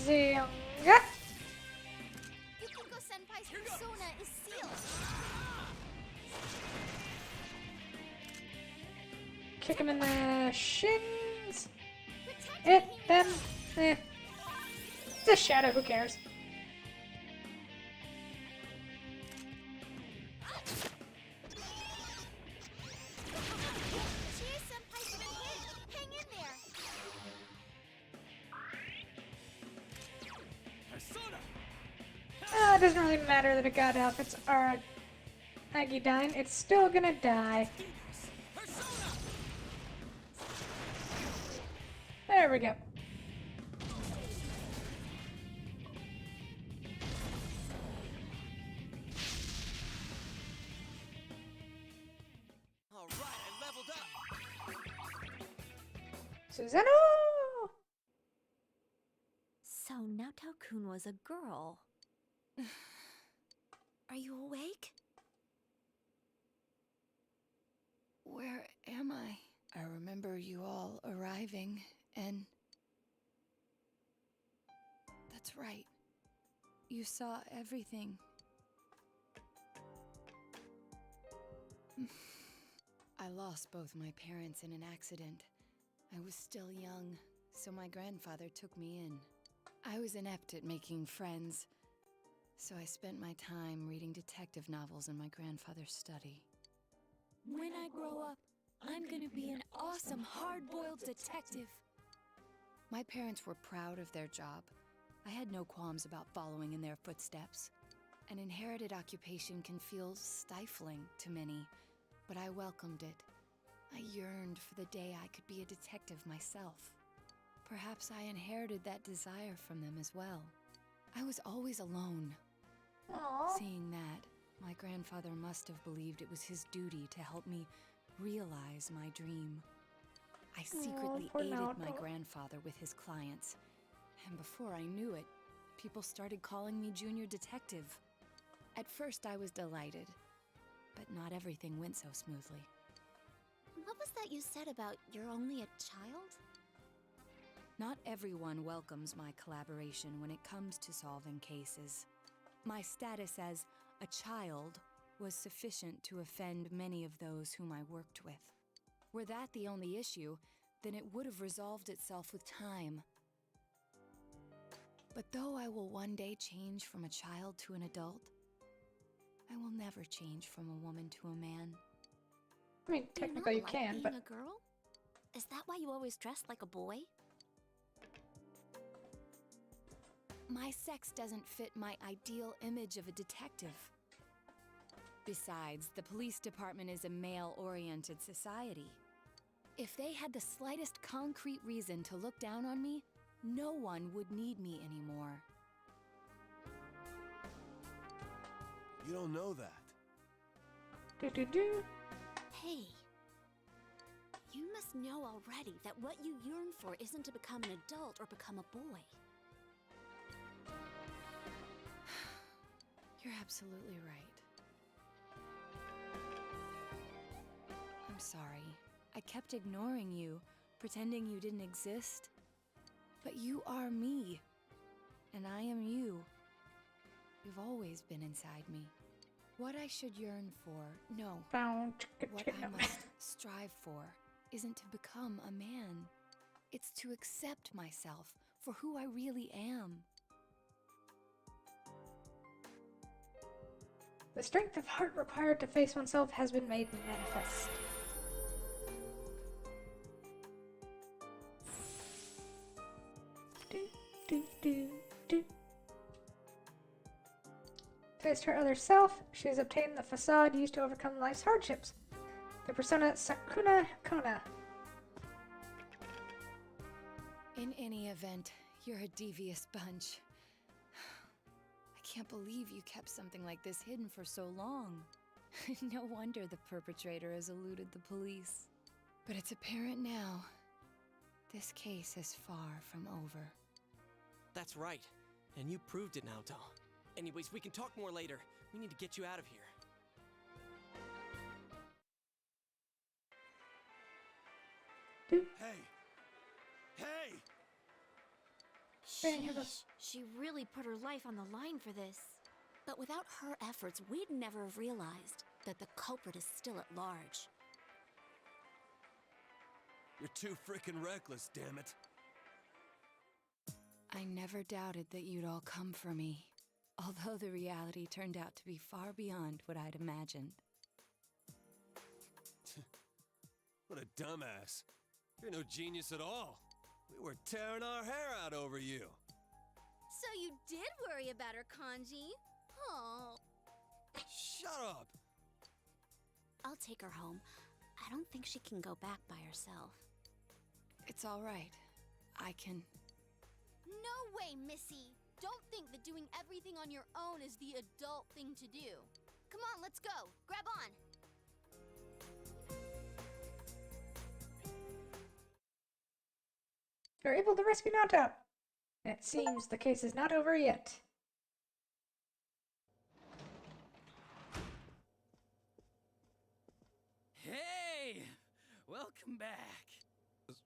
Zionga. Yukiko-senpai's persona is sealed. Kick him in the shins. Protect Them. It's a shadow, who cares? Chie-senpai's been hit. Hang in there. Persona! It doesn't really matter that it got out. It's our Agidine. It's still gonna die. Do this! Persona! There we go. All right, I leveled up. Susanoo! So Naoto-kun was a girl. Are you awake? Where am I? I remember you all arriving, and... That's right. You saw everything. I lost both my parents in an accident. I was still young, so my grandfather took me in. I was inept at making friends, so I spent my time reading detective novels in my grandfather's study. When I grow up, I'm gonna be an awesome hard-boiled detective. My parents were proud of their job. I had no qualms about following in their footsteps. An inherited occupation can feel stifling to many, but I welcomed it. I yearned for the day I could be a detective myself. Perhaps I inherited that desire from them as well. I was always alone. Aww. Seeing that, my grandfather must have believed it was his duty to help me realize my dream. I secretly poor aided my Naoto. grandfather with his clients, and before I knew it, people started calling me Junior Detective. At first I was delighted, but not everything went so smoothly. What was that you said about you're only a child? Not everyone welcomes my collaboration when it comes to solving cases. My status as a child was sufficient to offend many of those whom I worked with. Were that the only issue, then it would have resolved itself with time. But though I will one day change from a child to an adult, I will never change from a woman to a man. I mean, Do you technically not you like can, being but a girl? Is that why you always dress like a boy? My sex doesn't fit my ideal image of a detective. Besides, the police department is a male-oriented society. If they had the slightest concrete reason to look down on me, no one would need me anymore. You don't know that. do. Hey. You must know already that what you yearn for isn't to become an adult or become a boy. You're absolutely right. I'm sorry. I kept ignoring you, pretending you didn't exist. But you are me, and I am you. You've always been inside me. What I should yearn for, no, Found. what I must strive for, isn't to become a man. It's to accept myself for who I really am. The strength of heart required to face oneself has been made manifest. Do. Faced her other self, she has obtained the facade used to overcome life's hardships. The persona Sakuna Kona. In any event, you're a devious bunch. I can't believe you kept something like this hidden for so long. No wonder the perpetrator has eluded the police. But it's apparent now. This case is far from over. That's right. And you proved it, Naoto. Anyways, we can talk more later. We need to get you out of here. Hey! Hey! Bang, have a- Sheesh, she really put her life on the line for this. But without her efforts, we'd never have realized that the culprit is still at large. You're too frickin' reckless, damn it. I never doubted that you'd all come for me, although the reality turned out to be far beyond what I'd imagined. What a dumbass. You're no genius at all. We were tearing our hair out over you. So you did worry about her, Kanji? Oh. Shut up! I'll take her home. I don't think she can go back by herself. It's all right. I can... No way, Missy! Don't think that doing everything on your own is the adult thing to do. Come on, let's go. Grab on. You're able to rescue Naoto. And it seems the case is not over yet. Hey! Welcome back.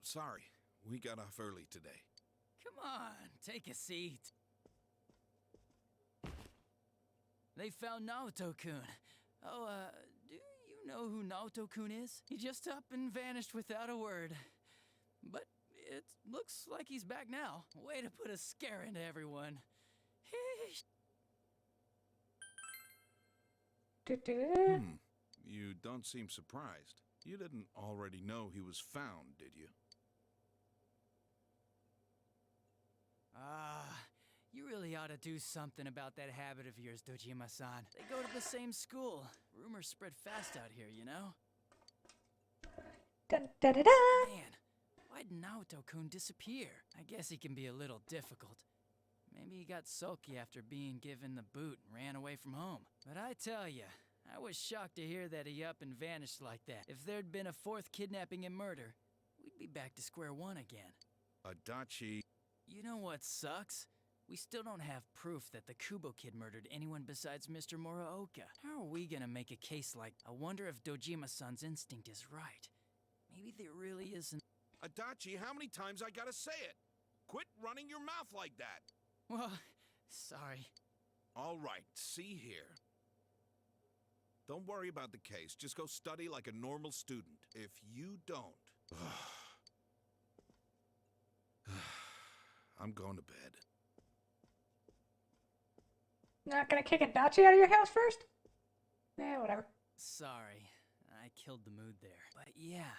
Sorry, we got off early today. Come on, take a seat. They found Naoto-kun. Oh, do you know who Naoto-kun is? He just up and vanished without a word. But it looks like he's back now. Way to put a scare into everyone. You don't seem surprised. You didn't already know he was found, did you? You really ought to do something about that habit of yours, Dojima-san. They go to the same school. Rumors spread fast out here, you know? Dun, da, da, da. Man, why'd Naoto-kun disappear? I guess he can be a little difficult. Maybe he got sulky after being given the boot and ran away from home. But I tell ya, I was shocked to hear that he up and vanished like that. If there'd been a fourth kidnapping and murder, we'd be back to square one again. Adachi. You know what sucks? We still don't have proof that the Kubo kid murdered anyone besides Mr. Muraoka. How are we gonna make a case like... I wonder if Dojima-san's instinct is right. Maybe there really isn't... Adachi, how many times I gotta say it? Quit running your mouth like that. Well, sorry. All right, see here. Don't worry about the case. Just go study like a normal student. If you don't... I'm going to bed. Not gonna kick a Dachi out of your house first? Whatever. Sorry, I killed the mood there. But yeah,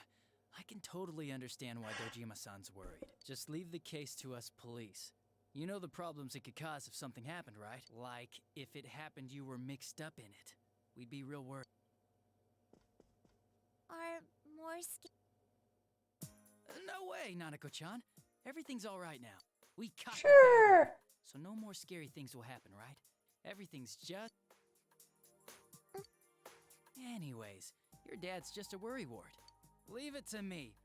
I can totally understand why Dojima-san's worried. Just leave the case to us police. You know the problems it could cause if something happened, right? Like, if it happened you were mixed up in it. We'd be real worried. Are more No way, Nanako-chan. Everything's alright now. We caught the bad Sure! guy, so no more scary things will happen, right? Everything's just... Anyways, your dad's just a worrywart. Leave it to me.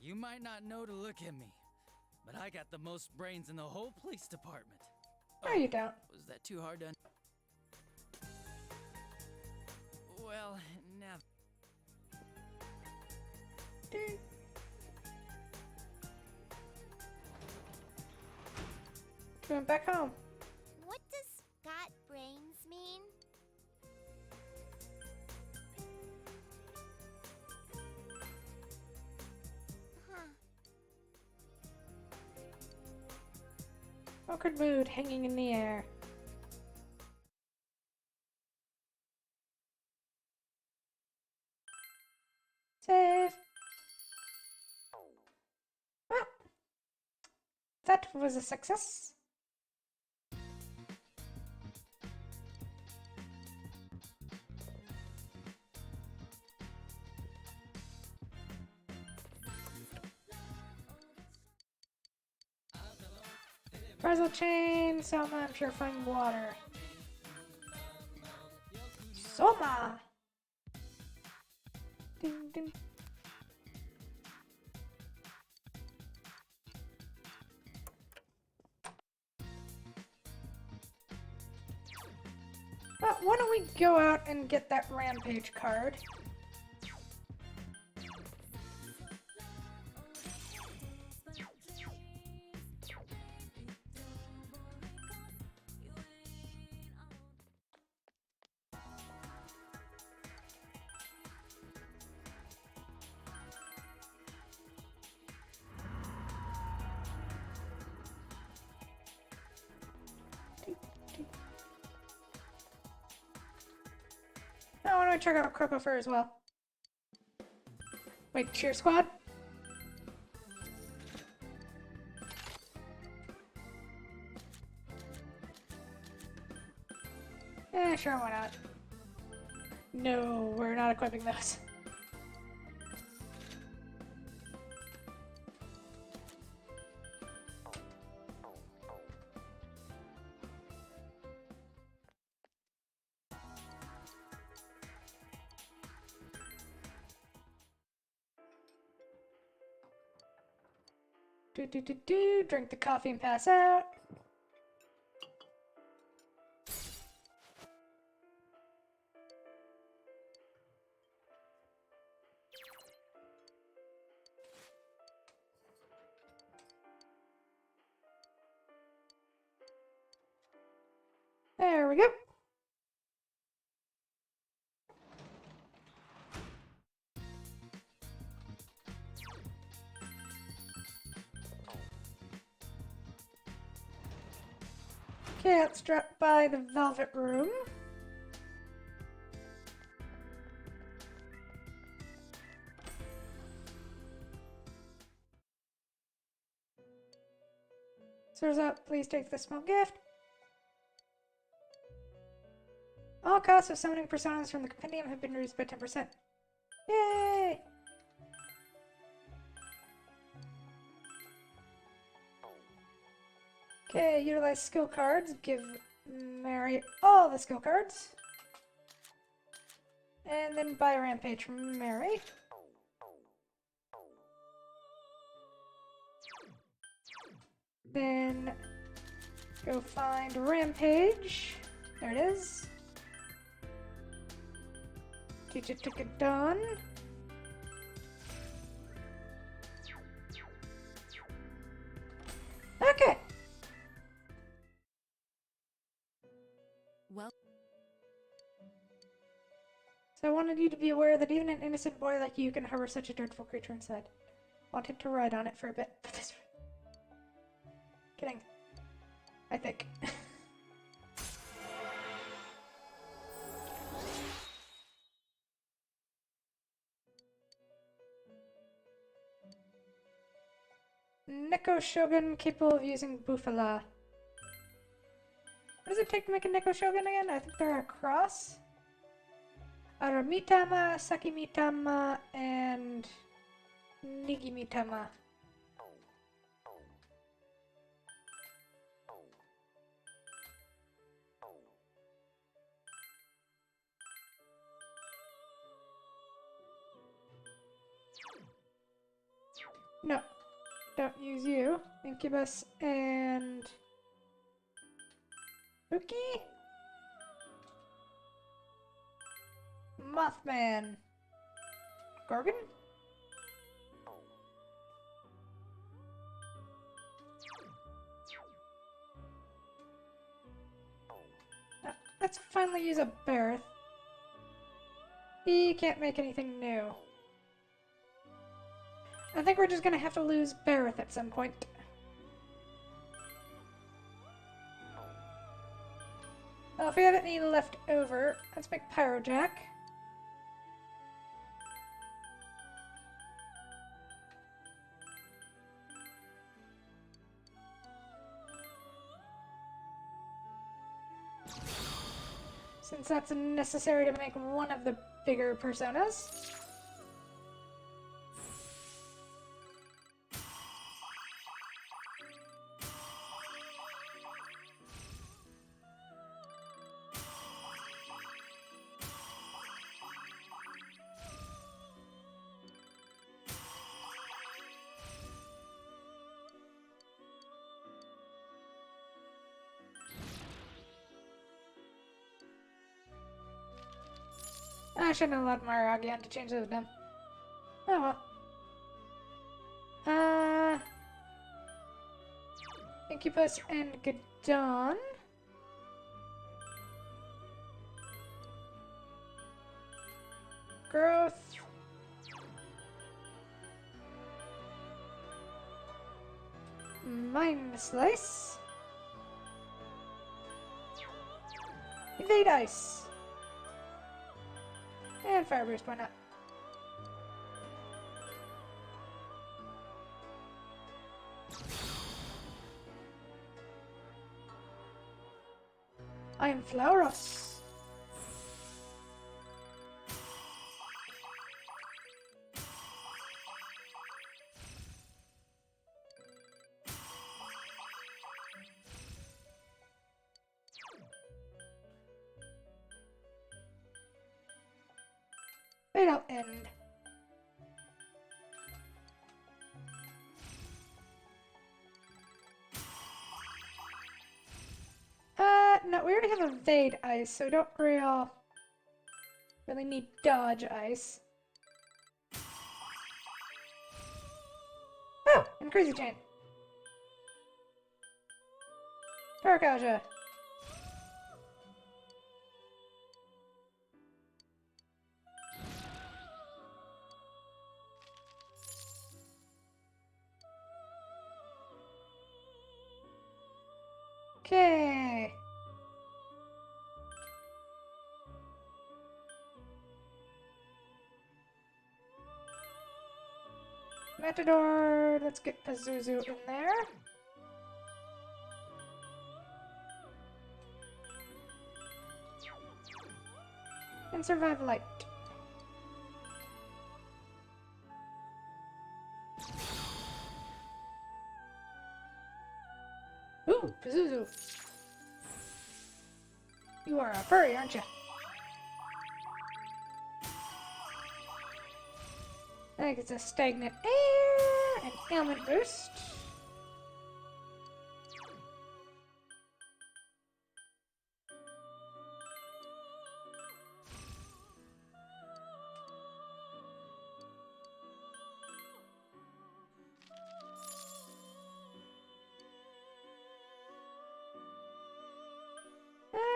You might not know to look at me, but I got the most brains in the whole police department. No, you don't. Was that too hard to... Well, now... Dude. Going back home. What does got brains mean? Huh. Awkward mood hanging in the air. Save. Well, that was a success. Puzzle chain, Selma, I'm purifying water. Soma! Ding ding. Well, why don't we go out and get that rampage card? Oh, why don't I check out Croco Fur as well? Wait, Cheer Squad? Sure, why not? No, we're not equipping those. Drink the coffee and pass out. There we go. Okay, let's drop by the Velvet Room. Sirs up, please take the small gift. All costs of summoning personas from the compendium have been reduced by 10%. Yay! Okay, utilize skill cards. Give Mary all the skill cards. And then buy a rampage from Mary. Then go find Rampage. There it is. Teacher ticket done. Okay. Well, So I wanted you to be aware that even an innocent boy like you can harbor such a dreadful creature inside. Wanted to ride on it for a bit. Kidding. I think. Neko Shogun capable of using Bufala. What does it take to make a Neko Shogun again? I think they're a cross. Aramitama, Sakimitama, and Nigimitama. No, don't use you. Incubus and Rookie? Mothman. Gorgon? Let's finally use a Bareth. He can't make anything new. I think we're just gonna have to lose Bareth at some point. Well, if we have any left over, let's make Pyrojack. Since that's necessary to make one of the bigger personas. I shouldn't have allowed Maragion to change those down. Oh well. Incubus and Gadon. Growth. Mind Slice. Evade Ice. And Fire Burst, why not? I am Flauros. It'll end. No, we already have Evade Ice, so we don't really need Dodge Ice. Oh, and Crazy Chain. Torakaja. Okay. Matador, let's get Pazuzu in there. And Survive Light. Ooh, Pazuzu. You are a furry, aren't you? I think it's a Stagnant Air and Ailment Boost.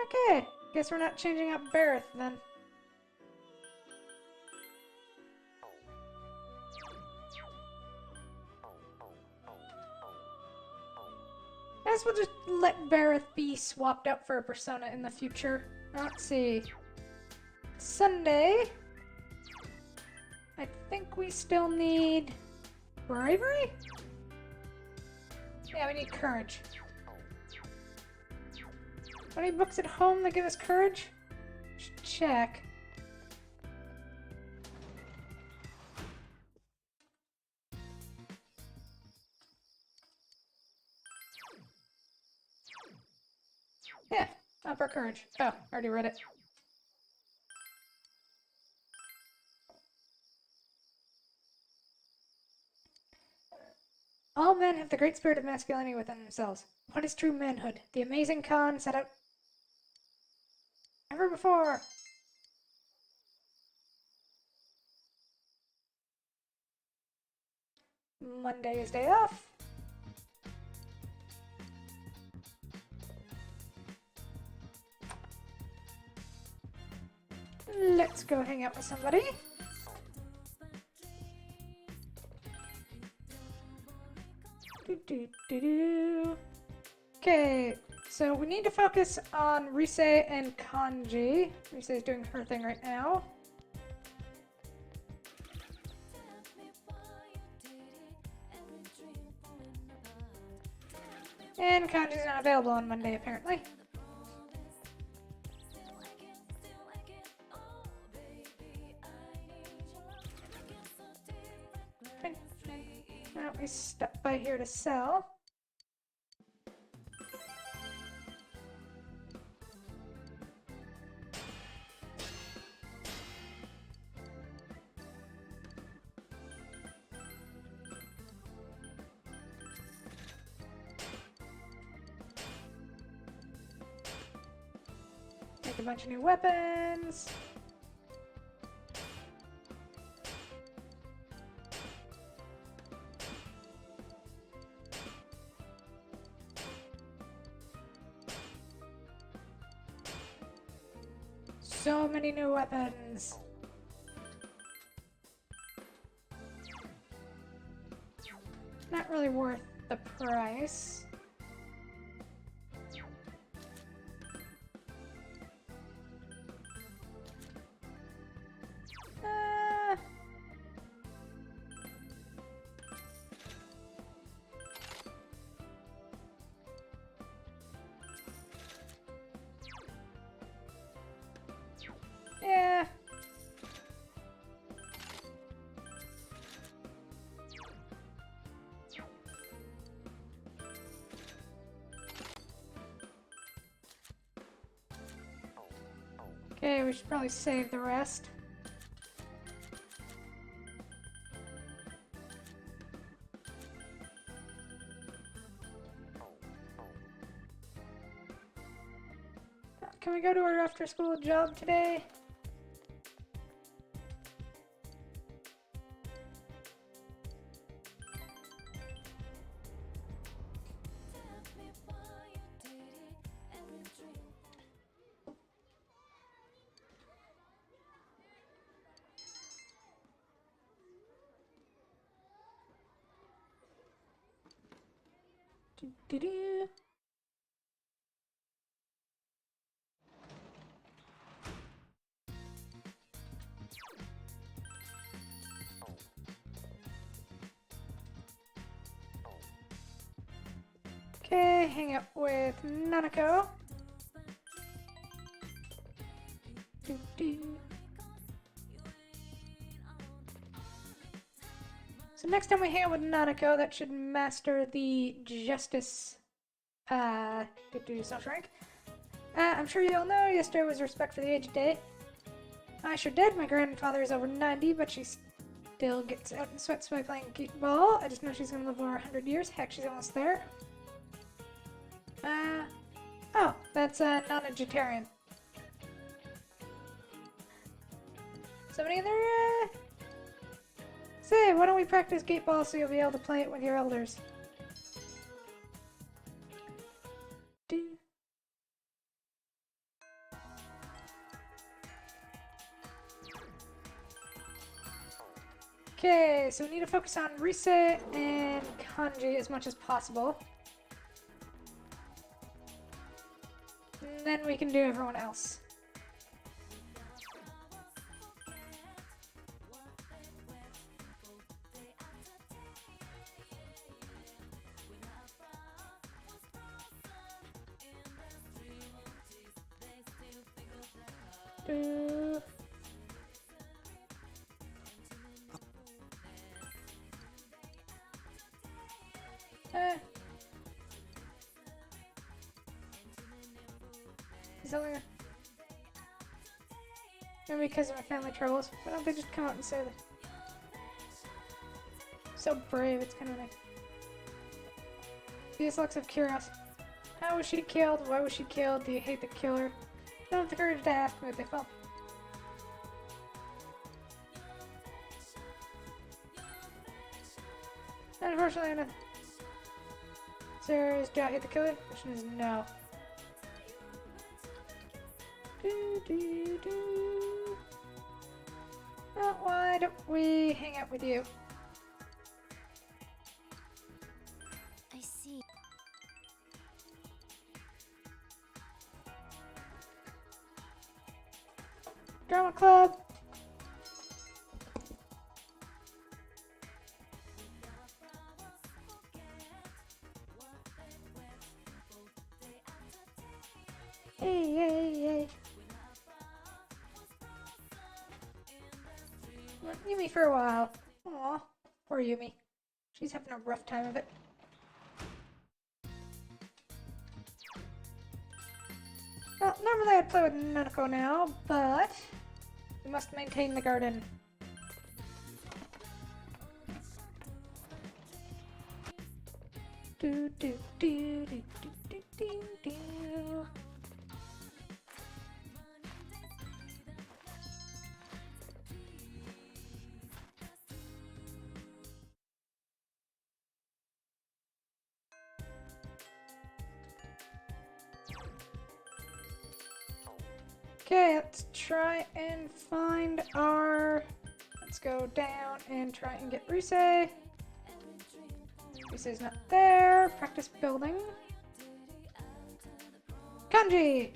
Okay, guess we're not changing out Bareth then. I guess we'll just let Bareth be swapped out for a persona in the future. Let's see. Sunday. I think we still need Bravery? Yeah, we need courage. Any books at home that give us courage? Should check. Yeah, up our courage. Oh, already read it. All men have the great spirit of masculinity within themselves. What is true manhood? The amazing Khan set out ever before. Monday is day off. Let's go hang out with somebody. Okay, so we need to focus on Rise and Kanji. Rise is doing her thing right now. And Kanji's not available on Monday, apparently. Now we stop by here to sell. Make a bunch of new weapons. So many new weapons. Not really worth the price. Yeah. Okay, we should probably save the rest. Can we go to our after-school job today? Do-do-do. Okay, hang out with Nanako. Do-do. So next time we hang out with Nanako, that should master the Justice social rank. I'm sure you all know yesterday was Respect for the Aged Day. I sure did. My grandfather is over 90, but she still gets out in sweats by playing kickball. I just know she's gonna live over 100 years. Heck, she's almost there. Oh, that's non-vegetarian. Somebody in there, say, why don't we practice Gateball so you'll be able to play it with your elders? Okay, so we need to focus on Rise and Kanji as much as possible. And then we can do everyone else. do. He's only maybe because of my family troubles. Why don't they just come out and say that? So brave, it's kind of like. These looks of curiosity. How was she killed? Why was she killed? Do you hate the killer? Don't have the courage to ask me what they felt. Unfortunately, no. Sarah's, do I hate the killer? The question is no. Well, why don't we hang out with you? I see. Drama club. Hey, hey, hey. Well, Yumi for a while. Aw, poor Yumi. She's having a rough time of it. Well, normally I'd play with Nanako now, but we must maintain the garden. Do do do do do do do do. Okay, let's try and find our... Let's go down and try and get Rise. Rise's not there. Practice building. Kanji!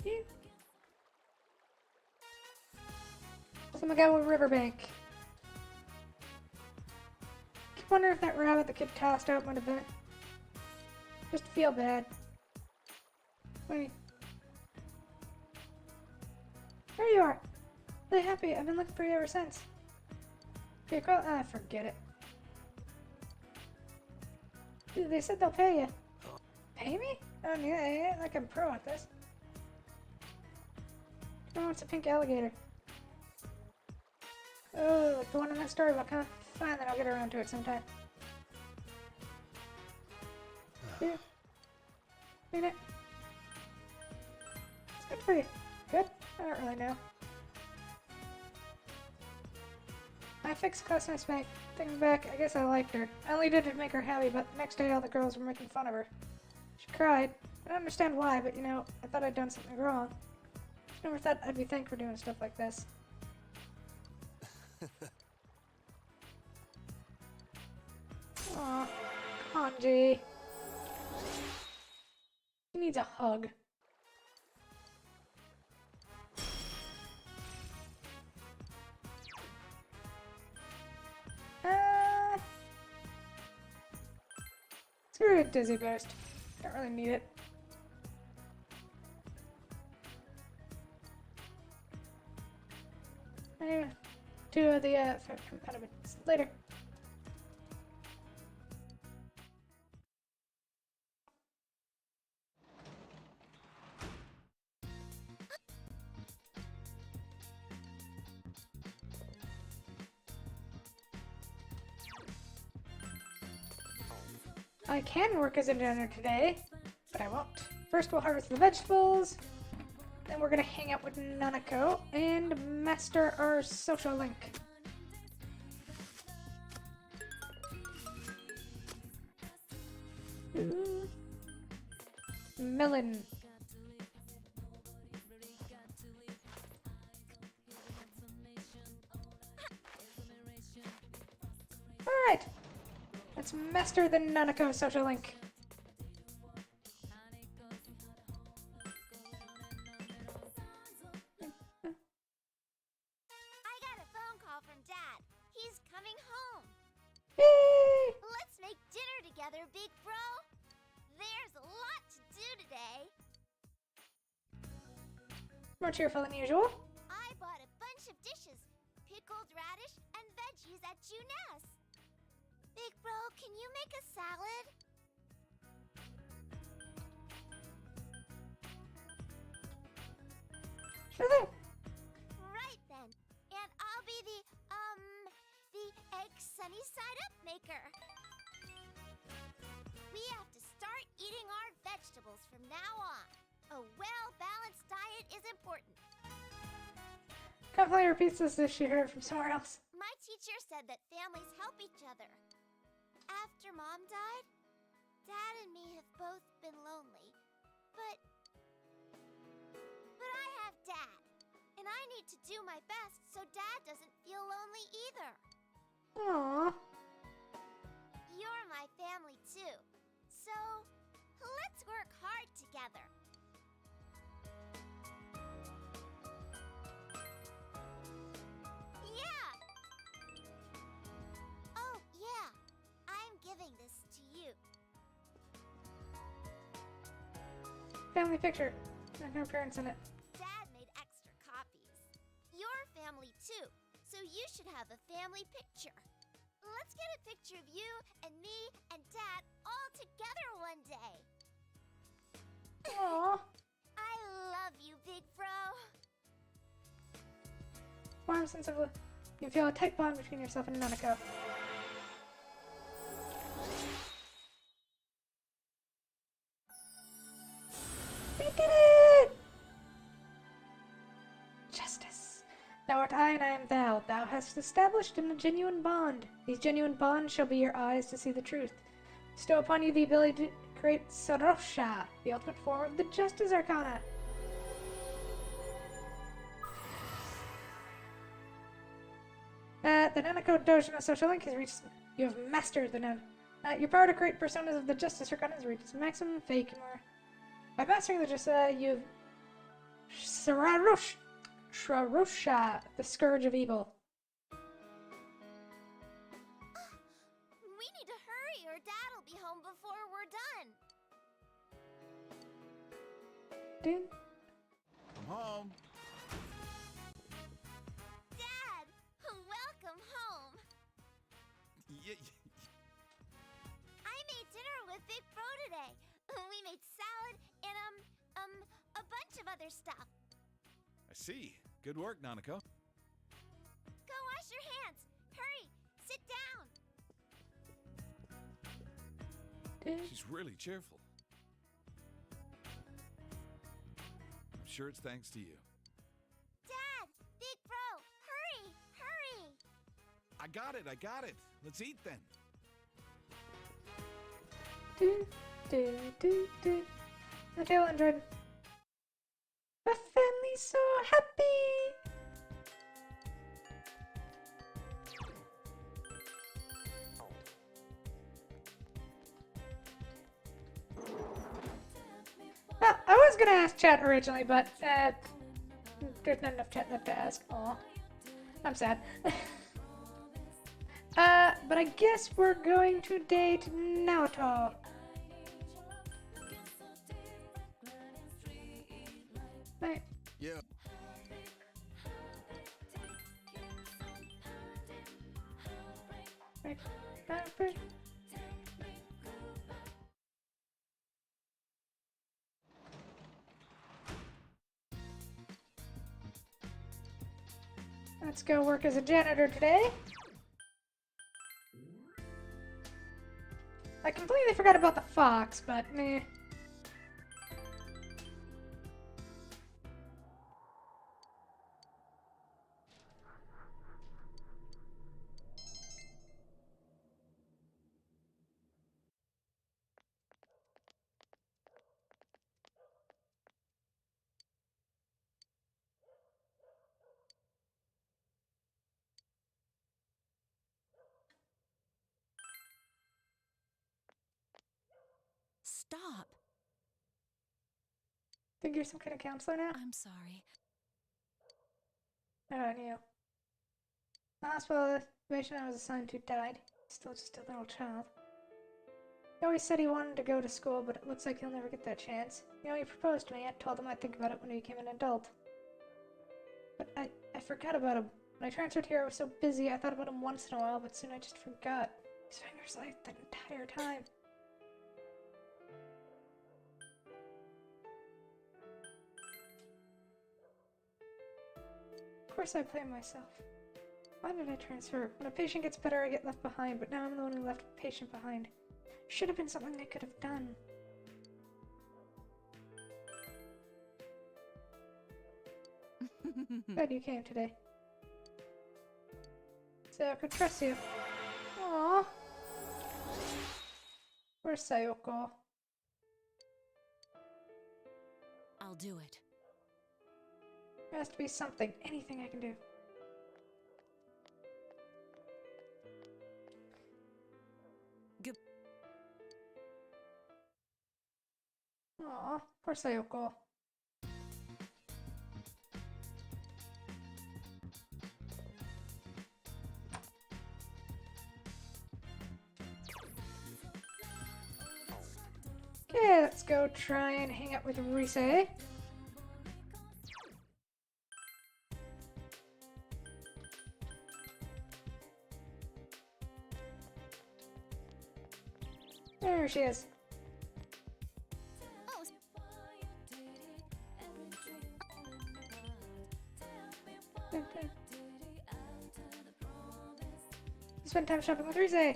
You. Samagawa Riverbank. Keep wondering if that rabbit the kid tossed out might have been it. Just feel bad. Wait. There you are. Really happy. I've been looking for you ever since. Okay, Carl. Ah, forget it. Dude, they said they'll pay you. Pay me? Oh, yeah, I ain't like I'm pro at this. Oh, it's a pink alligator. Oh, like the one in that storybook, huh? Fine, then I'll get around to it sometime. Yeah. Mean it. It's good for you. Good? I don't really know. I fixed Cosmos Bank. Thinking back, I guess I liked her. I only did it to make her happy, but the next day all the girls were making fun of her. She cried. I don't understand why, but you know, I thought I'd done something wrong. I never thought I'd be thanked for doing stuff like this. Aw, Kanji. He needs a hug. Screw it, Dizzy Boost. Don't really need it. Anyway, to the impediments later. I can work as a janitor today, but I won't. First we'll harvest the vegetables, then we're gonna hang out with Nanako and master our social link. Ooh. Melon. Alright. Let's master the Nanako social link. I got a phone call from Dad. He's coming home. Yay! Let's make dinner together, big bro. There's a lot to More cheerful than usual. I bought a bunch of dishes, pickled radish and veggies at Juness. Big bro, can you make a salad? Sure thing. Right then. And I'll be the egg sunny side up maker. We have to start eating our vegetables from now on. A well-balanced diet is important. Kathleen repeats this as she heard it from somewhere else. My teacher said that families help each other. After Mom died, Dad and me have both been lonely. But I have Dad. And I need to do my best so Dad doesn't feel lonely either. Aww. You're my family too. So, let's work hard together. Yeah! Oh, yeah. I'm giving this to you. Family picture. And her parents in it. Dad made extra copies. Your family too, so you should have a family picture. Let's get a picture of you and me and Dad all together one day. Aww. I love you, big bro. Warm sense of you feel a tight bond between yourself and Nanako. We did it! Justice. Thou art I and I am thou. Thou hast established in a genuine bond. These genuine bonds shall be your eyes to see the truth. Bestow upon you the ability to create Sarosha, the ultimate form of the Justice Arcana. The Nanako Dojo social link has reached. You have mastered the Nan. Your power to create personas of the Justice Arcana has reached its maximum fake more. By mastering the Justice, you've Sarosha, the Scourge of Evil. We need to hurry or Dad'll be home before we're done. Dude. Come home. Dad, welcome home. I made dinner with Big Bro today. We made salad and a bunch of other stuff. I see. Good work, Nanako. Go wash your hands. Hurry, sit down. Dude. She's really cheerful. I'm sure it's thanks to you. Dad, Big Bro, hurry, hurry. I got it. Let's eat then. The tail enjoyed. The family's so happy! Well, I was gonna ask chat originally, but there's not enough chat left to ask. Aw. I'm sad. But I guess we're going to date Naoto. Right. Yeah. Right. Let's go work as a janitor today. I completely forgot about the fox, but meh. Stop! Think you're some kind of counselor now? I'm sorry. I knew. The hospital patient I was assigned to died. Still just a little child. He always said he wanted to go to school, but it looks like he'll never get that chance. You know, he proposed to me. I told him I'd think about it when he became an adult. but I forgot about him. When I transferred here, I was so busy, I thought about him once in a while, but soon I just forgot. His fingers light that entire time. Of course I blame myself. Why did I transfer? When a patient gets better, I get left behind, but now I'm the one who left a patient behind. Should have been something I could have done. Glad you came today. So I could trust you. Aww. Where's Sayoko? I'll do it. There has to be something, anything I can do. Good. Aw, poor Sayoko. Okay, let's go try and hang out with Rise. There she is. Oh, Spend time shopping with Rise.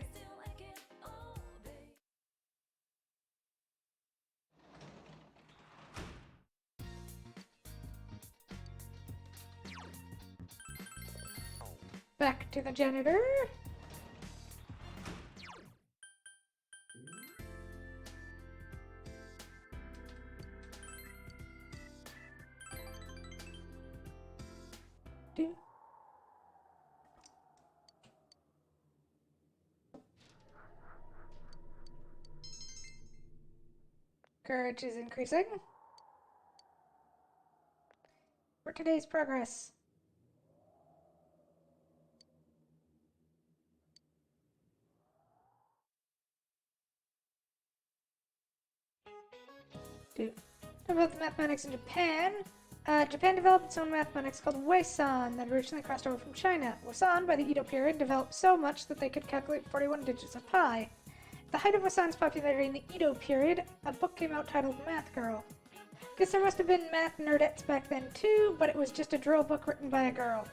Back to the janitor. Do. Courage is increasing. For today's progress. About the mathematics in Japan. Japan developed its own mathematics called Weisan that originally crossed over from China. Weisan, by the Edo period, developed so much that they could calculate 41 digits of pi. At the height of Weisan's popularity in the Edo period, a book came out titled Math Girl. Guess there must have been math nerdettes back then too, but it was just a drill book written by a girl.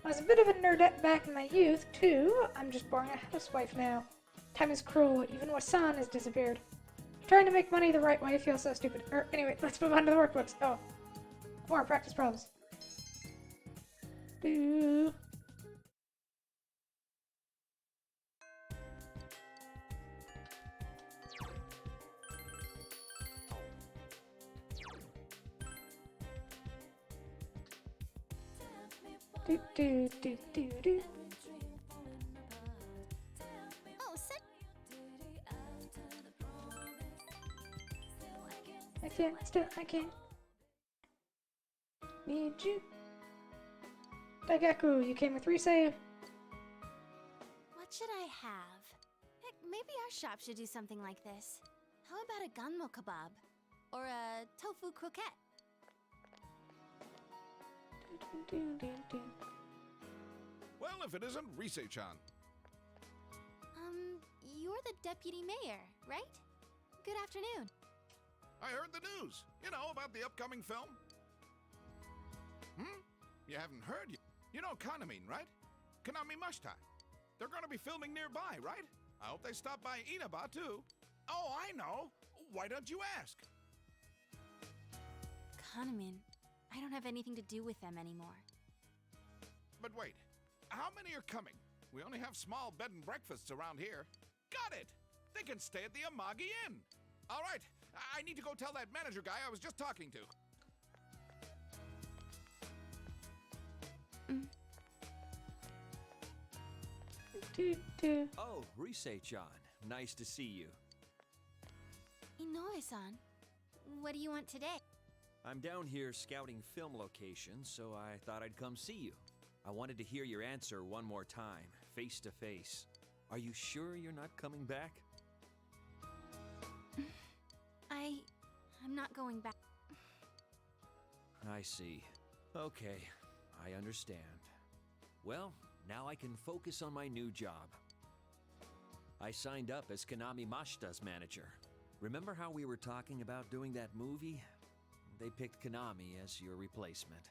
I was a bit of a nerdette back in my youth too. I'm just boring a housewife now. Time is cruel. Even Weisan has disappeared. Trying to make money the right way feels so stupid. Anyway, let's move on to the workbooks. Oh. More practice problems. Do. Do do do do do. oh, sit. I can't. Need you. Daigaku, you came with Rise. What should I have? Heck, maybe our shop should do something like this. How about a gunmo kebab? Or a tofu croquette? Well, if it isn't Rise-chan. You're the deputy mayor, right? Good afternoon. I heard the news. You know, about the upcoming film. You haven't heard yet? You know Kanamin, right? Kanami Mashita. They're gonna be filming nearby, right? I hope they stop by Inaba, too. Oh, I know. Why don't you ask? Kanamin. I don't have anything to do with them anymore. But wait, how many are coming? We only have small bed and breakfasts around here. Got it! They can stay at the Amagi Inn. All right, I need to go tell that manager guy I was just talking to. Oh, Rise-chan. Nice to see you. Inoue-san, what do you want today? I'm down here scouting film locations, so I thought I'd come see you. I wanted to hear your answer one more time, face to face. Are you sure you're not coming back? I'm not going back. I see. Okay. I understand. Well, now I can focus on my new job. I signed up as Konami Mashita's manager. Remember how we were talking about doing that movie? They picked Konami as your replacement.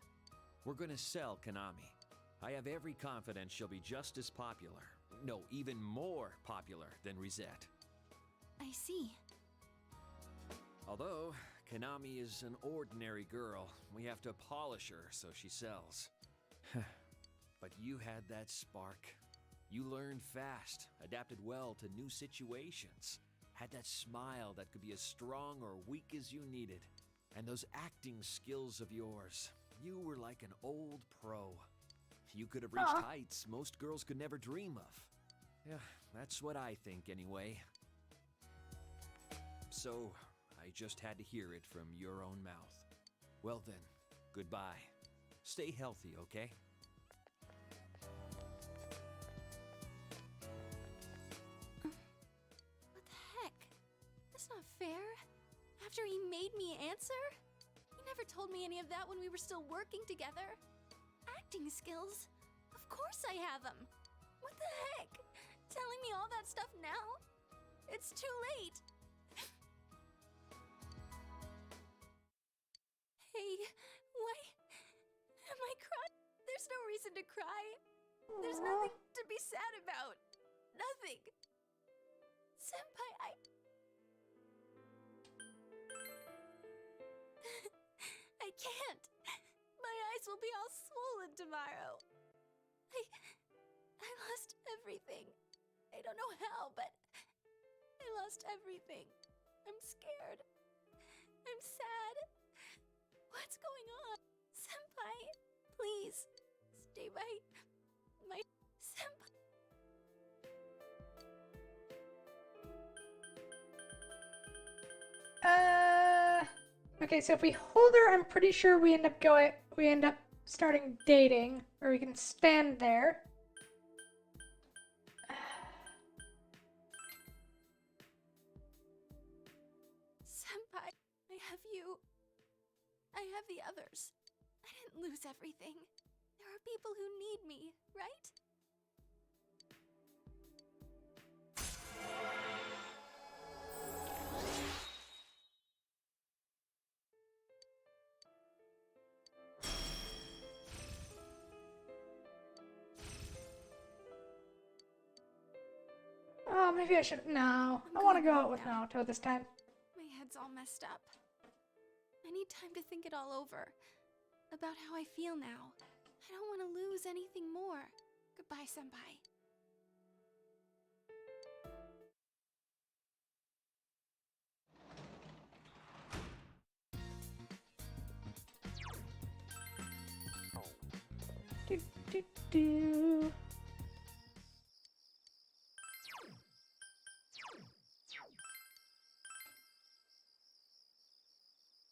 We're gonna sell Konami. I have every confidence she'll be just as popular. No, even more popular than Risette. I see. Although, Konami is an ordinary girl, we have to polish her so she sells. But you had that spark. You learned fast, adapted well to new situations, had that smile that could be as strong or weak as you needed. And those acting skills of yours, you were like an old pro. You could have reached heights most girls could never dream of. Yeah, that's what I think anyway. So, I just had to hear it from your own mouth. Well then, goodbye. Stay healthy, okay? What the heck? That's not fair. After he made me answer? He never told me any of that when we were still working together. Acting skills? Of course I have them. What the heck? Telling me all that stuff now? It's too late. Hey, why am I crying? There's no reason to cry. There's nothing to be sad about. Nothing. Senpai, I can't. My eyes will be all swollen tomorrow. I lost everything. I don't know how, but I lost everything. I'm scared. I'm sad. What's going on? Senpai, please stay by my senpai. Okay, so if we hold her, I'm pretty sure we end up starting dating, or we can stand there. Senpai, I have you. I have the others. I didn't lose everything. There are people who need me, right? Oh, maybe I should. No, I want to go out with Naoto this time. My head's all messed up. I need time to think it all over. About how I feel now. I don't want to lose anything more. Goodbye, Senpai. Do, do, do.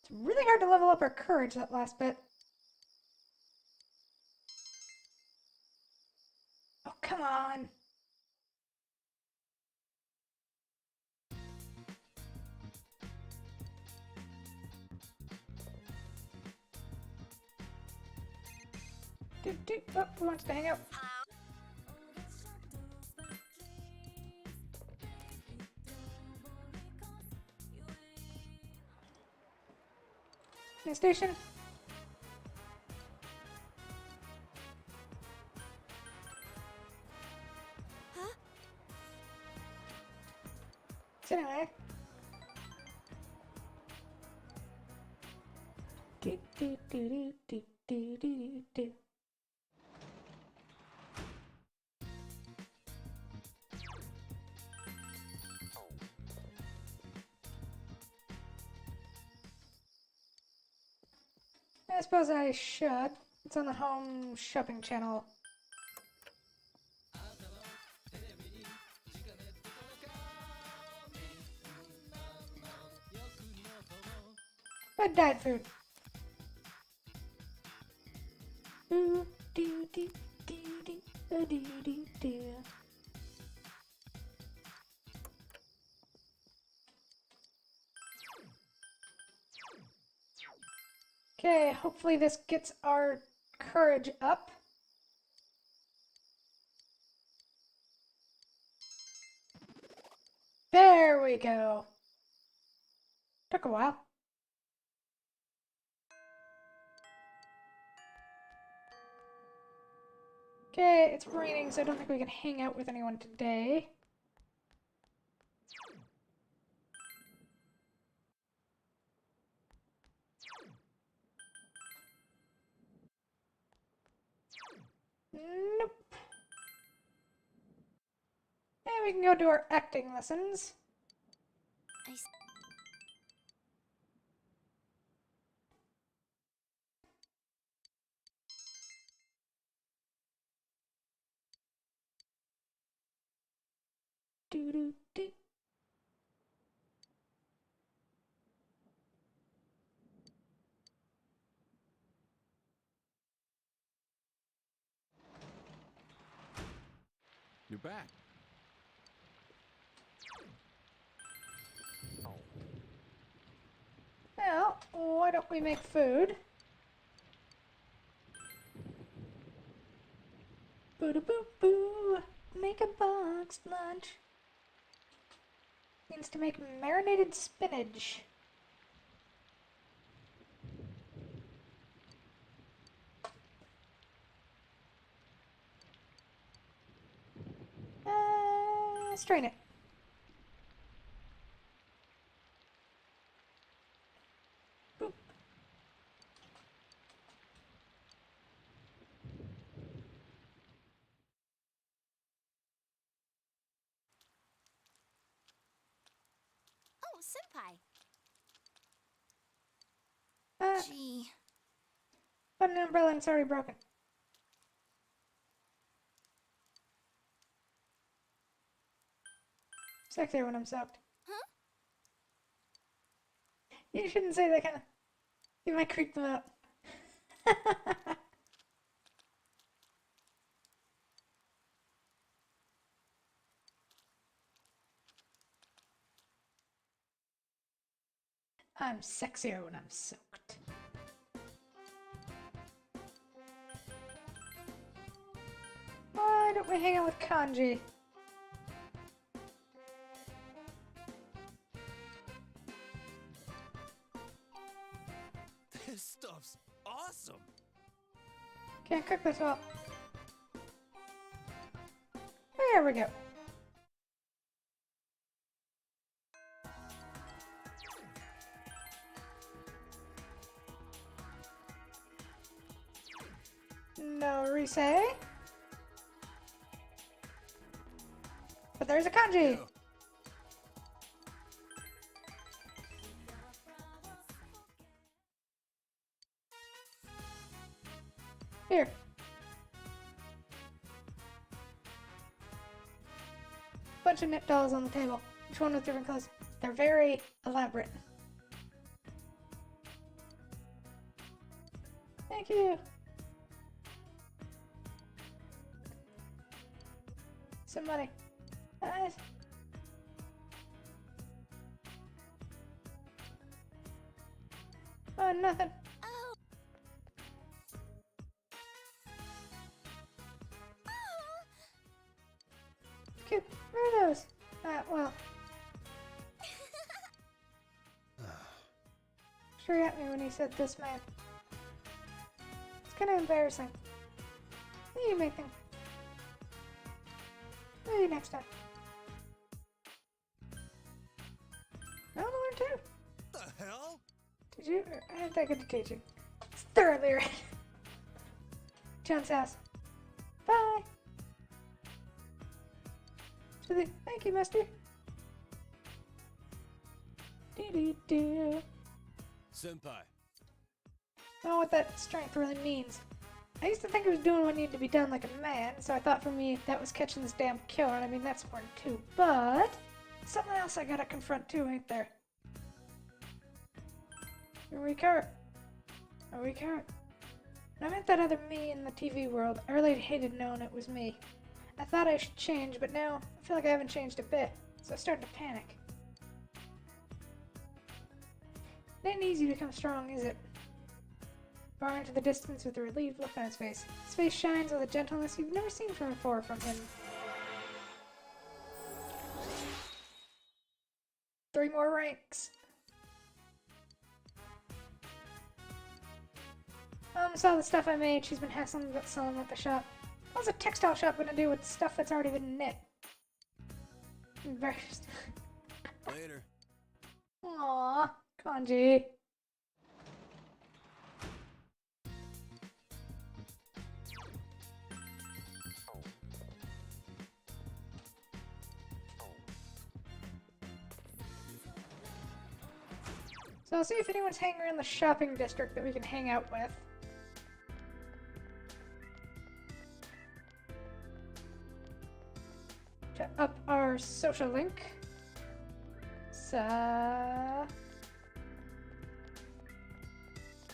It's really hard to level up our courage that last bit. Oh, come on. Oh, who wants to hang out? Next station. Huh? So anyway. Do, do, do, do, do, do, do, do. I suppose I should. It's on the home shopping channel. But diet food. Ooh, doo, doo, doo, doo, doo, doo, doo. Okay, hopefully this gets our courage up. There we go. Took a while. Okay, it's raining, so I don't think we can hang out with anyone today. Nope. And we can go do our acting lessons. Do. You're back. Well, why don't we make food? Boo-da-boo-boo. Make a boxed lunch. Means to make marinated spinach. Strain it. Boop. Oh, Senpai. Gee. But an umbrella and it's already broken. Sexier when I'm soaked. Huh? You shouldn't say that kind of... You might creep them out. I'm sexier when I'm soaked. Why don't we hang out with Kanji? This stuff's awesome. Can't cook this well. There we go. No Risei. But there's a Kanji. Yo. Here. Bunch of knit dolls on the table. Each one with different clothes. They're very elaborate. Thank you. Some money. Nice. Oh, nothing. Oh. Oh. Cute. Where are those? Well. Sure got me when he said this man. It's kind of embarrassing. You may think. Maybe next time. I want to learn too. The hell? Did you? I ain't that good at teaching. It's thoroughly right. John's house. Bye. Thank you, Mister. Do. Senpai. I don't know what that strength really means. I used to think it was doing what needed to be done like a man, so I thought for me that was catching this damn killer, and I mean that's important too. But something else I gotta confront too, ain't there? A weak heart. A weak heart. When I met that other me in the TV world, I really hated knowing it was me. I thought I should change, but now I feel like I haven't changed a bit, so I started to panic. It ain't easy to become strong, is it? far into the distance with a relieved look on his face. His face shines with a gentleness you've never seen before from him. 3 more ranks. Saw the stuff I made. She's been hassling about selling at the shop. What's a textile shop gonna do with stuff that's already been knit? Embarrassed. Later. Aww, Kanji. So I'll see if anyone's hanging around the shopping district that we can hang out with. To up our social link. So...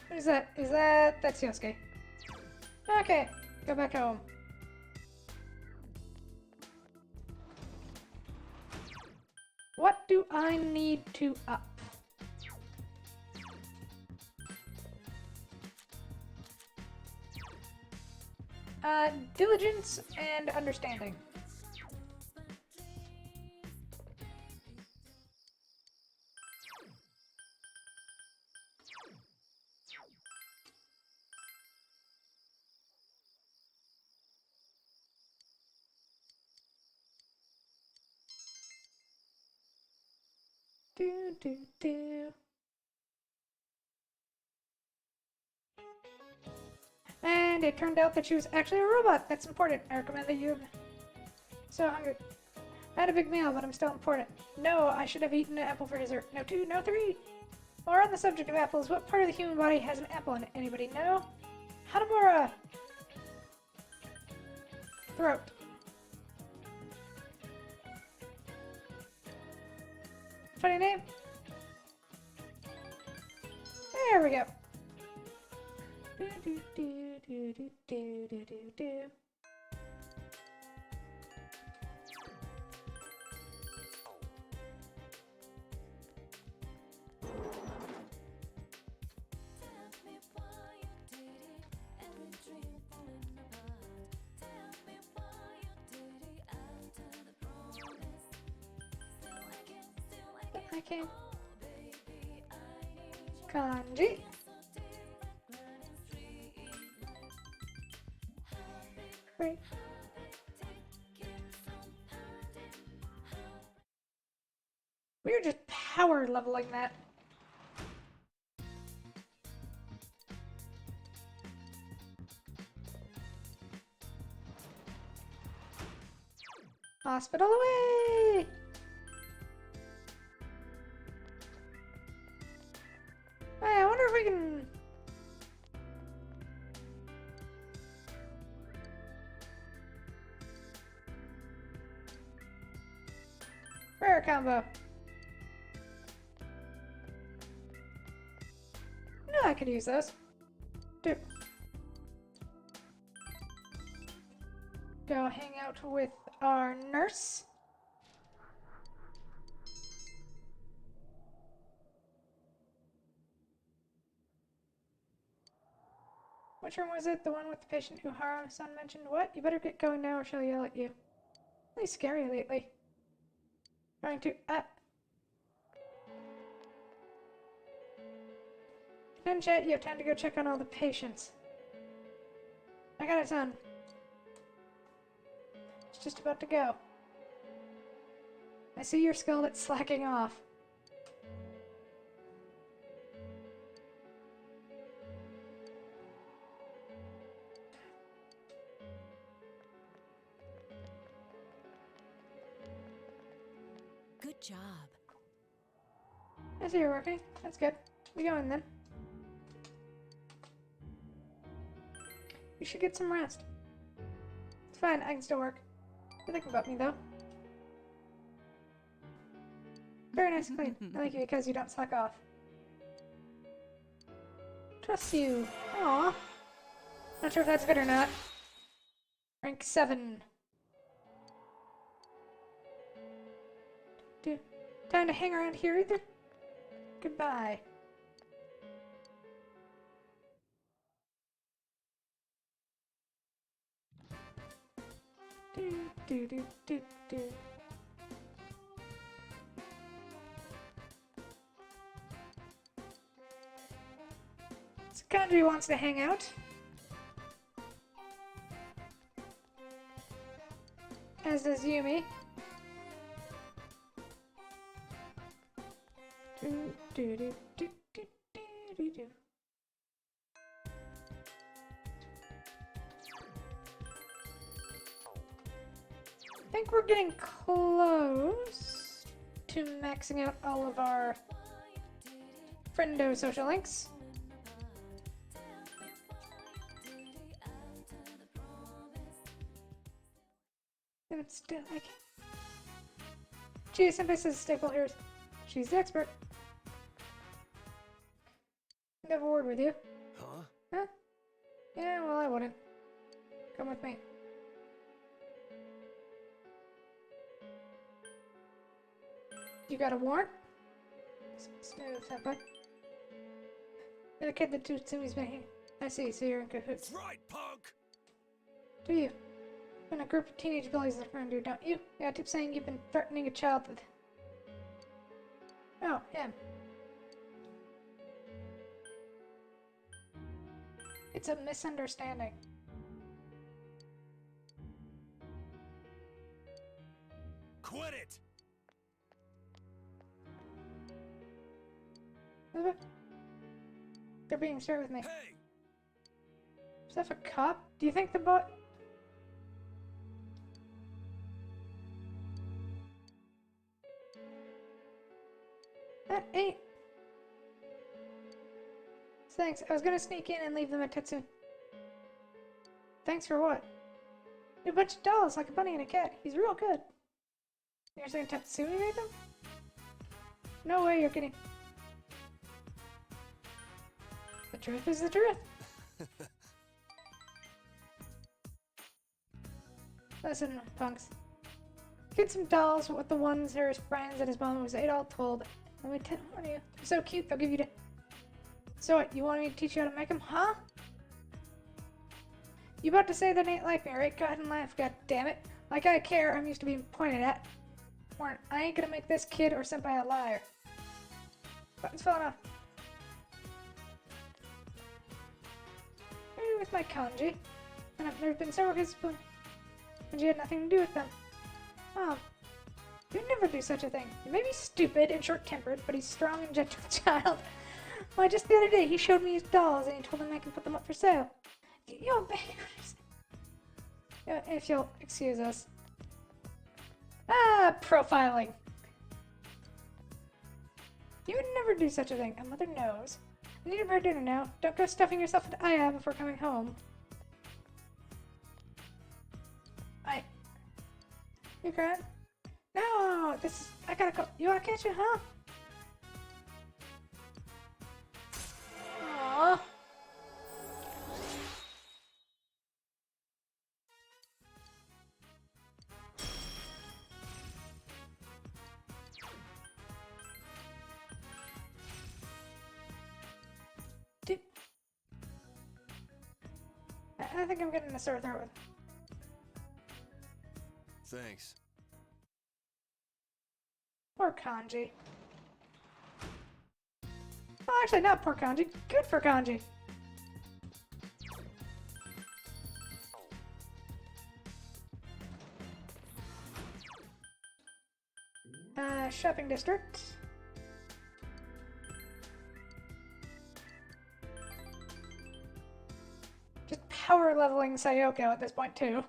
What is that? That's Yosuke. Okay, go back home. What do I need to up? Diligence and understanding. Do. And it turned out that she was actually a robot. That's important. I recommend that you... So hungry. I had a big meal, but I'm still important. No, I should have eaten an apple for dessert. No 2, no 3. While we're on the subject of apples, what part of the human body has an apple in it? Anybody know? Hadamura! Throat. Funny name? There we go. Do. I can. Kanji. Great. We're just power leveling that. Hospital away! Hey, I wonder if we can... Rare combo. No, I could use those. Go hang out with our nurse. Which room was it? The one with the patient who Haruo-san mentioned? What? You better get going now or she'll yell at you. Really scary lately. Trying to... Done chat, you have time to go check on all the patients. I got it done. It's just about to go. I see your skull that's slacking off. Good job. I see you're working. That's good. We going then. You should get some rest. It's fine, I can still work. You're thinking about me though. Very nice and clean. I like you because you don't slack off. Trust you. Aww. Not sure if that's good or not. Rank 7. Time to hang around here either? Goodbye. do do do do. So Kanji wants to hang out. As does Yumi. Do do do do do do do. I think we're getting close to maxing out all of our friendo social links. But still, I can't. Gee, Senpai says staple here. She's the expert. I'd have a word with you. Huh? Huh? Yeah, well, I wouldn't. Come with me. You got a warrant? Smooth, Senpai. You're the kid that Tsumi's making. I see, so you're in cahoots. That's right, punk! Do you? And a group of teenage bullies is around you, don't you? Yeah, I keep saying you've been threatening a child with... Oh, him. It's a misunderstanding. Quit it! They're being straight with me. Hey! Is that a cop? Do you think the boy... That ain't... Thanks, I was gonna sneak in and leave them at Tetsu. Thanks for what? A bunch of dolls, like a bunny and a cat. He's real good. You're saying Tatsumi made them? No way you're kidding. The truth is the truth. Listen, punks. Get some dolls with the ones that are his friends and his mom was 8 all told. Let me tell you, they're so cute, they'll give you the... So what, you want me to teach you how to make them, huh? You about to say that ain't like me, right? Go ahead and laugh, god damn it. Like I care, I'm used to being pointed at. Warren, I ain't gonna make this kid or senpai a liar. Button's falling off. Maybe with my kanji. And there's been several cases when you had nothing to do with them. Mom, you'd never do such a thing. He may be stupid and short-tempered, but he's a strong and gentle child. Why, just the other day he showed me his dolls and he told him I can put them up for sale. Yo, if you'll excuse us. Ah, profiling. You would never do such a thing. A mother knows. I need a bird dinner now. Don't go stuffing yourself into Aya before coming home. You crying? No, I gotta go. You wanna catch it, huh? Aww. I think I'm getting a sore throat. Thanks. Poor Kanji. Oh, actually, not poor Kanji. Good for Kanji. Shopping district. Just power leveling Sayoko at this point, too.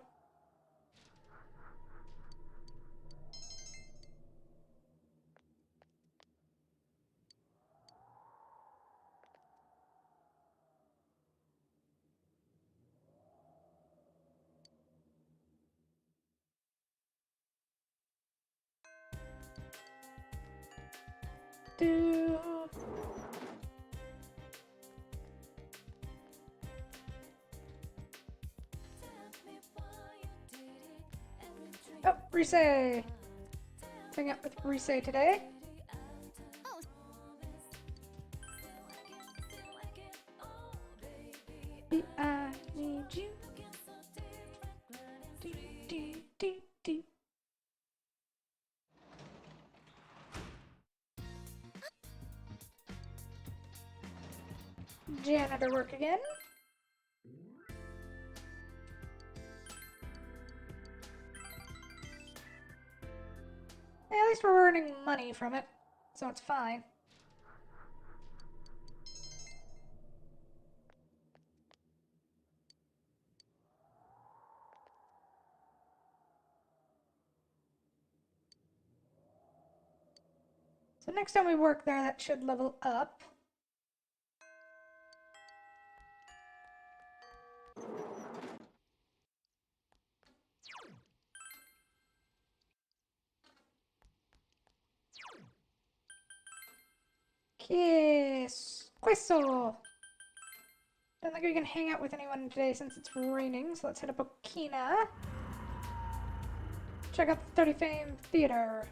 Oh, Rise! Hang out with Rise today. Oh, I need you. Do, do, do, do. janitor work again. Yeah, at least we're earning money from it, so it's fine. So next time we work there, that should level up. Kiss! Queso! Don't think we can hang out with anyone today since it's raining, so let's hit up Okina. Check out the 30 Fame Theater.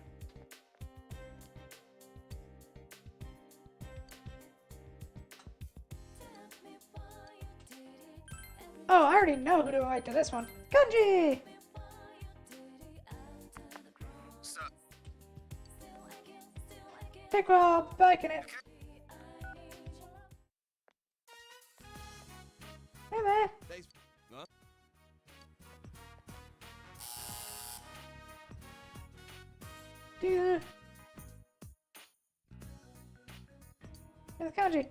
Oh, I already know who to invite to this one. Kanji! Sup? Take Rob, biking it. Hey man. Thanks. Huh? Dude. Here's Kanji.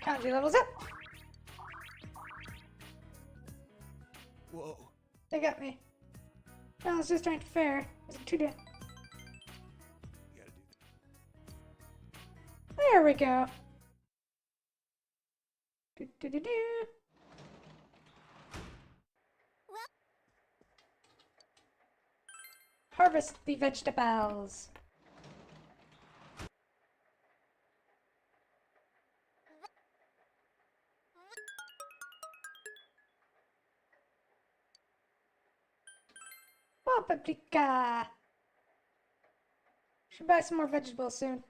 Kanji levels up. Whoa. They got me. No, it's just trying to fair. Is it too damn? You gotta do that. There we go. Do do do do. Harvest the vegetables. Oh, paprika. Should buy some more vegetables soon.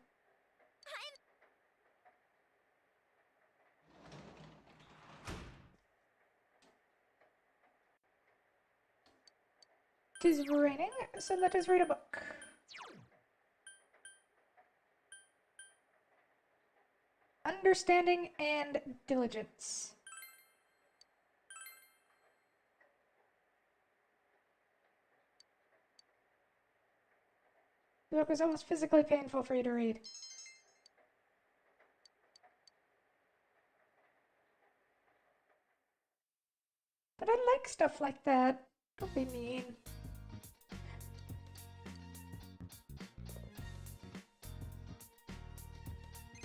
Tis raining, so let us read a book. Understanding and Diligence. The book was almost physically painful for you to read. But I like stuff like that. Don't be mean.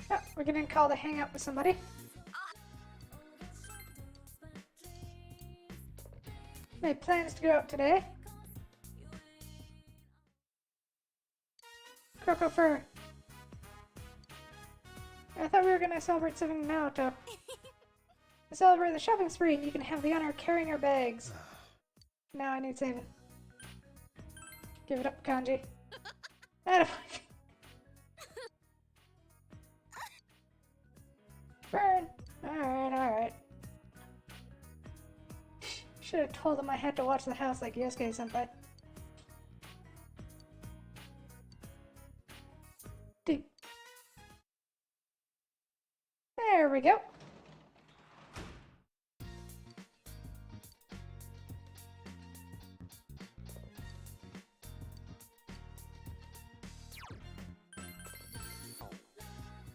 Oh, we're getting called to hang out with somebody. Made plans to go out today. Croco Fur. I thought we were gonna celebrate saving Naoto. To celebrate the shopping spree, and you can have the honor of carrying our bags. Now I need saving. Give it up, Kanji. Attaboy. Burn! Alright, alright. Should have told him I had to watch the house like Yosuke senpai. Dude. There we go.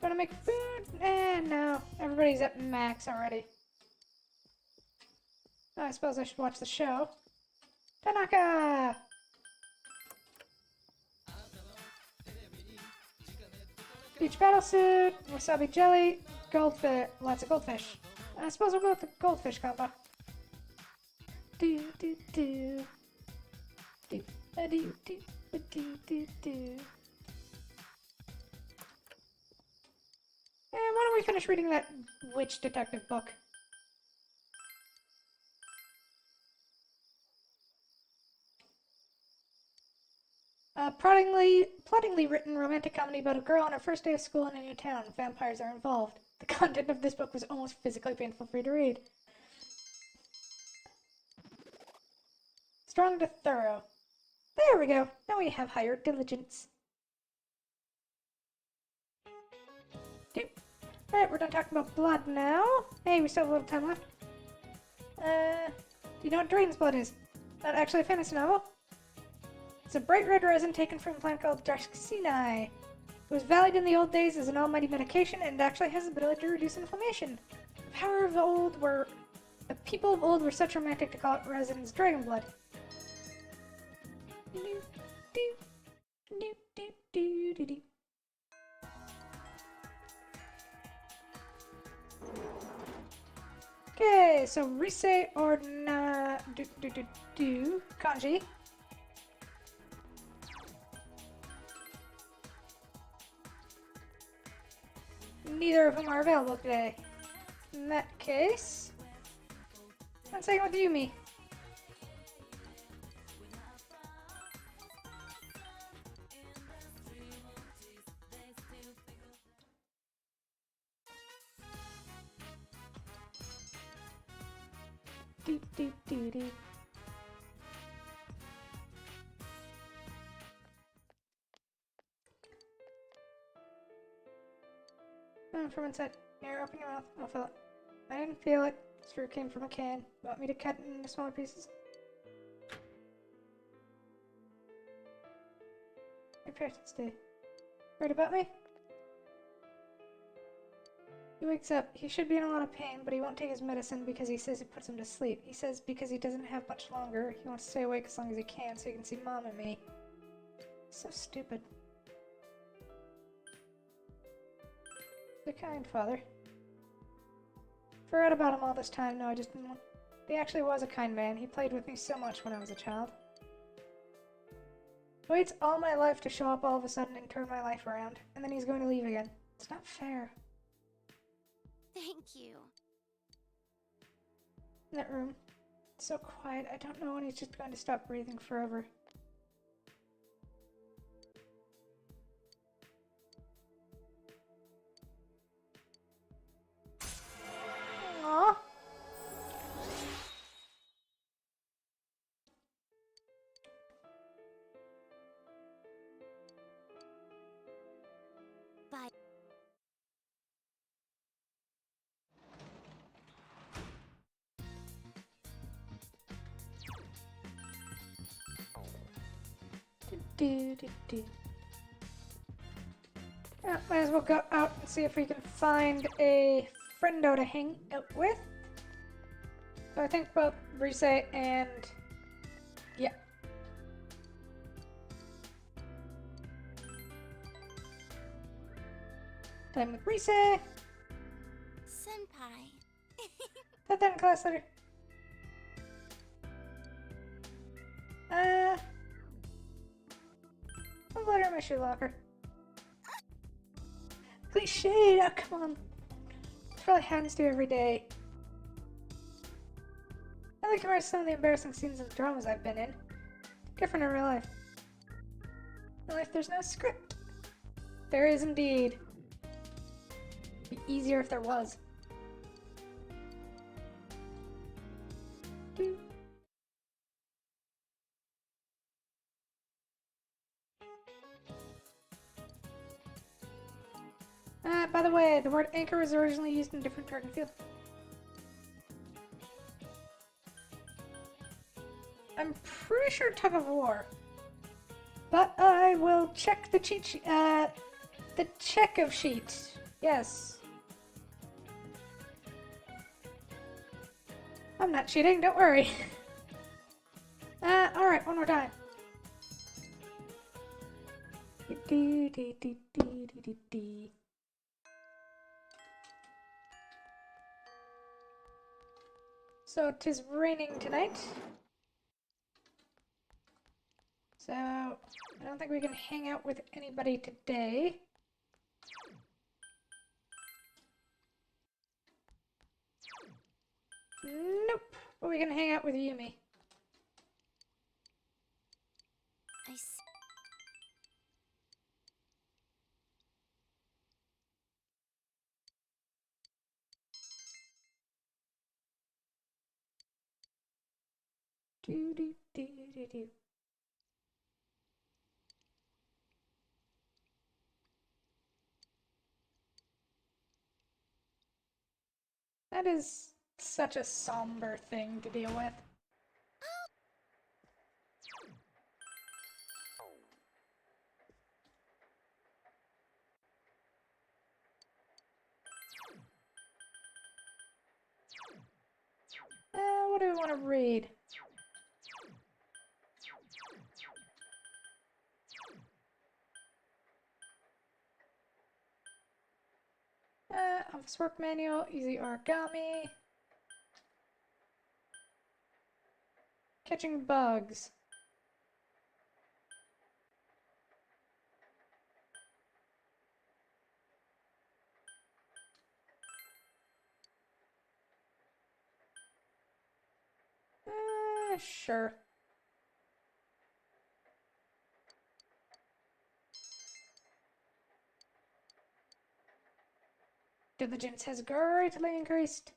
Gonna make food? And no, everybody's at max already. I suppose I should watch the show. Tanaka! Beach battle suit, wasabi jelly, goldfish, lots of goldfish. I suppose I'll go with the goldfish combo. Do do do. Do do do do do do. And why don't we finish reading that witch detective book? Plottingly written romantic comedy about a girl on her first day of school in a new town. Vampires are involved. The content of this book was almost physically painful for you to read. Strong to thorough. There we go. Now we have higher diligence. Alright, we're done talking about blood now. Hey, we still have a little time left. Do you know what Dragon's Blood is? Not actually a fantasy novel. It's a bright red resin taken from a plant called Dracaena. It was valued in the old days as an almighty medication and actually has the ability to reduce inflammation. The people of old were such romantic to call it resin's dragon blood. Okay, so Rise or na kanji. Neither of them are available today. In that case, let's hang with Yumi. Do. From inside. Here, open your mouth. I'll fill it. I didn't feel it. This fruit came from a can. Want me to cut it into smaller pieces? Your parents day. Worried about me? He wakes up. He should be in a lot of pain, but he won't take his medicine because he says it puts him to sleep. He says because he doesn't have much longer, he wants to stay awake as long as he can so he can see Mom and me. So stupid. The kind father. Forgot about him all this time. No, I just didn't want... He actually was a kind man. He played with me so much when I was a child. He waits all my life to show up all of a sudden and turn my life around, and then he's going to leave again. It's not fair. Thank you. In that room. It's so quiet. I don't know when he's just going to stop breathing forever. Aww. Bye. Do. Yeah, might as well go out and see if we can find a friendo to hang out with. So I think both Rise and... yeah. Time with Rise. Senpai. Put that in class later. I'll let her in my shoe locker. Cliche! Oh, come on. It probably happens to you every day. I like compared to some of the embarrassing scenes and dramas I've been in. Different in real life. In life, there's no script. There is indeed. It'd be easier if there was. By the way, the word anchor was originally used in a different track and field. I'm pretty sure tug of war. But I will check the cheat sheet, the Chekhov sheet. Yes. I'm not cheating, don't worry. Alright, one more time. So it is raining tonight. So I don't think we can hang out with anybody today. Nope. But we can hang out with Yumi. I see. Do. That is such a somber thing to deal with. What do we want to read? Office work manual, easy origami. Catching bugs. Sure. Diligence has greatly increased.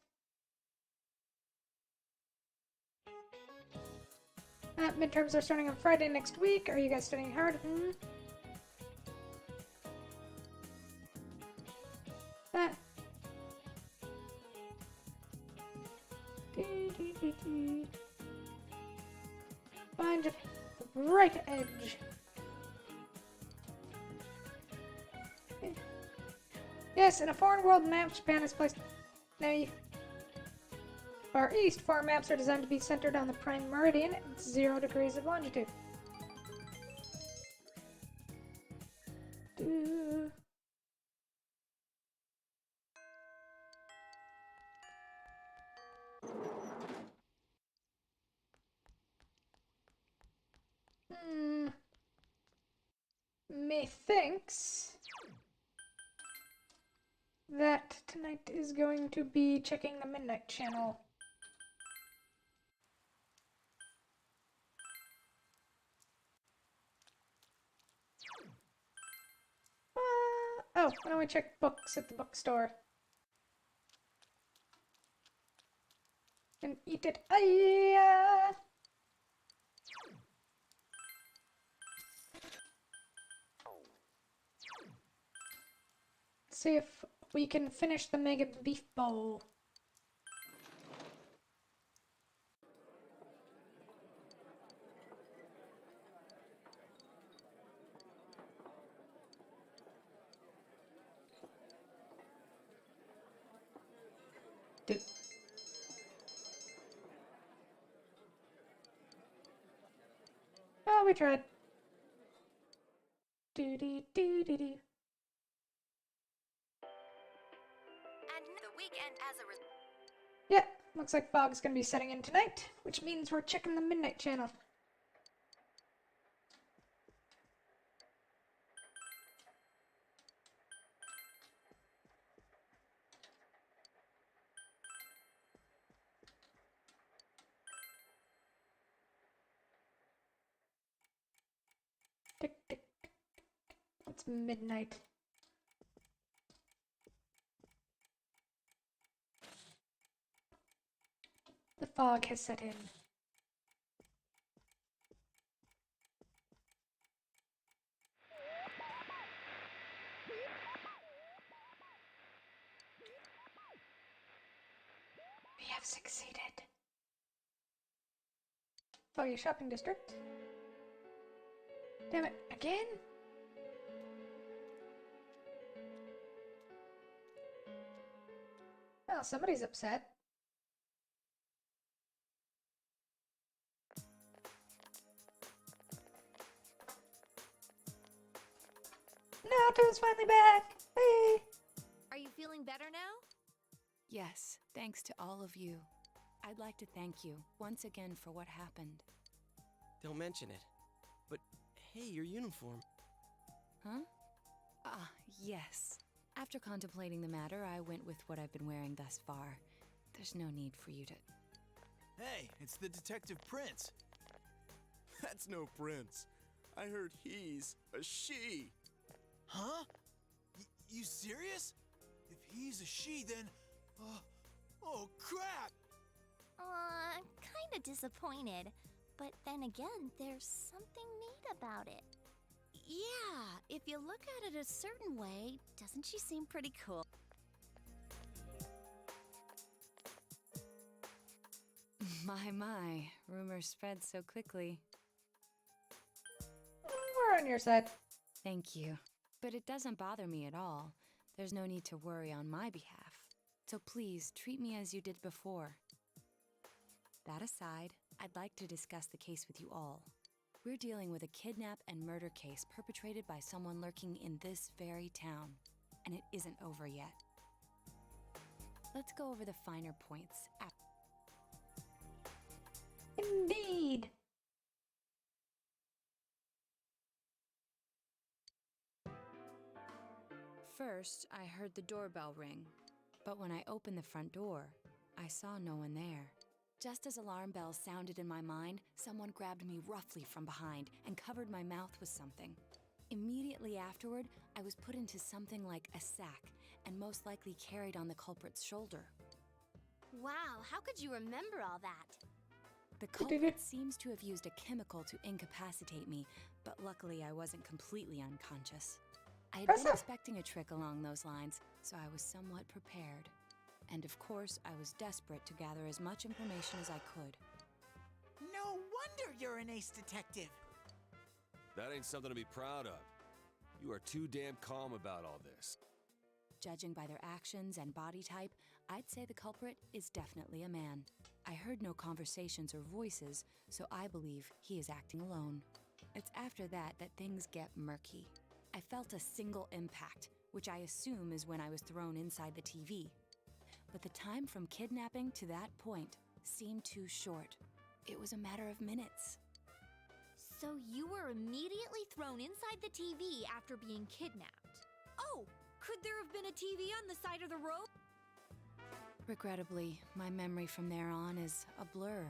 Midterms are starting on Friday next week. Are you guys studying hard? Find the right edge. Yes, in a foreign world map, Japan is placed. Now, Far East, foreign maps are designed to be centered on the prime meridian at 0 degrees of longitude. Methinks that tonight is going to be checking the Midnight Channel. Oh, why don't we check books at the bookstore? And eat it. See if we can finish the Mega Beef Bowl. Oh, we tried. Do-do-do-do-do. And the weekend as a result. Yeah, looks like fog's gonna be setting in tonight, which means we're checking the Midnight Channel. Tick, tick, tick. It's midnight. The fog has set in. We have succeeded. Foggy shopping district. Damn it, again? Well, somebody's upset. Naoto's finally back! Hey! Are you feeling better now? Yes, thanks to all of you. I'd like to thank you once again for what happened. Don't mention it. But hey, your uniform. Huh? Ah, yes. After contemplating the matter, I went with what I've been wearing thus far. There's no need for you to... Hey, it's the Detective Prince. That's no prince. I heard he's a she. Huh? You serious? If he's a she, then... oh, crap! I'm kinda disappointed. But then again, there's something neat about it. Yeah, if you look at it a certain way, doesn't she seem pretty cool? My, rumors spread so quickly. We're on your side. Thank you. But it doesn't bother me at all. There's no need to worry on my behalf. So please, treat me as you did before. That aside, I'd like to discuss the case with you all. We're dealing with a kidnap and murder case perpetrated by someone lurking in this very town. And it isn't over yet. Let's go over the finer points after. Indeed. First, I heard the doorbell ring. But when I opened the front door, I saw no one there. Just as alarm bells sounded in my mind, someone grabbed me roughly from behind and covered my mouth with something. Immediately afterward, I was put into something like a sack and most likely carried on the culprit's shoulder. Wow, how could you remember all that? The culprit seems to have used a chemical to incapacitate me, but luckily I wasn't completely unconscious. I had been expecting a trick along those lines, so I was somewhat prepared. And of course, I was desperate to gather as much information as I could. No wonder you're an ace detective. That ain't something to be proud of. You are too damn calm about all this. Judging by their actions and body type, I'd say the culprit is definitely a man. I heard no conversations or voices, so I believe he is acting alone. It's after that things get murky. I felt a single impact, which I assume is when I was thrown inside the TV. But the time from kidnapping to that point seemed too short. It was a matter of minutes. So you were immediately thrown inside the TV after being kidnapped. Oh, could there have been a TV on the side of the road? Regrettably, my memory from there on is a blur.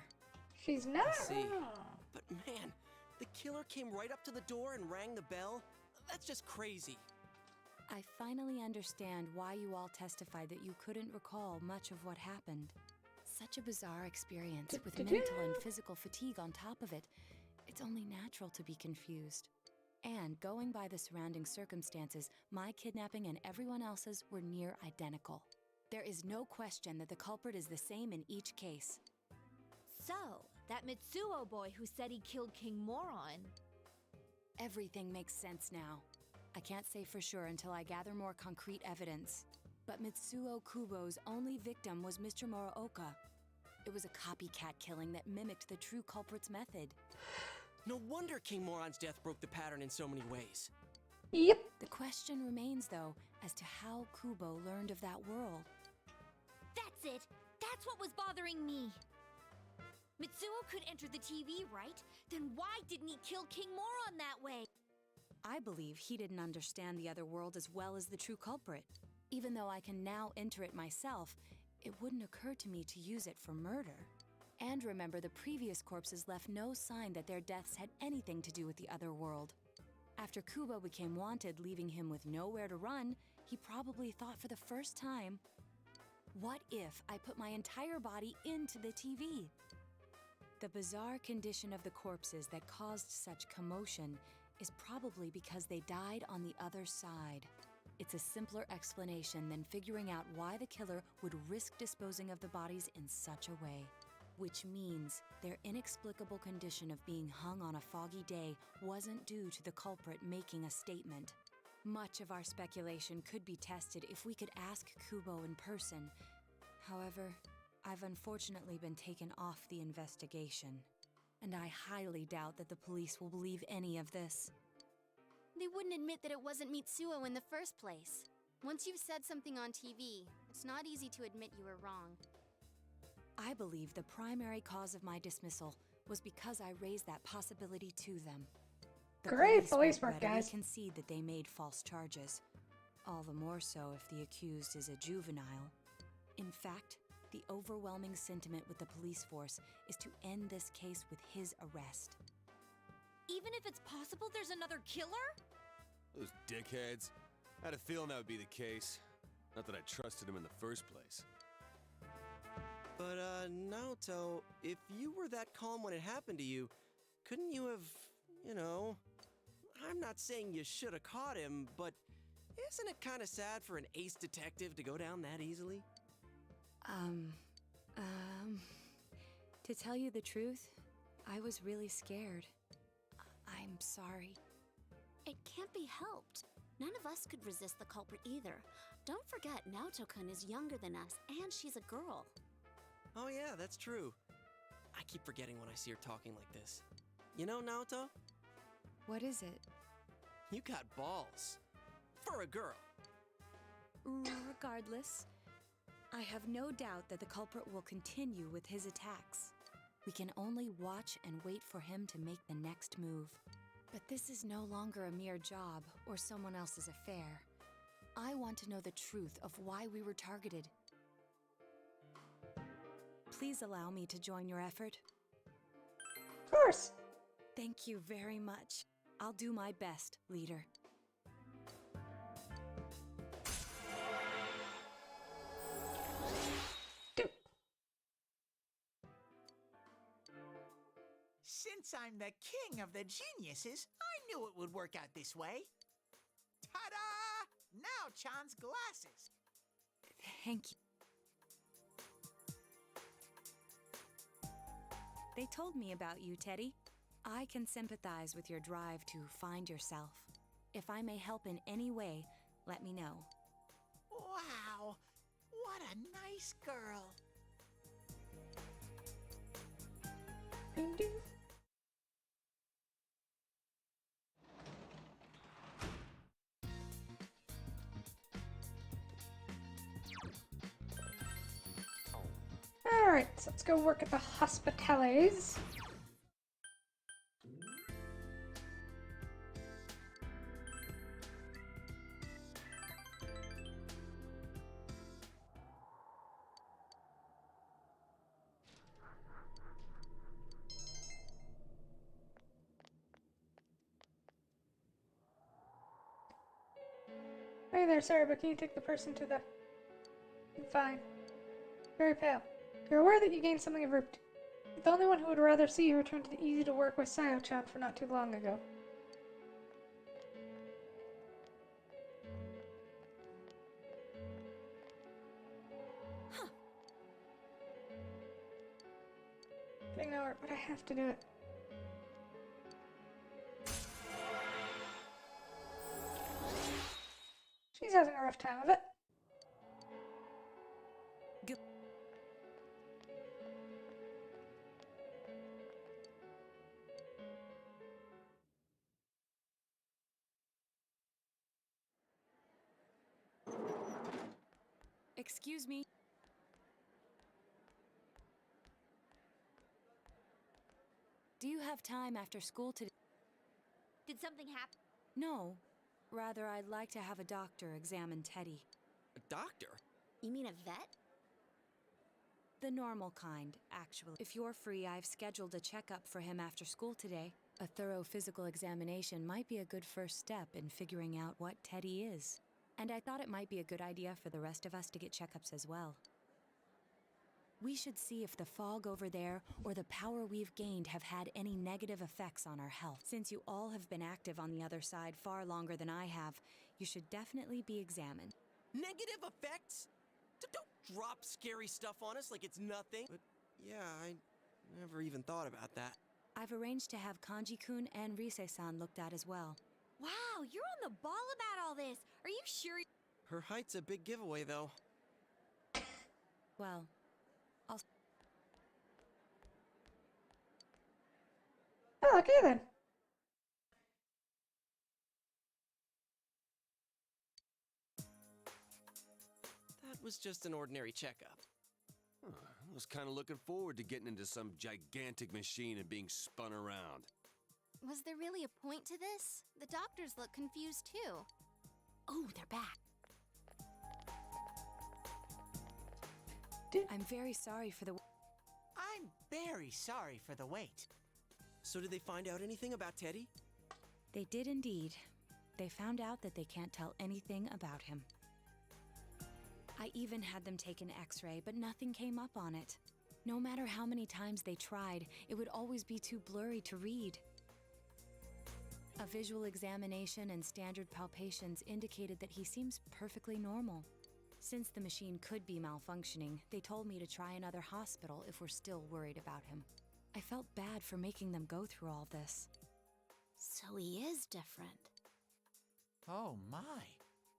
She's not See. wrong. But man, the killer came right up to the door and rang the bell? That's just crazy. I finally understand why you all testified that you couldn't recall much of what happened. Such a bizarre experience with mental and physical fatigue on top of it. It's only natural to be confused. And going by the surrounding circumstances, my kidnapping and everyone else's were near identical. There is no question that the culprit is the same in each case. So, that Mitsuo boy who said he killed King Moron. Everything makes sense now. I can't say for sure until I gather more concrete evidence. But Mitsuo Kubo's only victim was Mr. Muraoka. It was a copycat killing that mimicked the true culprit's method. No wonder King Moron's death broke the pattern in so many ways. Yep. The question remains, though, as to how Kubo learned of that world. That's it! That's what was bothering me! Mitsuo could enter the TV, right? Then why didn't he kill King Moron that way? I believe he didn't understand the other world as well as the true culprit. Even though I can now enter it myself, it wouldn't occur to me to use it for murder. And remember, the previous corpses left no sign that their deaths had anything to do with the other world. After Kubo became wanted, leaving him with nowhere to run, he probably thought for the first time, what if I put my entire body into the TV? The bizarre condition of the corpses that caused such commotion is probably because they died on the other side. It's a simpler explanation than figuring out why the killer would risk disposing of the bodies in such a way. Which means their inexplicable condition of being hung on a foggy day wasn't due to the culprit making a statement. Much of our speculation could be tested if we could ask Kubo in person. However, I've unfortunately been taken off the investigation, and I highly doubt that the police will believe any of this. They wouldn't admit that it wasn't Mitsuo in the first place. Once you've said something on TV, it's not easy to admit you were wrong. I believe the primary cause of my dismissal was because I raised that possibility to them. The Great police would work, readily guys. concede that they made false charges. All the more so if the accused is a juvenile. In fact, the overwhelming sentiment with the police force is to end this case with his arrest. Even if it's possible there's another killer? Those dickheads. I had a feeling that would be the case. Not that I trusted him in the first place. But, Naoto, if you were that calm when it happened to you, couldn't you have, I'm not saying you should have caught him, but isn't it kind of sad for an ace detective to go down that easily? To tell you the truth, I was really scared. I'm sorry. It can't be helped. None of us could resist the culprit either. Don't forget, Naoto-kun is younger than us, and she's a girl. Oh yeah, that's true. I keep forgetting when I see her talking like this. You know, Naoto? What is it? You got balls. For a girl. Regardless, I have no doubt that the culprit will continue with his attacks. We can only watch and wait for him to make the next move. But this is no longer a mere job or someone else's affair. I want to know the truth of why we were targeted. Please allow me to join your effort. Of course! Thank you very much. I'll do my best, leader. Since I'm the king of the geniuses, I knew it would work out this way. Ta-da! Now Chan's glasses. Thank you. They told me about you, Teddy. I can sympathize with your drive to find yourself. If I may help in any way, let me know. Wow! What a nice girl. Ding ding. Alright, so let's go work at the hospitales. Hey there, sorry, but can you take the person to the... I'm fine. Very pale. You're aware that you gained something of her... The only one who would rather see you return to the easy-to-work with Sayo-chan for not too long ago. Huh. I know it, but I have to do it. She's having a rough time of it. Good. Excuse me. Do you have time after school today? Did something happen? No. Rather, I'd like to have a doctor examine Teddy. A doctor? You mean a vet? The normal kind, actually. If you're free, I've scheduled a checkup for him after school today. A thorough physical examination might be a good first step in figuring out what Teddy is. And I thought it might be a good idea for the rest of us to get checkups as well. We should see if the fog over there or the power we've gained have had any negative effects on our health. Since you all have been active on the other side far longer than I have, you should definitely be examined. Negative effects? Don't drop scary stuff on us like it's nothing. But yeah, I never even thought about that. I've arranged to have Kanji-kun and Rise-san looked at as well. Wow, you're on the ball about all this. Are you sure? Her height's a big giveaway, though. Well, Oh, okay then. That was just an ordinary checkup. Huh, I was kind of looking forward to getting into some gigantic machine and being spun around. Was there really a point to this? The doctors look confused too. Oh, they're back. I'm very sorry for the... I'm very sorry for the wait. So did they find out anything about Teddy? They did indeed. They found out that they can't tell anything about him. I even had them take an X-ray, but nothing came up on it. No matter how many times they tried, it would always be too blurry to read. A visual examination and standard palpations indicated that he seems perfectly normal. Since the machine could be malfunctioning, they told me to try another hospital if we're still worried about him. I felt bad for making them go through all this. So he is different. Oh my.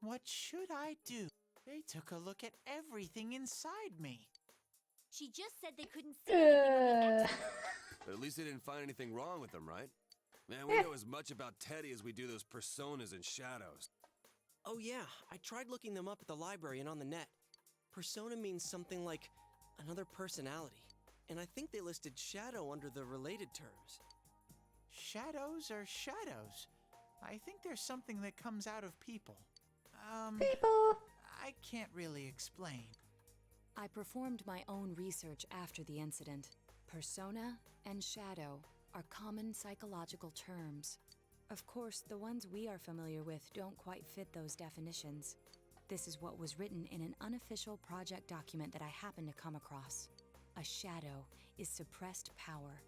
What should I do? They took a look at everything inside me. She just said they couldn't see anything on the X-ray. But at least they didn't find anything wrong with them, right? Man, we know as much about Teddy as we do those personas and shadows. Oh yeah, I tried looking them up at the library and on the net. Persona means something like another personality. And I think they listed shadow under the related terms. Shadows are shadows. I think there's something that comes out of people. People! I can't really explain. I performed my own research after the incident. Persona and shadow are common psychological terms. Of course, the ones we are familiar with don't quite fit those definitions. This is what was written in an unofficial project document that I happened to come across. A shadow is suppressed power,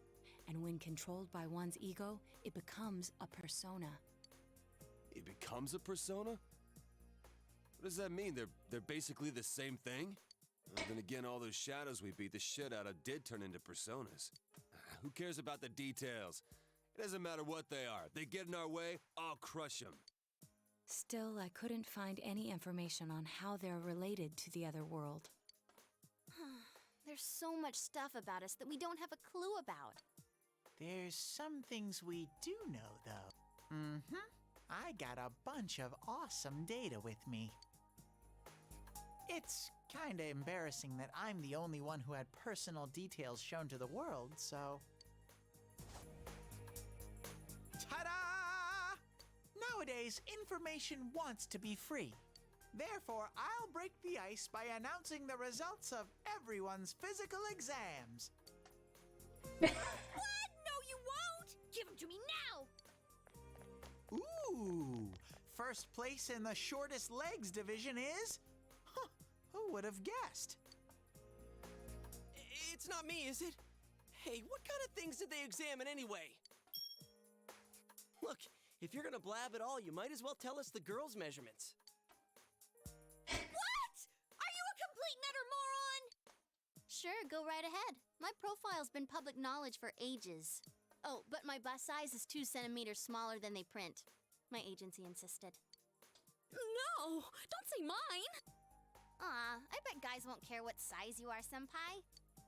and when controlled by one's ego, it becomes a persona. It becomes a persona? What does that mean? They're basically the same thing? Well, then again, all those shadows we beat the shit out of did turn into personas. Who cares about the details? It doesn't matter what they are. They get in our way, I'll crush them. Still, I couldn't find any information on how they're related to the other world. There's so much stuff about us that we don't have a clue about. There's some things we do know, though. I got a bunch of awesome data with me. It's kinda embarrassing that I'm the only one who had personal details shown to the world, so... Ta-da! Nowadays, information wants to be free. Therefore, I'll break the ice by announcing the results of everyone's physical exams. What? No, you won't! Give them to me now! Ooh! First place in the shortest legs division is... Huh, who would have guessed? It's not me, is it? Hey, what kind of things did they examine anyway? Look, if you're gonna blab at all, you might as well tell us the girls' measurements. What? Are you a complete and utter moron? Sure, go right ahead. My profile's been public knowledge for ages. Oh, but my bust size is 2 centimeters smaller than they print. My agency insisted. No! Don't say mine! Aw, I bet guys won't care what size you are, senpai.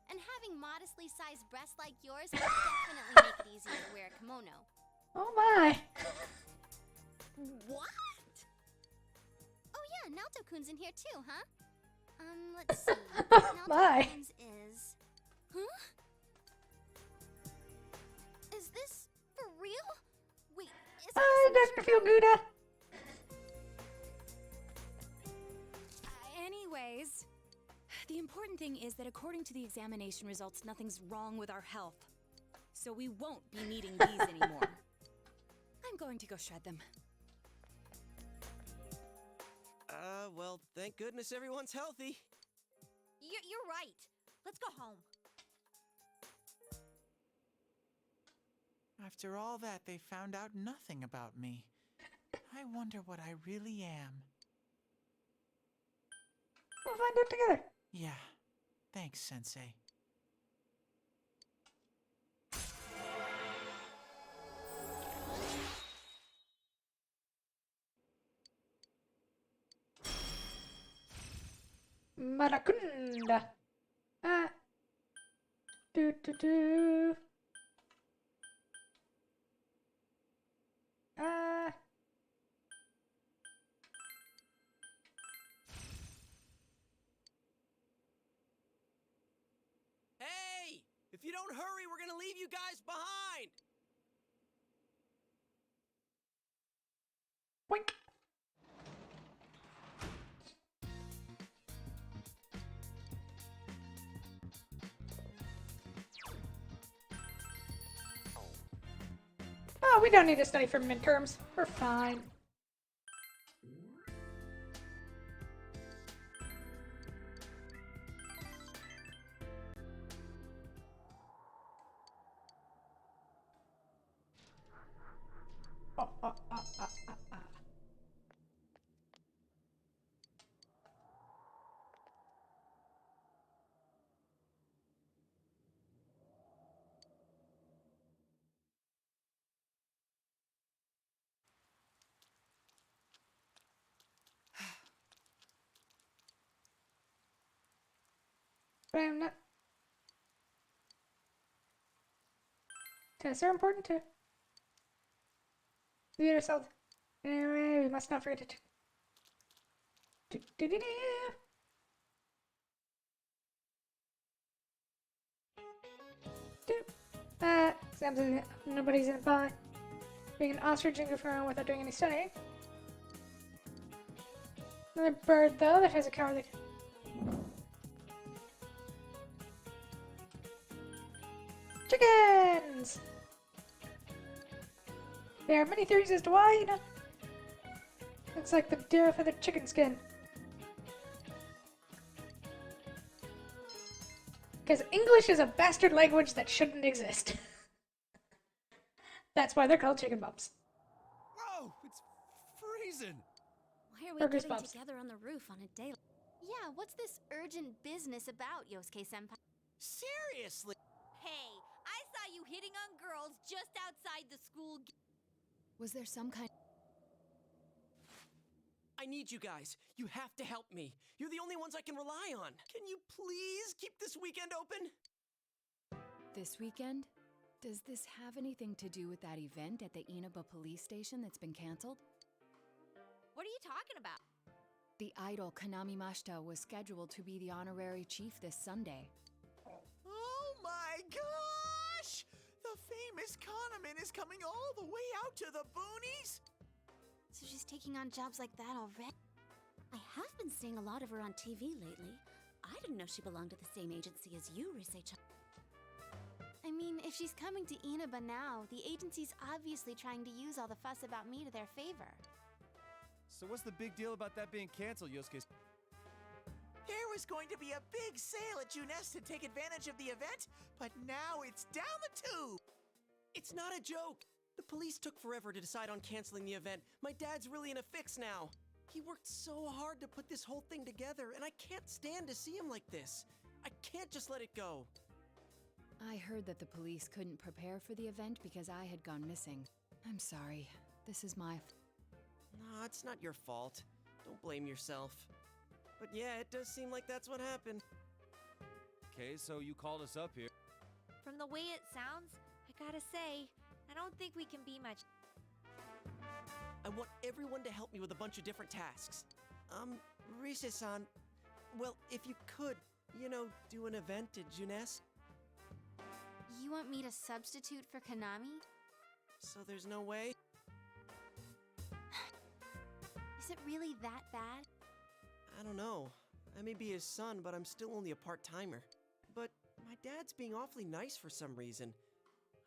And having modestly sized breasts like yours will definitely make it easier to wear a kimono. Oh my! What? Oh yeah, Naoto-kun's in here too, huh? Let's see. My. Naoto-kun's is... Huh? Is this for real? Wait, is Hi, Dr. Feelgooda! Anyways, the important thing is that according to the examination results, nothing's wrong with our health. So we won't be needing these anymore. I'm going to go shred them. Well, thank goodness everyone's healthy. You're right. Let's go home. After all that, they found out nothing about me. I wonder what I really am. We'll find out together. Yeah. Thanks, Sensei. Marakunda. Do do do. Hey! If you don't hurry, we're gonna leave you guys behind! Boink. Oh, we don't need to study for midterms. We're fine. But I'm not. Tests are important too. We ourselves. Anyway, we must not forget it. Do-do-do-do. Exams in nobody's in by. Being an ostrich and goofing around without doing any studying. Another bird, though, that has a cowardly. Chickens! There are many theories as to why, you know. Looks like the deer feathered chicken skin. Because English is a bastard language that shouldn't exist. That's why they're called chicken bumps. Whoa, it's freezing. Why are we Burgers getting bumps. together on the roof on a day? Yeah, what's this urgent business about, Yosuke-senpai? Seriously? Hey, I saw you hitting on girls just outside the school. Was there some kind... I need you guys. You have to help me. You're the only ones I can rely on. Can you please keep this weekend open? This weekend? Does this have anything to do with that event at the Inaba police station that's been canceled? What are you talking about? The idol Kanami Mashita was scheduled to be the honorary chief this Sunday. Oh my gosh! The famous Kahneman is coming all the way out to the boonies? So she's taking on jobs like that already? I have been seeing a lot of her on TV lately. I didn't know she belonged to the same agency as you, Rise-chan. I mean, if she's coming to Inaba now, the agency's obviously trying to use all the fuss about me to their favor. So what's the big deal about that being canceled, Yosuke? There was going to be a big sale at Junes to take advantage of the event, but now it's down the tube! It's not a joke! The police took forever to decide on canceling the event. My dad's really in a fix now. He worked so hard to put this whole thing together, and I can't stand to see him like this. I can't just let it go. I heard that the police couldn't prepare for the event because I had gone missing. I'm sorry. This is my... Nah, it's not your fault. Don't blame yourself. But yeah, it does seem like that's what happened. Okay, so you called us up here. From the way it sounds, I gotta say, I don't think we can be much. I want everyone to help me with a bunch of different tasks. Rise-san, well, if you could, do an event at Junes. You want me to substitute for Kanami? So there's no way? Is it really that bad? I don't know. I may be his son, but I'm still only a part-timer. But my dad's being awfully nice for some reason.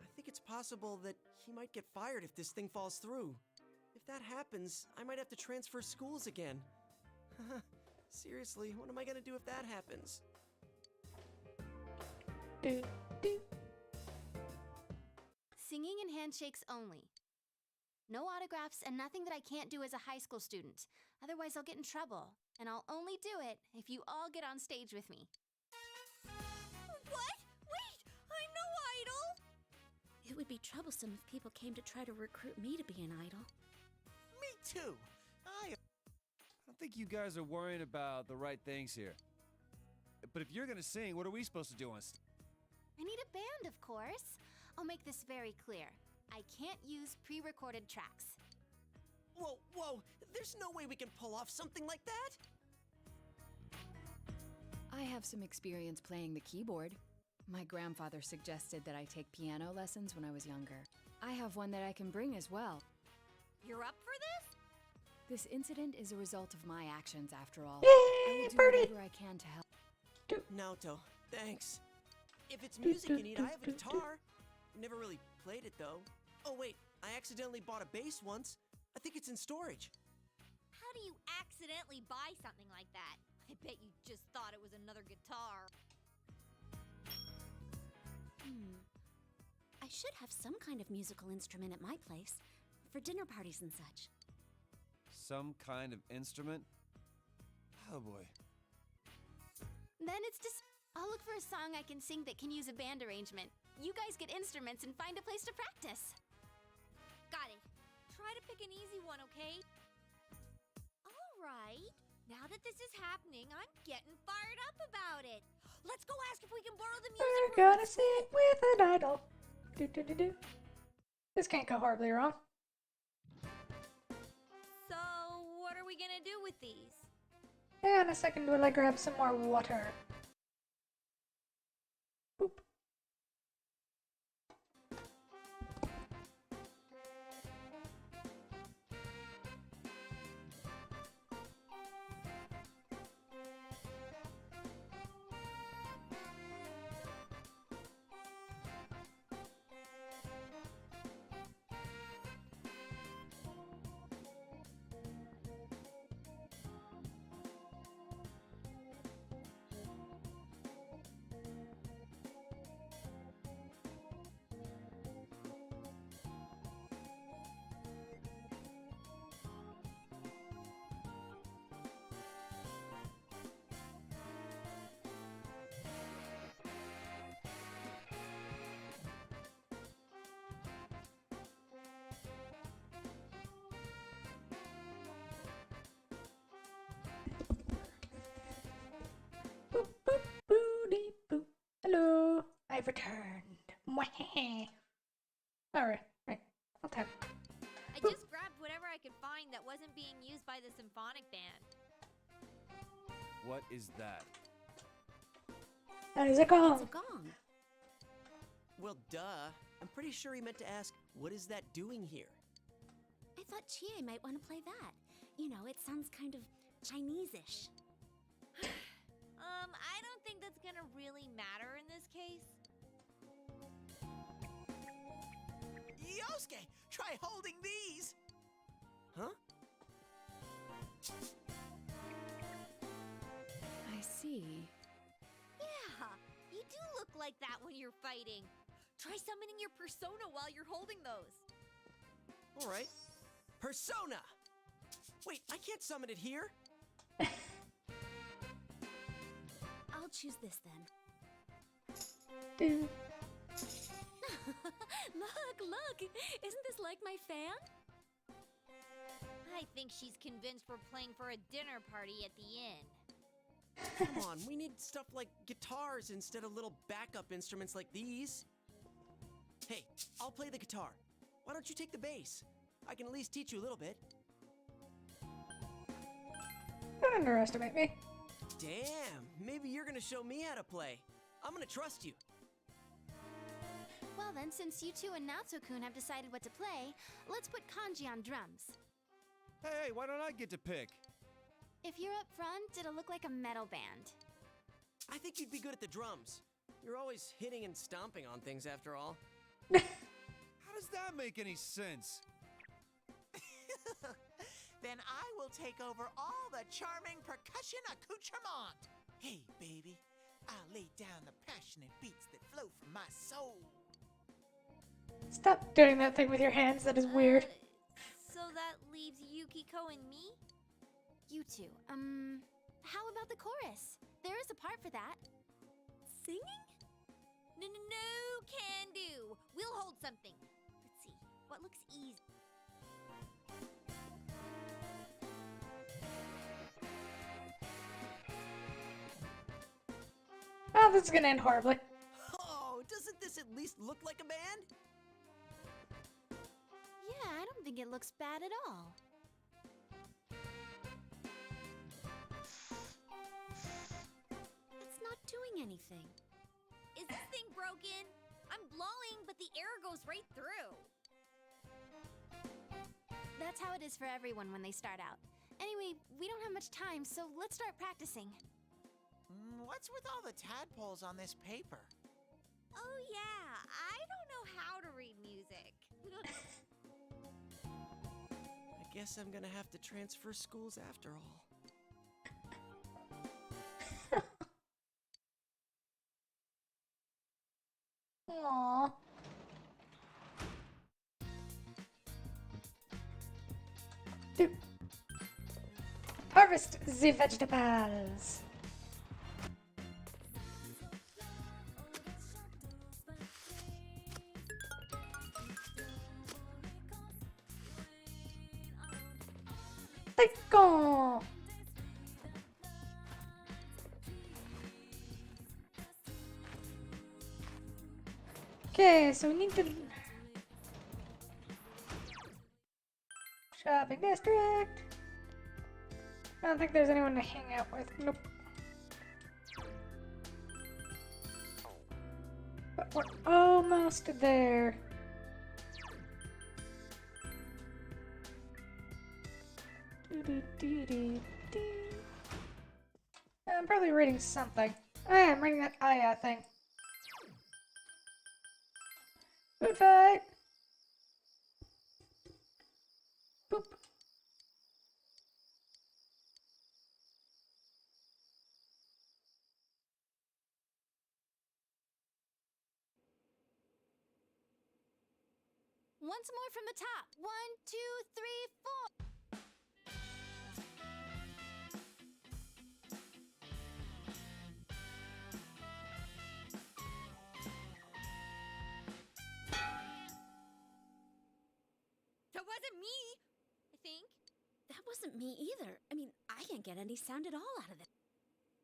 I think it's possible that he might get fired if this thing falls through. If that happens, I might have to transfer schools again. Seriously, what am I gonna do if that happens? Singing and handshakes only. No autographs and nothing that I can't do as a high school student. Otherwise I'll get in trouble. And I'll only do it if you all get on stage with me. What? Wait! I'm no idol! It would be troublesome if people came to try to recruit me to be an idol. Me too. I don't think you guys are worrying about the right things here. But if you're gonna sing, what are we supposed to do on stage? I need a band, of course. I'll make this very clear. I can't use pre-recorded tracks. Whoa! There's no way we can pull off something like that! I have some experience playing the keyboard. My grandfather suggested that I take piano lessons when I was younger. I have one that I can bring as well. You're up for this? This incident is a result of my actions, after all. Yay, I will do party! whatever I can to help. Naoto, thanks. If it's music you need, I have a guitar. Never really played it, though. Oh, wait, I accidentally bought a bass once. I think it's in storage. How do you accidentally buy something like that? I bet you just thought it was another guitar. I should have some kind of musical instrument at my place, for dinner parties and such. Some kind of instrument? Oh boy. Then it's just... I'll look for a song I can sing that can use a band arrangement. You guys get instruments and find a place to practice. Got it. Try to pick an easy one, okay? All right. Now that this is happening, I'm getting fired up about it. Let's go ask if we can borrow the We're music room. gonna sing with an idol. Do do do do. This can't go horribly wrong. So, what are we gonna do with these? Hang on a second while I grab some more water. Boop. Boop boop boop boop. Hello, I've returned. Mwah. Alright, right. I'll tap. I just grabbed whatever I could find that wasn't being used by the symphonic band. What is that? That is a gong. It's a gong. Well, duh. I'm pretty sure he meant to ask, what is that doing here? I thought Chie might want to play that. You know, it sounds kind of Chinese-ish. I don't think that's gonna really matter in this case. Yosuke, try holding these. Huh? I see. Yeah, you do look like that when you're fighting. Try summoning your persona while you're holding those. All right. Persona! Wait, I can't summon it here. I'll choose this then. Do. Look! Isn't this like my fan? I think she's convinced we're playing for a dinner party at the inn. Come on, we need stuff like guitars instead of little backup instruments like these. Hey, I'll play the guitar. Why don't you take the bass? I can at least teach you a little bit. Don't underestimate me. Damn, maybe you're gonna show me how to play. I'm gonna trust you. Well then, since you two and Natsu-kun have decided what to play, let's put Kanji on drums. Hey, why don't I get to pick? If you're up front, it'll look like a metal band. I think you'd be good at the drums. You're always hitting and stomping on things after all. How does that make any sense? Then I will take over all the charming percussion accoutrement. Hey, baby, I'll lay down the passionate beats that flow from my soul. Stop doing that thing with your hands. That is weird. So that leaves Yukiko and me? You two, how about the chorus? There is a part for that. Singing? No, can do. We'll hold something. Let's see, what looks easy? Oh, this is gonna end horribly. Oh, doesn't this at least look like a band? Yeah, I don't think it looks bad at all. It's not doing anything. Is this thing broken? I'm blowing, but the air goes right through. That's how it is for everyone when they start out. Anyway, we don't have much time, so let's start practicing. What's with all the tadpoles on this paper? Oh yeah, I don't know how to read music. I guess I'm gonna have to transfer schools after all. Aww. Do. Harvest the vegetables. Take on. Okay, so we need to... Shopping district. I don't think there's anyone to hang out with. Nope. But we're almost there. I'm probably reading something. Oh yeah, I'm reading that Aya thing. Food fight! Boop. Once more from the top. 1, 2, 3, 4. That wasn't me, I think. That wasn't me either. I mean, I can't get any sound at all out of it.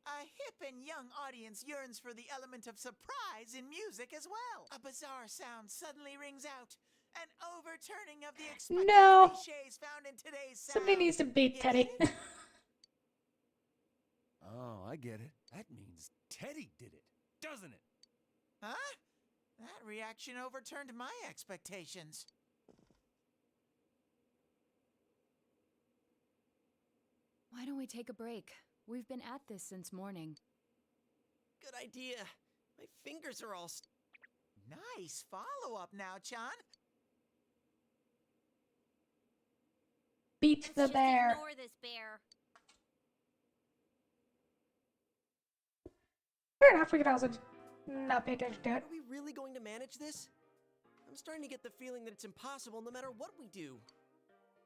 A hip and young audience yearns for the element of surprise in music as well. A bizarre sound suddenly rings out. An overturning of the expected No. cliches found in today's sound. Somebody needs to beat Teddy. Oh, I get it. That means Teddy did it, doesn't it? Huh? That reaction overturned my expectations. Why don't we take a break? We've been at this since morning. Good idea. My fingers are all. Nice follow-up now, Chan. Beat the Just bear. ignore this bear. Fair enough, we could also just not pay attention to it. Are we really going to manage this? I'm starting to get the feeling that it's impossible no matter what we do.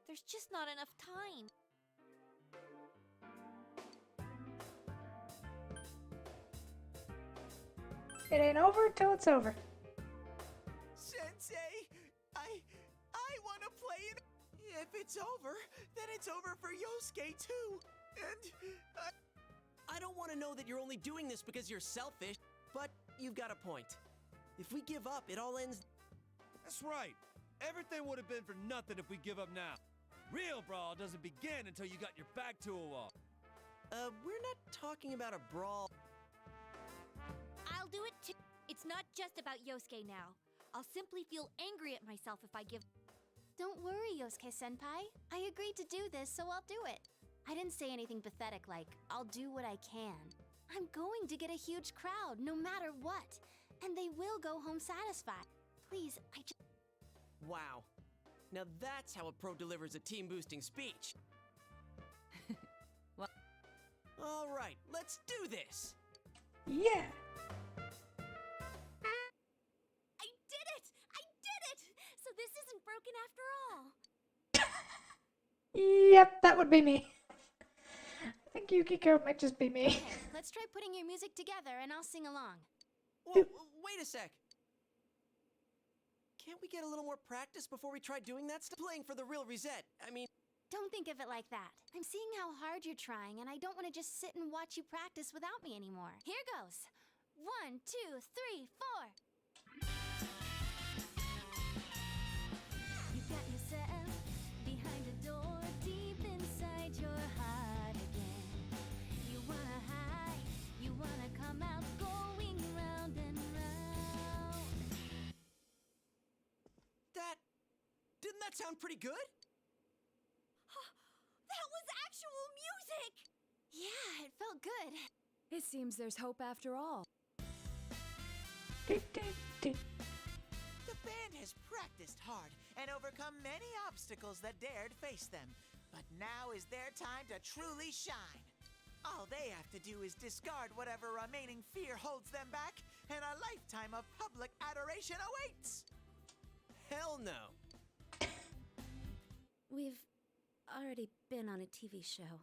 There's just not enough time. It ain't over till it's over. Sensei, I want to play it. If it's over, then it's over for Yosuke too. And I don't want to know that you're only doing this because you're selfish, but you've got a point. If we give up, it all ends. That's right. Everything would have been for nothing if we give up now. Real brawl doesn't begin until you got your back to a wall. We're not talking about a brawl. I'll do it too. It's not just about Yosuke now. I'll simply feel angry at myself if I give. Don't worry, Yosuke-senpai. I agreed to do this, so I'll do it. I didn't say anything pathetic like, I'll do what I can. I'm going to get a huge crowd, no matter what. And they will go home satisfied. Please, I just... Wow. Now that's how a pro delivers a team-boosting speech. Well, all right, let's do this. Yeah. I did it! I did it! So this isn't broken after all. Yep, that would be me. I think Yukiko might just be me. Okay, let's try putting your music together and I'll sing along. Whoa, wait a sec. Can't we get a little more practice before we try doing that stuff? Playing for the real reset. I mean... Don't think of it like that. I'm seeing how hard you're trying, and I don't want to just sit and watch you practice without me anymore. Here goes. 1, 2, 3, 4. You got yourself behind a door deep inside your heart again. You wanna hide, you wanna come out, going round and round. Didn't that sound pretty good? That was actual music! Yeah, it felt good. it seems there's hope after all. the band has practiced hard and overcome many obstacles that dared face them. But now is their time to truly shine. All they have to do is discard whatever remaining fear holds them back, and a lifetime of public adoration awaits. Hell no. We've already been on a TV show.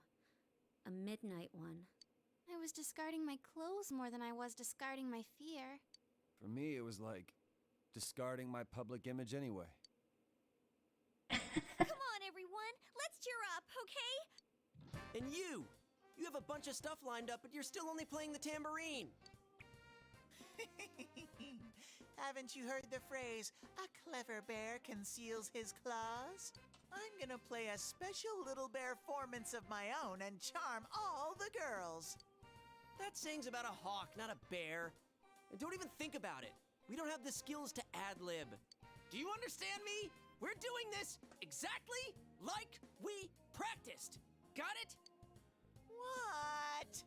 A midnight one. I was discarding my clothes more than I was discarding my fear. For me, it was like discarding my public image anyway. Come on, everyone. Let's cheer up, okay? And you have a bunch of stuff lined up, but you're still only playing the tambourine. Haven't you heard the phrase, a clever bear conceals his claws? I'm gonna play a special little bear formance of my own and charm all the girls. That saying's about a hawk, not a bear. And don't even think about it. We don't have the skills to ad-lib. Do you understand me? We're doing this exactly like we practiced. Got it? What?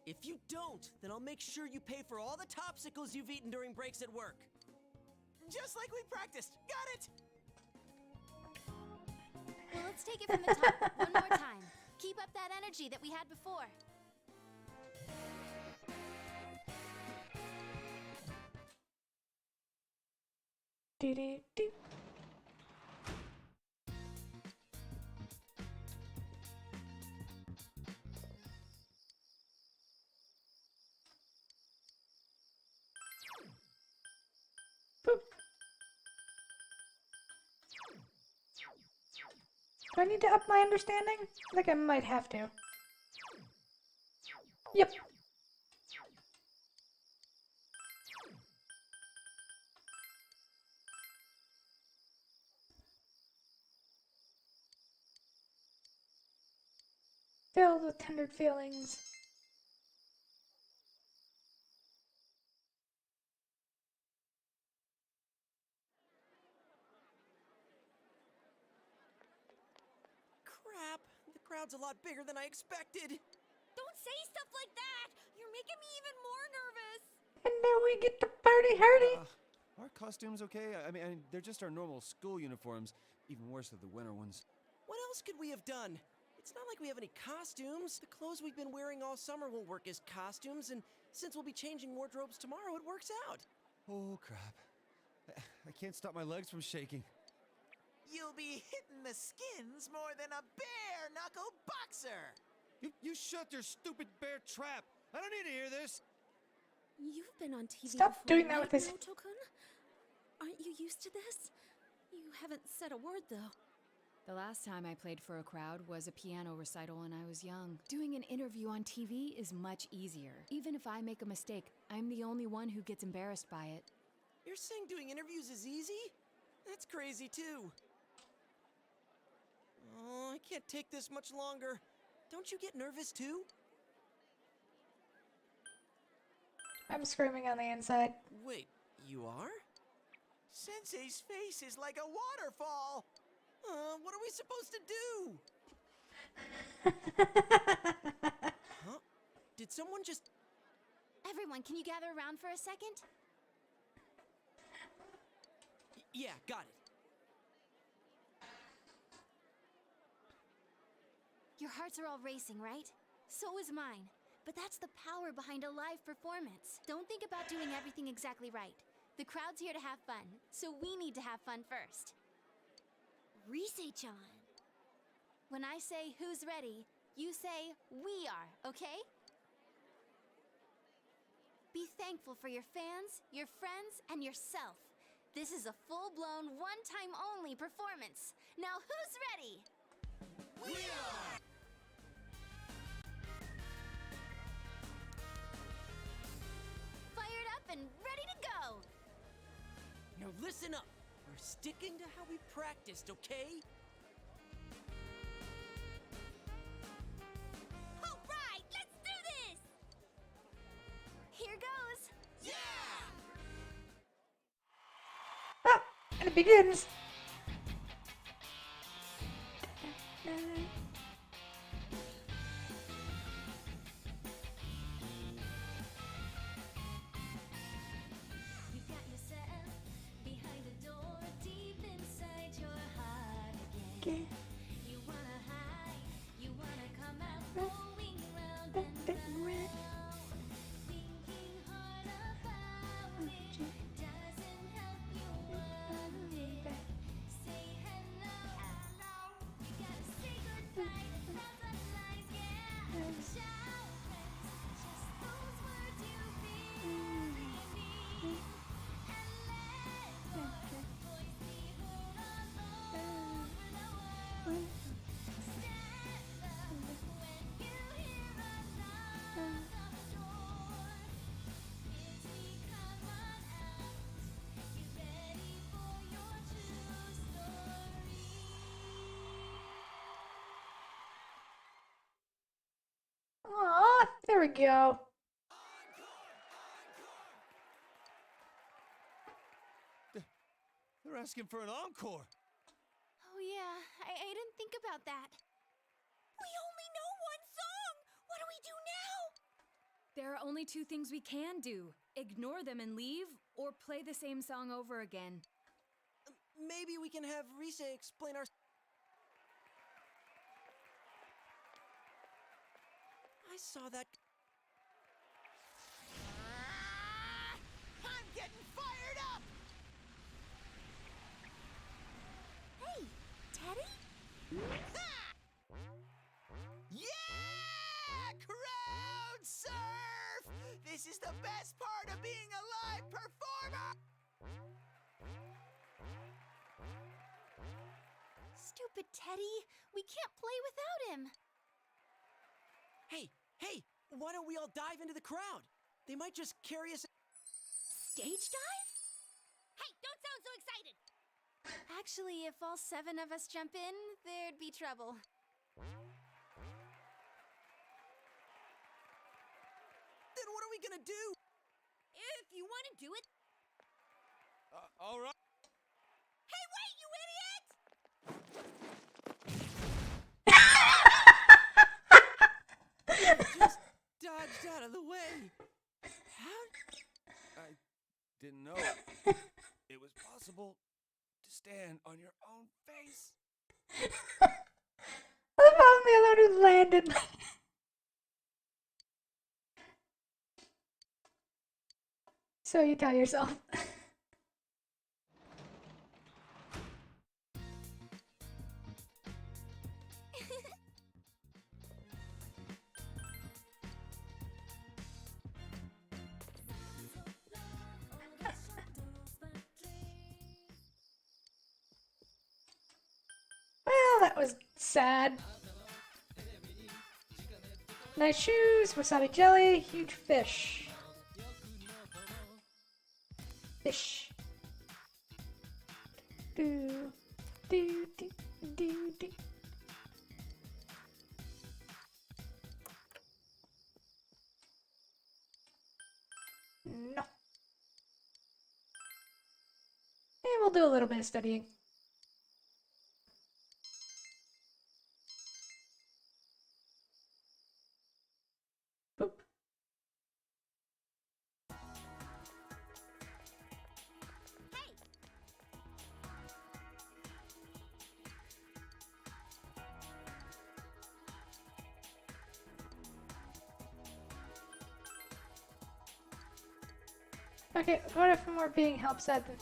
If you don't, then I'll make sure you pay for all the topsicles you've eaten during breaks at work. Just like we practiced. Got it? Well, let's take it from the top one more time. Keep up that energy that we had before. Do-do-do. Boop. Do I need to up my understanding? I think I might have to. Yep. Filled with tender feelings. Crap, the crowd's a lot bigger than I expected. Don't say stuff like that! You're making me even more nervous! And now we get to party hardy. Are costumes okay? I mean, they're just our normal school uniforms. Even worse than the winter ones. What else could we have done? It's not like we have any costumes. The clothes we've been wearing all summer won't work as costumes, and since we'll be changing wardrobes tomorrow, it works out. Oh, crap. I can't stop my legs from shaking. You'll be hitting the skins more than a bare-knuckle boxer. You shut your stupid bear trap. I don't need to hear this. You've been on TV Stop before, doing that right, with this. Naoto-kun? Aren't you used to this? You haven't said a word, though. The last time I played for a crowd was a piano recital when I was young. Doing an interview on TV is much easier. Even if I make a mistake, I'm the only one who gets embarrassed by it. You're saying doing interviews is easy? That's crazy, too. Oh, I can't take this much longer. Don't you get nervous, too? I'm screaming on the inside. Wait, you are? Sensei's face is like a waterfall. What are we supposed to do? Huh? Did someone just... Everyone, can you gather around for a second? Yeah, got it. Your hearts are all racing, right? So is mine. But that's the power behind a live performance. Don't think about doing everything exactly right. The crowd's here to have fun, so we need to have fun first. Rise-chan. When I say who's ready, you say we are, okay? Be thankful for your fans, your friends, and yourself. This is a full-blown, one-time only performance. Now who's ready? We are! Fired up and ready to go! Now listen up. We're sticking to how we practiced, okay? All right, let's do this! Here goes! Yeah! Ah, and it begins. You got yourself behind a door deep inside your heart again. You wanna hide, you wanna come out going round and round. Thinking hard about it doesn't help you one bit. Say hello, hello. You gotta say goodbye to thousand lies, yeah. Shout friends, just those words you really mean. And let your voice be heard all over the world. Aw, there we go. They're asking for an encore. Oh, yeah, I didn't think about that. We only know one song! What do we do now? There are only two things we can do: ignore them and leave, or play the same song over again. Maybe we can have Rise explain our... I saw that... I'm getting fired up! Hey, Teddy? Yeah! Crowd surf! This is the best part of being a live performer! Stupid Teddy. We can't play without him. Hey, why don't we all dive into the crowd? They might just carry us... Stage dive? Hey, don't sound so excited! Actually, if all 7 of us jump in, there'd be trouble. Then what are we gonna do? If you want to do it. All right. Hey, wait, you idiot! Just dodged out of the way. How? I didn't know it was possible to stand on your own face. I'm the other one who landed. So you tell yourself. Well, that was sad. Nice shoes, wasabi jelly, huge fish. Fish. Do, do, do, do, do. No. And we'll do a little bit of studying. Boop. Okay, what if we're being help sad then?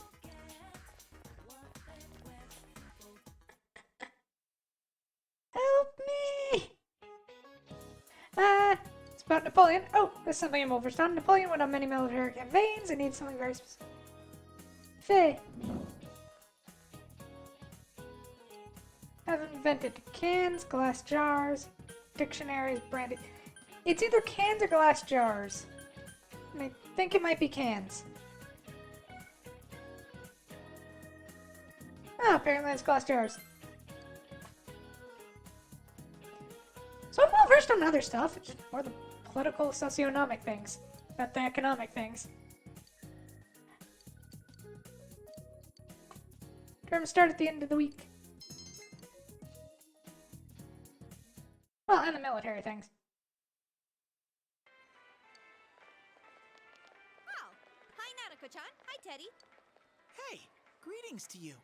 Help me! It's about Napoleon. Oh, there's something I'm overseen. Napoleon went on many military campaigns and needs something very specific. Faye. Have invented cans, glass jars, dictionaries, brandy. It's either cans or glass jars. And I think it might be cans. Oh, apparently it's glass jars. So I'm well versed on other stuff, it's just more the political, socioeconomic things, not the economic things. Terms start at the end of the week. Well, and the military things. Oh, hi Nanako-chan. Hi Teddy. Hey, greetings to you.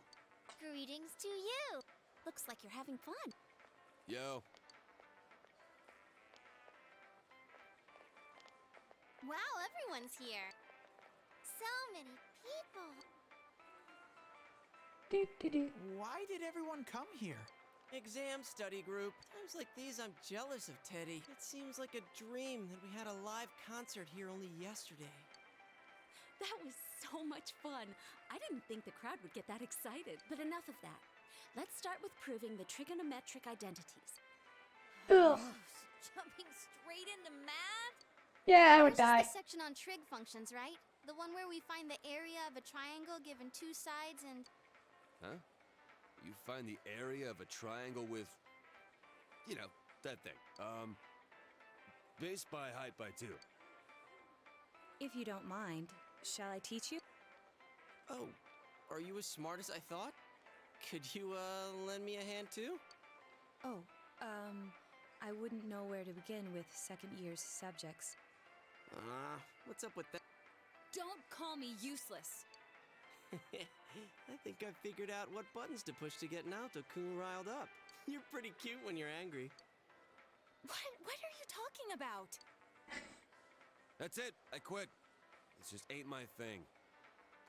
Greetings to you. Looks like you're having fun. Yo. Wow, everyone's here. So many people. Why did everyone come here? Exam study group. Times like these, I'm jealous of Teddy. It seems like a dream that we had a live concert here only yesterday. That was so much fun. I didn't think the crowd would get that excited. But enough of that. Let's start with proving the trigonometric identities. Ugh. Jumping straight into math? Yeah, I would This is die. the section on trig functions, right? The one where we find the area of a triangle given 2 sides and... Huh? You find the area of a triangle with, you know, that thing. Base by, height by 2. If you don't mind, shall I teach you? Oh, are you as smart as I thought? Could you, lend me a hand too? Oh, I wouldn't know where to begin with second year's subjects. What's up with that? Don't call me useless. I think I figured out what buttons to push to get Naoto-kun riled up. You're pretty cute when you're angry. What are you talking about? That's it. I quit. This just ain't my thing.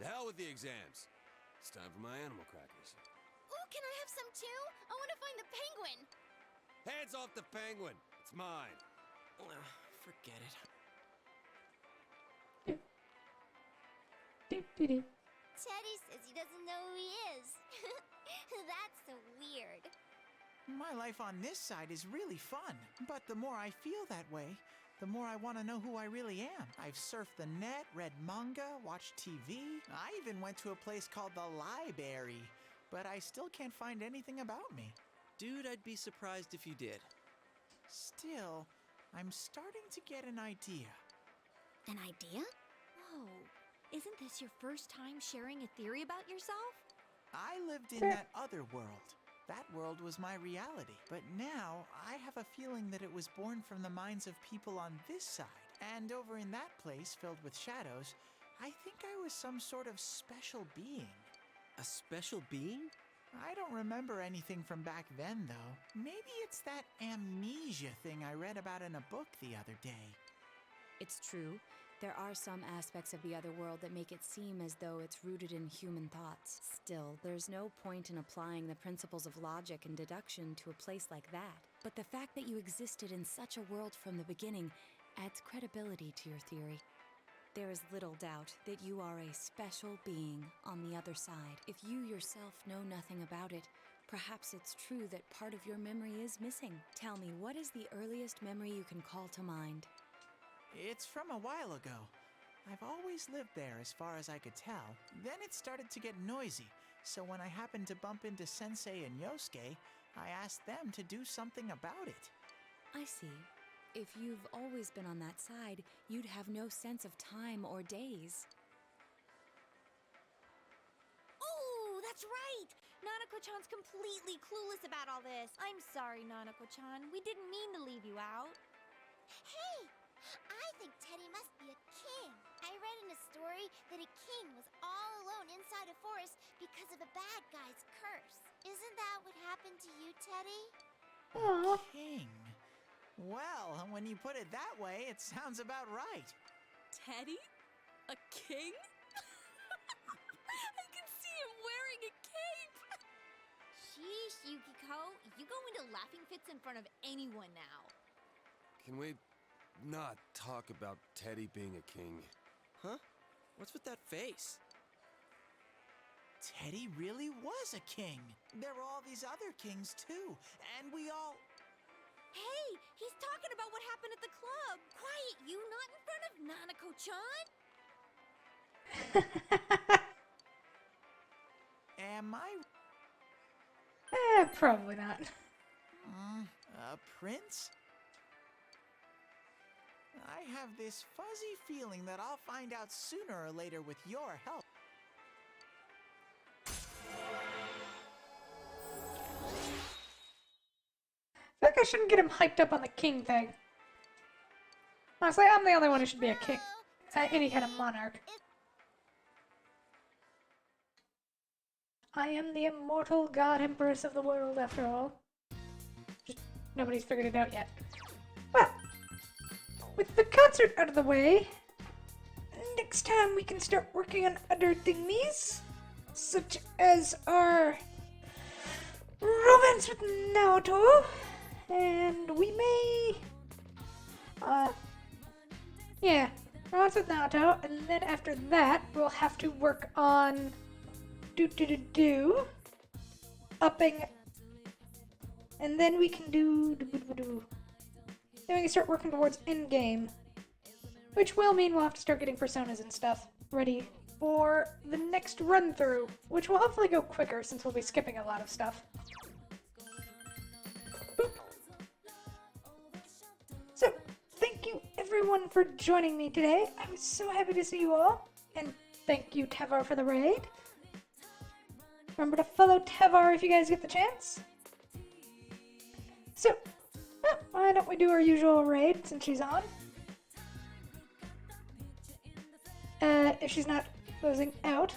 The hell with the exams. It's time for my animal crackers. Ooh, can I have some too? I want to find the penguin. Hands off the penguin. It's mine. Forget it. Teddy says he doesn't know who he is. That's so weird. My life on this side is really fun, but the more I feel that way, the more I want to know who I really am. I've surfed the net, read manga, watched TV. I even went to a place called the Library, but I still can't find anything about me. Dude, I'd be surprised if you did. Still, I'm starting to get an idea. An idea? Whoa. Isn't this your first time sharing a theory about yourself? I lived in that other world. That world was my reality. But now, I have a feeling that it was born from the minds of people on this side. And over in that place, filled with shadows, I think I was some sort of special being. A special being? I don't remember anything from back then, though. Maybe it's that amnesia thing I read about in a book the other day. It's true. There are some aspects of the other world that make it seem as though it's rooted in human thoughts. Still, there's no point in applying the principles of logic and deduction to a place like that. But the fact that you existed in such a world from the beginning adds credibility to your theory. There is little doubt that you are a special being on the other side. If you yourself know nothing about it, perhaps it's true that part of your memory is missing. Tell me, what is the earliest memory you can call to mind? It's from a while ago. I've always lived there as far as I could tell. Then it started to get noisy, so when I happened to bump into Sensei and Yosuke, I asked them to do something about it. I see. If you've always been on that side, you'd have no sense of time or days. Oh, that's right! Nanako-chan's completely clueless about all this. I'm sorry, Nanako-chan. We didn't mean to leave you out. Hey! I think Teddy must be a king. I read in a story that a king was all alone inside a forest because of a bad guy's curse. Isn't that what happened to you, Teddy? A king? Well, when you put it that way, it sounds about right. Teddy? A king? I can see him wearing a cape! Sheesh, Yukiko. You go into laughing fits in front of anyone now. Can we not talk about Teddy being a king? Huh? What's with that face? Teddy really was a king. There were all these other kings too, and we all... Hey, he's talking about what happened at the club. Quiet, you, not in front of Nanako-chan. Am I... Probably not. A prince? I have this fuzzy feeling that I'll find out sooner or later with your help. I feel like I shouldn't get him hyped up on the king thing. Honestly, I'm the only one who should be a king. Any kind of monarch. I am the immortal god empress of the world, after all. Just nobody's figured it out yet. Well, with the concert out of the way, next time we can start working on other thingies, such as our romance with Naoto, and we may, yeah, romance with Naoto, and then after that, we'll have to work on upping, and then we can then we can start working towards endgame, which will mean we'll have to start getting personas and stuff ready for the next run through, which will hopefully go quicker since we'll be skipping a lot of stuff. Boop. So, thank everyone for joining me today. I was so happy to see you all. And thank you, Tevar, for the raid. Remember to follow Tevar if you guys get the chance. So, why don't we do our usual raid since she's on? If she's not closing out.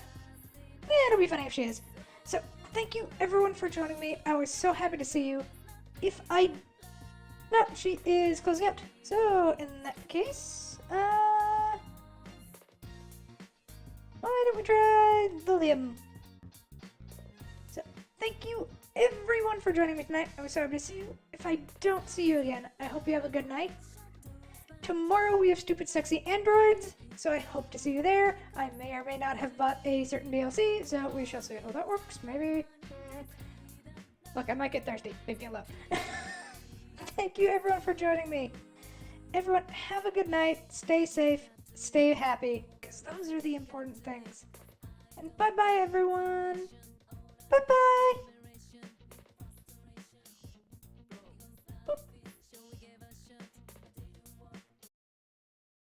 Yeah, it'll be funny if she is. So, thank you everyone for joining me. I was so happy to see you. No, she is closing out. So, in that case, why don't we try Lilium? So, thank you everyone for joining me tonight. I was so happy to see you. If I don't see you again, I hope you have a good night. Tomorrow we have Stupid Sexy Androids, so I hope to see you there. I may or may not have bought a certain DLC, so we shall see how that works. Maybe. Look, I might get thirsty. Leave me alone. Thank you everyone for joining me. Everyone, have a good night. Stay safe. Stay happy, because those are the important things. And bye-bye, everyone. Bye-bye.